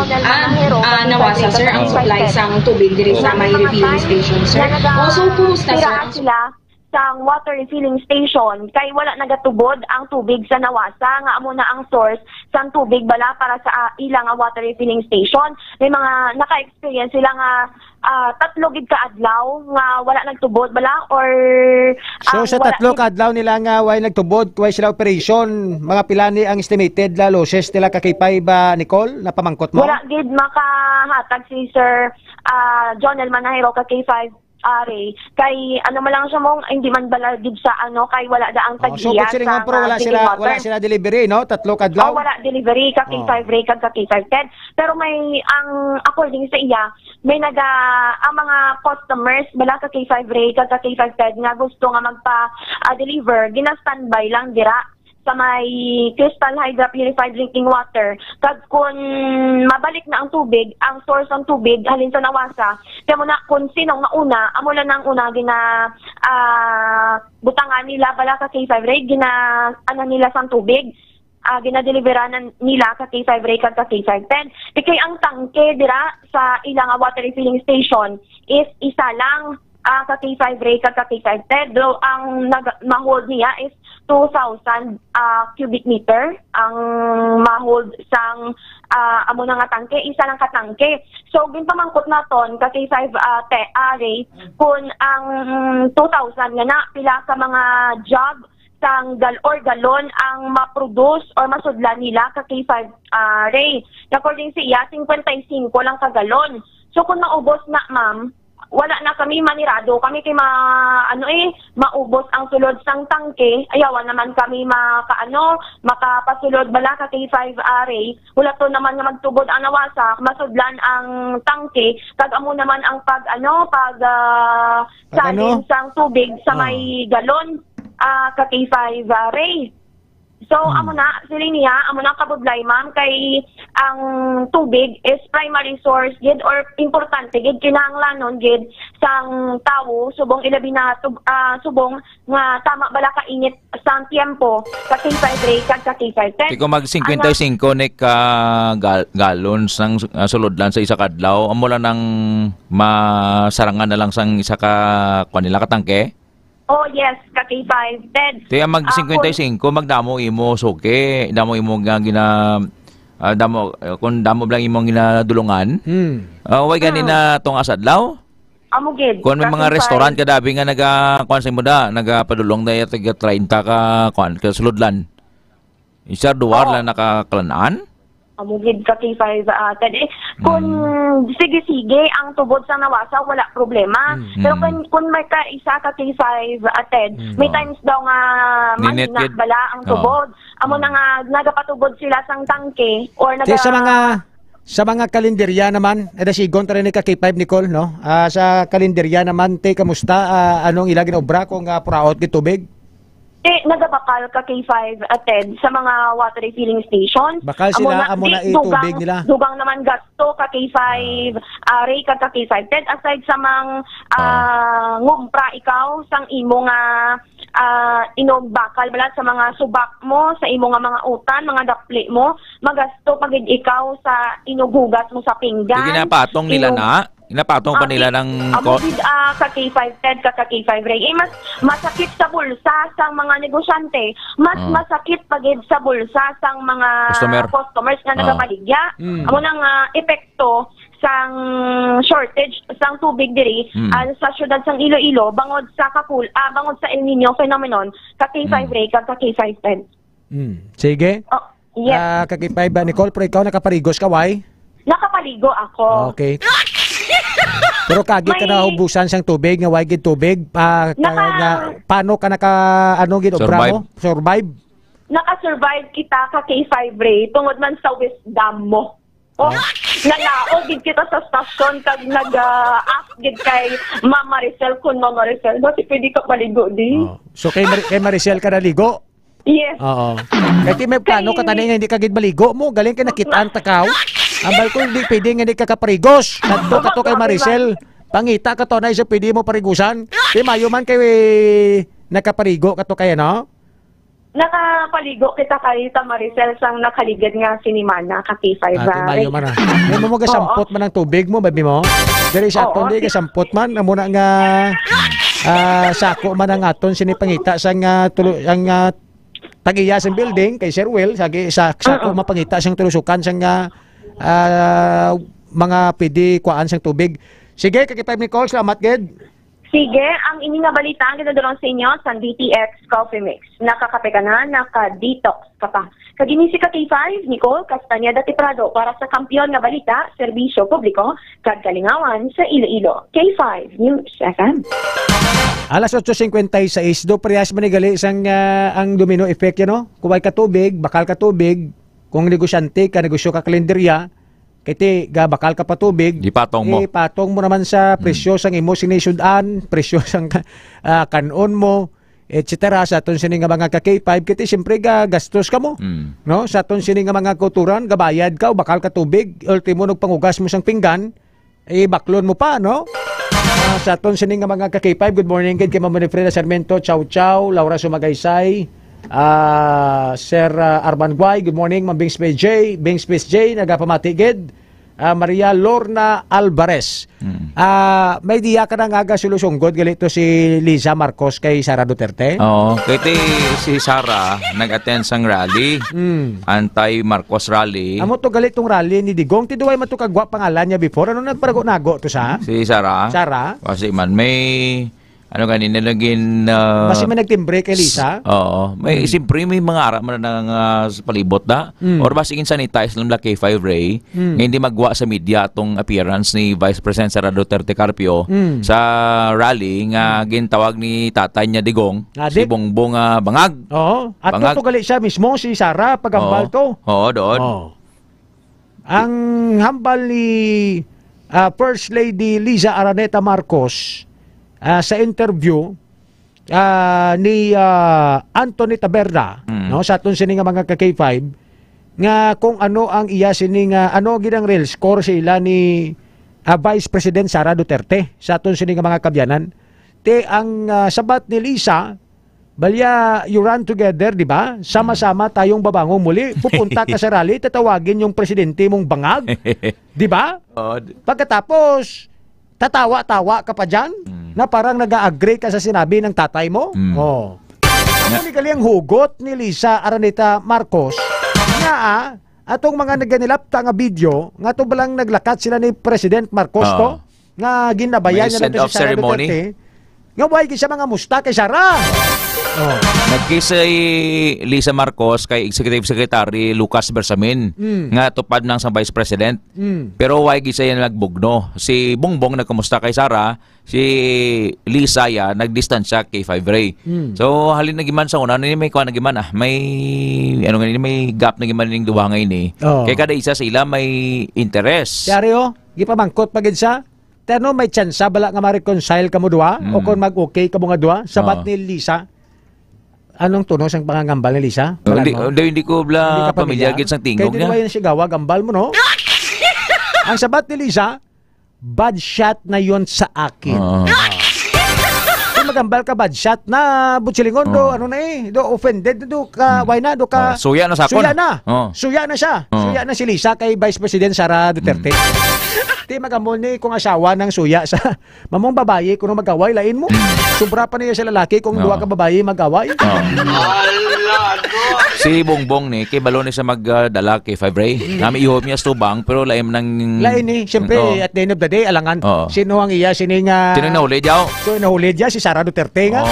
nawasa sir ang supply sang tubig diri sa may refilling station sir also kumusta sila sang water refilling station kay wala nagatubod ang tubig sa nawasa nga amo na ang source sang tubig bala para sa ilang water refilling station may mga naka-experience sila nga 3 gid ka adlaw nga wala nagtubod bala or so sa 3 ka adlaw nila nga way nagtubod way sila operation mga pilani ang estimated losses nila ka K5 Nicole na pamangkot mo wala gid makahatag si Sir Jonel Manahero ka K5 Ray kay lang siya mong hindi man bala gid sa kay wala da ang taggiya so wala sila delivery 3 ka adlaw wala delivery ka K5 Ray kag K5 Ted pero may ang according sa iya may ang mga customers bala ka K5 Ray kag K5 Ted nga gusto nga magpa-deliver gina-standby lang dira sa may Crystal Hydra Purified Drinking Water kag kung mabalik na ang tubig ang source ng tubig halin sa nawasa kaya mo na kung sinong mauna amo lang ang una butangan nila bala ka K5 Ray nila sang tubig ginadeliveran nila ka K5 Ray kag K5 Ted kay ang tangke dira sa ilang water refilling station is isa lang ka K5 Ray kag K5 Ted though ang ma-hold niya is 2,000 cubic meter ang ma-hold sang amo na nga tangke isa lang ka tangke so ginpamangkot naton ka K5 Ray kung ang 2,000 nga na pila ka mga jug sang galon ang ma-produce or masudlan nila ka K5 Ray according sa iya 55 lang ka galon so kung naubos na ma'am wala na kami manirado kami kay maubos ang sulod sang tangke ayawan naman kami makapasulod bala ka K5 Ray wala to naman nga magtubod ang nawasa masudlan ang tangke kag amo naman ang salin sang tubig sa may galon ka K5 Ray so amo na sili niya amo na kabudlay ma'am kay ang tubig is primary source gid or importante gid kinahanglanon gid sang tawo subong ilabi na subong nga tama bala ka init sang tiempo sa K5 Ray kag sa K5 Ted Iko mag 55 nek galon sang sulodlan sa isa ka adlaw amo lang nang masarangan na lang sang isa ka kanila ka tangke. Oh yes, ka K5 Ted. Kaya mag 55 magdamo imo suke, damo imo nga Kung damo lang imong ginadulungan. Way ganina tong asadlaw. Amugid. Kung may mga restaurant kadabi nga kuan sa muda, nagapadulong na taga 30 ka kuan ka sulodlan. Isa duwar lang nakakalanan. Amugid ka K5 Ted. Kung sige-sige ang tubod sa nawasa, wala problema. Pero kung may ka isa ka K5 Ted, may times daw nga mahina bala ang tubod. Amo na nga nagapatubod sila sang tangke or sa mga kalenderya naman, sigon ta rin ka K5 Nicole, no? Sa kalenderya naman, kamusta anong ilagin obra kung puraot gi tubig? Nagabakal ka K5 Ted sa mga water refilling station. Bakal sila amo na itubig nila. Dugang naman gasto ka K5 Ray ka K5 Ted aside sa mang ngumpra ikaw sang imo nga inog bakal bala sa mga subak mo, sa imo nga mga utan, mga dapli mo, magasto pagid ikaw sa inugugas mo sa pinggan. Ginapatong nila na. Inapatong pa nila ng ka K5 Ted, ka K5 Ray. Mas masakit sa bulsa sang mga negosyante. Mas masakit pagid sa bulsa sang mga customers nga nagapaligya. Amo nang epekto sang shortage sang tubig diri sa syudad sang Iloilo bangod sa bangod sa El Nino phenomenon ka K5 Ray, ka K5 Ted. Sige. Yes. Ka K5 Nicole, pero ikaw nakaparigos ka, why? Nakapaligo ako. Okay. Pero kagit ka na hubusan siyang tubig, nga why gid tubig? Paano ka ginobra mo? Survive? Naka-survive kita ka K5 Ray tungod man sa wisdom mo. Nalaog gid kita sa stasyon kag nag-ask gid kay Mama Maricel kun Mama Maricel, dati pwede ka paligo di. So kay Maricel ka naligo? Yes. Oo. Kaya may plano ka tanin nga hindi ka gid maligo mo, galing ka nakitaan takaw. Ambal ko hindi pwede nga hindi ka kaparigos. Kadto ka to kay Maricel. Pangita ka to na isa pwede mo parigusan. Di mayo man kay nakaparigo ka to kaya no? Nakapaligo kita kay Maricel sang nakaligid nga sinimana ka K5 Mayo man na. May mo gasampot man ang tubig mo, baby mo. Diri sa aton di gasampot man amo na nga sako man ang aton sinipangita sang ang tagiya sang building kay Sir Will sako mapangita sang tulusukan sang mga pwede kuhaan sang tubig. Sige, K5 Nicole, salamat gid. Sige, ang ini nga balita ang ginadulong sa inyo sa DTX Coffee Mix. Nakakape ka na, naka-detox ka pa. Kaginisi ka K5, Nicole Castañeda Tiprado para sa kampiyon nga balita, serbisyo publiko, kagkalingawan sa Iloilo. K5 News FM. Alas 8:56, do parehas manigali sang ang domino effect yan, no? Kuway ka tubig, bakal ka tubig, kung negosyante ka, negosyo ka kalenderya, kiti bakal ka pa tubig, ipatong mo. Ipatong mo naman sa presyo sang imo sinisudan, presyo sang kanon mo, etc. Sa aton sini nga mga ka-K5 kiti siyempre gastos ka mo. No? Sa aton sini nga mga kulturan, gabayad ka o bakal ka tubig, ultimo nagpangugas mo sang pinggan, baklon mo pa, no? Sa aton sini nga mga ka-K5, good morning kay Ma'am Manifreda Sarmiento, Chow, Laura Sumagaysay, Sir Arman Guay, good morning. Ma'am Bing Space J, nagapamatigid. Maria Lorna Alvarez. May diya ka na nga solusyon galito si Liza Marcos kay Sara Duterte? Oo, kaya si Sara nag-attend sang rally, anti-Marcos rally. Amo to galitong rally ni Digong, tiduway man to kagwa pangalan niya before. Ano nagparago-nago to sa? Si Sara? Sara? Kasi man may kanina naging kasi may nagtimbre kay Lisa. Oo. May siyempre may mga ara man ng palibot na. Or basigin sanitize lang K5 Ray. Nga hindi magwa sa media atong appearance ni Vice President Sara Duterte Carpio sa rally nga gintawag ni tatay niya Digong, si Bongbong Bangag. Oo. At to gali siya mismo si Sara pagambal to. Oo, doon. Ang hambal ni First Lady Liza Araneta Marcos sa interview ni Anthony Taberna, no, sa aton sini nga mga ka-K5 nga kung ano ang iya sini nga ano gid ang real score sila ni Vice President Sara Duterte sa aton sini nga mga kabyanan. Ang sabat ni Lisa, balya you run together, di ba? Sama-sama tayong babango muli. Pupunta ka sa rally, tatawagin yung presidente mong bangag. Di ba? Pagkatapos tatawa-tawa ka pa dyan na parang nag-agree ka sa sinabi ng tatay mo. Ano ang hugot ni Liza Araneta Marcos na atong mga naganilapta nga video nga to balang naglakat sila ni President Marcos to nga ginabayan May niya send lang to off si Sara ceremony. Duterte. Nga way siya mga musta kay Sara. Nagkisay Lisa Marcos kay Executive Secretary Lucas Bersamin nga tupad ng sa Vice President. Pero why gisa yan nagbugno. Si Bongbong nagkamusta kay Sara, si Lisa ya nagdistansya kay Five Ray. So halin nagiman sa una ni may kuan nagiman may ano nga may gap nagiman ning duwa ngay ni. Kay kada isa sa ila may interest. Diaryo, gipamangkot pagid sa terno may chance bala nga ma-reconcile kamo duha o kung mag-okay kamo nga duha sabat ni Lisa. Anong tuno sang pangangambal ni Lisa? Hindi ko bla pamilya gid sang tingog niya. Kaya di siya gawa gambal mo no? Ang sabat ni Lisa, bad shot na yon sa akin. Kung magambal ka bad shot na butsilingon do ano na do offended do ka why na do ka suya na sakon. Suya na siya. Suya na si Lisa kay Vice President Sara Duterte. Di magamol ni kung asawa ng suya sa mamong babae kung magaway lain mo. Sobra pa niya sa lalaki kung duwa ka babae magaway. Si Bongbong ni kay balo ni sa magdala kay Five Ray. Nami ihop niya stubang pero laim nang lain ni siyempre at the end of the day alangan sino ang iya sining nahuli diyaw. So nahuli diya si Sara Duterte nga.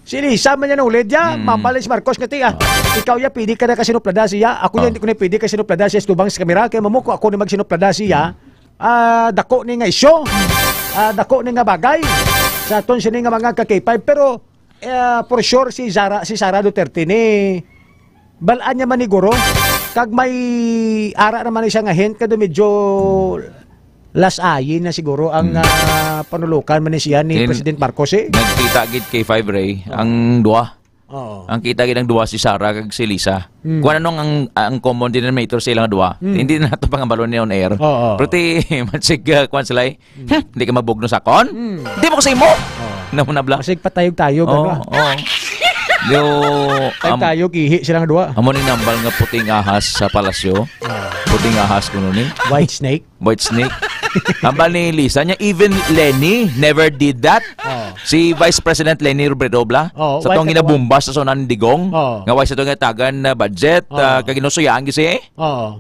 Si Lisa man niya nahuli diya, mapalis Marcos nga tiya. Ikaw ya pidi ka na kasinuplada siya. Ako hindi ko na pidi kasinuplada siya stubang sa kamera kay mamuko ako ni magsinuplada siya. Dako ni nga isyo. Dako ni nga bagay. Sa aton sini nga mga ka-K5 pero for sure si Sara Duterte ni balaan niya maniguro kag may ara naman siya nga hint kado medyo lasayin na siguro ang panulukan man siya ni President Marcos Nagkita gid kay Five Ray ang duwa. Ang kita gid ang duwa si Sara kag si Lisa. Kung anong ang common denominator sa ilang duwa. Hindi na nato pangambalon ni on air. Pero ti matsig kwan sila hindi ka mabugno sa kon. Hindi mo kasi mo. Namunabla. Masig patayog-tayog tayo kihi silang duwa. Amo ning nambal nga puting ahas sa palasyo. Puting ahas kuno ni. White snake. Ambal ni Lisa niya, even Lenny never did that. Si Vice President Lenny Robredo sa tong ginabumba sa Sonan Digong. Nga why sa tong tagan na budget kag ginusuyaan gisi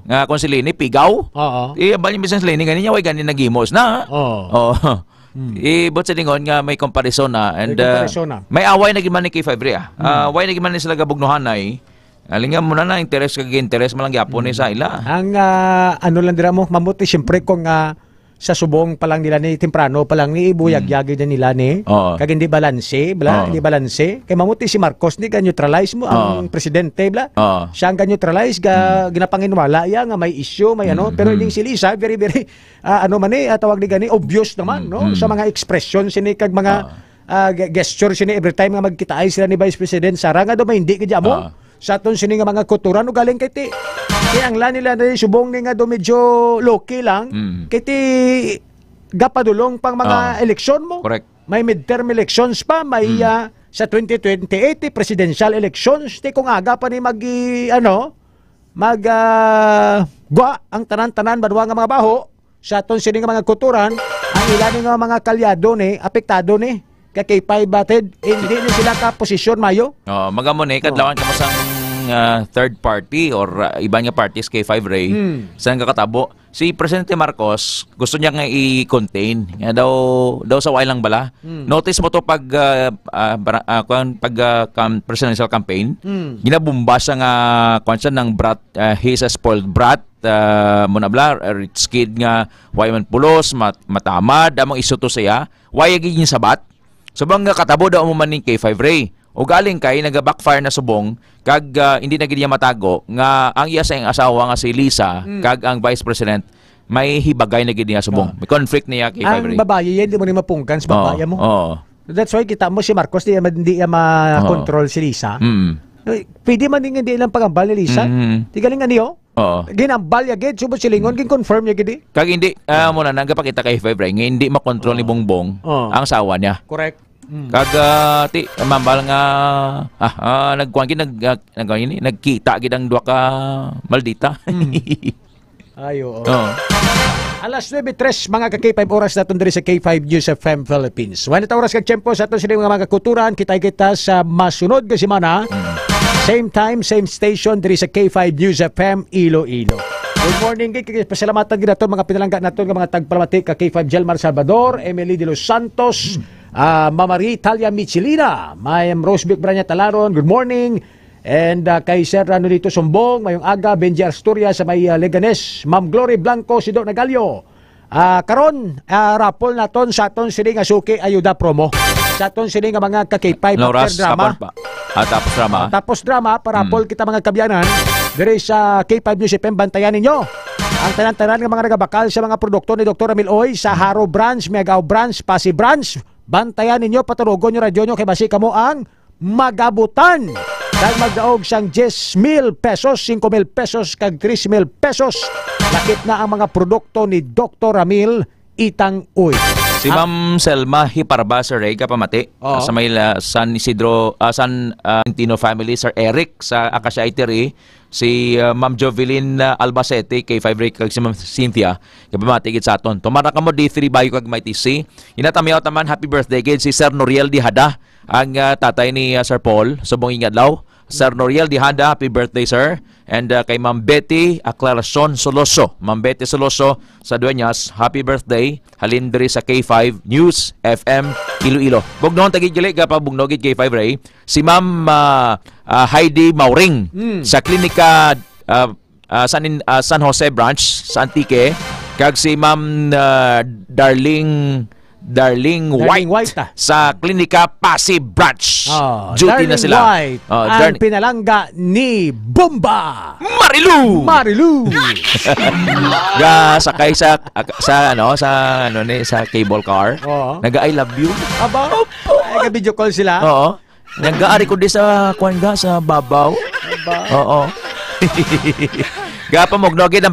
nga kon si Lenny pigaw. Ambal ni Mrs. Lenny ganin niya way ganin nagimos na. But sa lingon nga may comparison na and may away na giman ni kay Five Ray. Way na giman ni sila gabugnohan ay alingan mo na interest kag interest man lang gyapon ni sa ila. Ang ano lang dira mo mamuti siyempre kung sa subong pa lang nila ni temprano pa lang ni ibuyag-yagi na nila ni kag hindi balanse hindi balanse kay mamuti si Marcos ni kan neutralize mo ang presidente siya ang neutralize ginapanginwala ya nga may issue may pero yung si Lisa very ano man tawag ni gani obvious naman no sa mga expression sini kag mga gesture sini every time nga magkitaay sila ni Vice President Sara nga do may hindi kay mo sa aton sini nga mga kulturan o galing kay ti ang nila na subong ni nga do medyo low-key lang kay ti gapadulong pang mga eleksyon mo. Correct. May midterm elections pa, may sa 2028 presidential elections ti kung aga pa ni gwa ang tanan-tanan badwa nga mga baho sa aton sini nga mga kulturan ang ilan nga mga kalyado ni apektado ni kay K5 batid hindi ni sila ka posisyon mayo. Magamo ni kadlawan kamo sang third party or iba nga parties kay Five Ray sa kakatabo. Si Presidente Marcos gusto niya nga i-contain nga daw sa way lang bala. Notice mo to pag presidential campaign. Ginabumba siya nga kwansa ng brat he's a spoiled brat munabla rich kid nga way man pulos matamad among iso to siya way gid sabat. Subang nga katabo daw mo man kay Five Ray. O galing kay naga-backfire na subong kag hindi na gid niya matago nga ang iya sa asawa nga si Lisa kag ang Vice President may hibagay na gid niya subong. May conflict niya kay Five Ray. Ang babae yan, di mo ni mapungkan sa babae mo. That's why kita mo si Marcos di ma-control si Lisa. Pwede man din hindi lang pagambal ni Lisa. Di galing niyo. Ginambal ya gid subot silingon gin-confirm ya gid. Kag hindi mo na nagapakita kay Five Ray nga hindi makontrol ni Bongbong ang asawa niya. Correct. Kag ti mambal nga nagkuan gid nagkita gid ang duha ka maldita. Ayo. Alas 9:03 mga ka-K5 oras naton diri sa K5 News FM Philippines. Wala ta oras kag tiyempo sa aton sa mga kulturan kita sa masunod nga semana. Same time, same station, diri sa K5 News FM, Iloilo. Good morning, pasalamatan din nato mga pinalangga nato nga mga tagpalamati ka K5 Jelmar Salvador, Emily de los Santos, Mamari Talia Michelina, Mayam Rosebic Branya Talaron, good morning. And kay Sir Nonito Sumbong, mayong aga, Benji Asturias sa may Leganes, Ma'am Glory Blanco, Sido Nagalio. Karon, rapol naton sa aton sini nga suki ayuda promo. Sa aton sini nga mga ka-K5 drama. Tapos drama. Tapos drama, parapol kita mga kabyanan. Diri sa K5 News FM, bantayan ninyo ang tanan-tanan nga mga nagabakal sa mga produkto ni Dr. Ramil Oy sa Haro Branch, Megao Branch, Pasig Branch. Bantayan ninyo, patulogon nyo radyo nyo kay basi kamo ang magabutan. Dahil magdaog siyang 10,000 pesos, 5,000 pesos, kag 3,000 pesos. Lakit na ang mga produkto ni Dr. Ramil Itang Uy. Si Ma'am Selma Hiparba, Sir Ray, kapamati. Sa may San Isidro, San Antino family, Sir Eric, sa Acacia Itery. Si Ma'am Jovelyn Albacete, kay 5 Ray, kag si Ma'am Cynthia, kapamati gid sa aton. Tumara ka mo, D3 Bayo, kag may TC. Inatamiyaw taman, happy birthday gid si Sir Noriel Dihada, ang tatay ni Sir Paul, subong ingadlaw. Sir Noriel Dihada, happy birthday, sir. And kay Ma'am Betty Aclaracion Soloso. Ma'am Betty Soloso sa Dueñas, happy birthday. Halin diri sa K5 News FM Iloilo. Bugnoon tagid gali ka pabugnogid K5 Ray. Si Ma'am Heidi Mauring sa klinika San Jose Branch sa Antique. Kag si Ma'am Darling White sa klinika Pasig Branch. Duty na sila. White, ang pinalangga ni Bomba Marilu. Sakay sa cable car. Naga I love you. Aba, ay video call sila. Oo. Nag-aari ko di sa kuwanga sa babaw. Oo. Gapa mognogid ang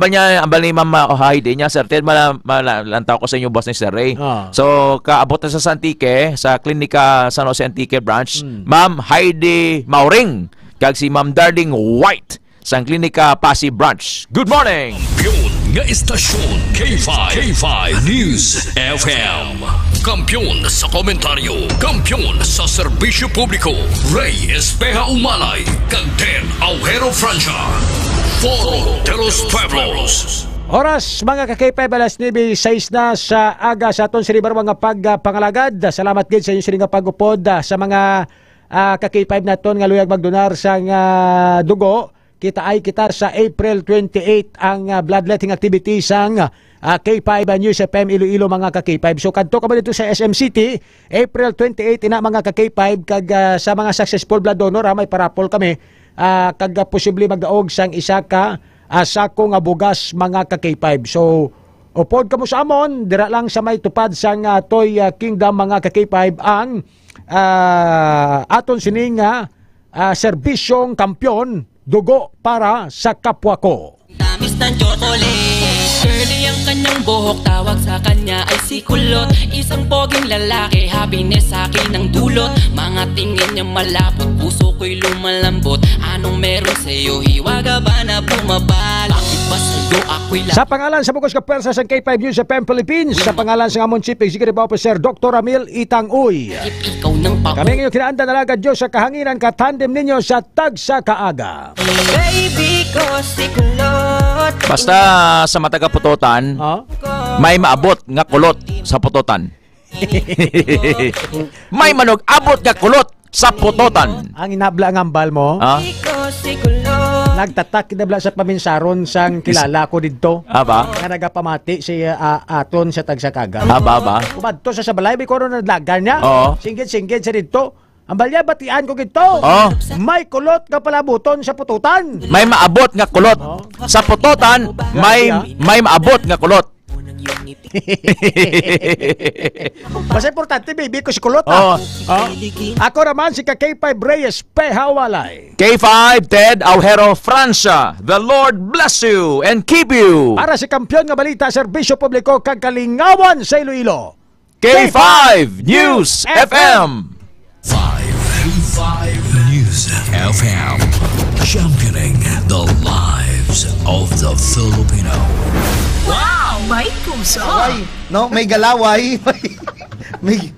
ni Ma'am Heidi niya, sir. Malantaw ko sa inyo boss ni Sir Ray. So, kaabot na sa Antique, sa klinika San Jose Antique Branch, Ma'am Heidi Mauring, kag si Ma'am Darling White, sa klinika Pasig Branch. Good morning! Kampiyon nga istasyon, K5 News FM. Kampiyon sa komentaryo, kampiyon sa serbisyo publiko, Ray Espeja Umalay, kag Ted Aujero Francia. Foro de los Pueblos. Oras mga ka-K5 alas 9:06 na sa aga sa aton sini barwang nga pagpangalagad. Salamat gid sa inyo sini nga pagupod sa mga ka-K5 naton nga luyag magdonar sa dugo. Kita sa April 28 ang bloodletting activity sang K5 News FM Iloilo mga ka-K5. So kadto ka ba dito sa SM City, April 28 ina mga ka-K5 kag sa mga successful blood donor may parapol kami. Kag posible magdaog sang isa ka sako nga bugas mga ka-K5. So upod kamo sa amon dira lang sa may tupad sang Toy Kingdom mga ka-K5 ang aton sining serbisyong kampyon dugo para sa kapwa ko. Tamis ng chocolate, curly ang kanyang buhok, tawag sa kanya ay si Kulot. Isang poging lalaki, happiness sa akin ang dulot. Mga tingin niya malapot, puso ko'y lumalambot. Anong meron sa'yo, hiwaga ba na bumabal? Bakit ba sa'yo ako'y Sa pangalan sa Bukos Kapersa sa K5 News FM Philippines, sa pangalan sa amon Chief Executive Officer Dr. Ramil Itang Uy, kami ngayon kinaanda nalaga Diyos sa kahanginan katandem ninyo sa tagsa kaaga. Baby ko si Kulot. Basta sa mata ka putotan, may maabot nga kulot sa putotan. May manog abot nga kulot sa putotan. Ang inabla ang ambal mo, nagtatak kinabla sa paminsaron sang kilala ko dito. Aba? Nga nagapamati si aton sa tagsakaga. Aba? Kumadto sa balay, may koron na naglagan niya. Singgit sa dito. Ang balya, batian ko gito. May kulot nga palabuton sa pututan. May maabot nga kulot. Sa pututan, may maabot nga kulot. Mas importante, baby ko si kulot. Ako naman si K5 Reyes Pehawalay. K5 Ted Aujero Francia. The Lord bless you and keep you. Para si kampiyon nga balita, serbisyo publiko kag kalingawan sa Iloilo. K5 News FM. 5 News FM, championing the lives of the Filipino. Wow! May puso! No, may galaway. may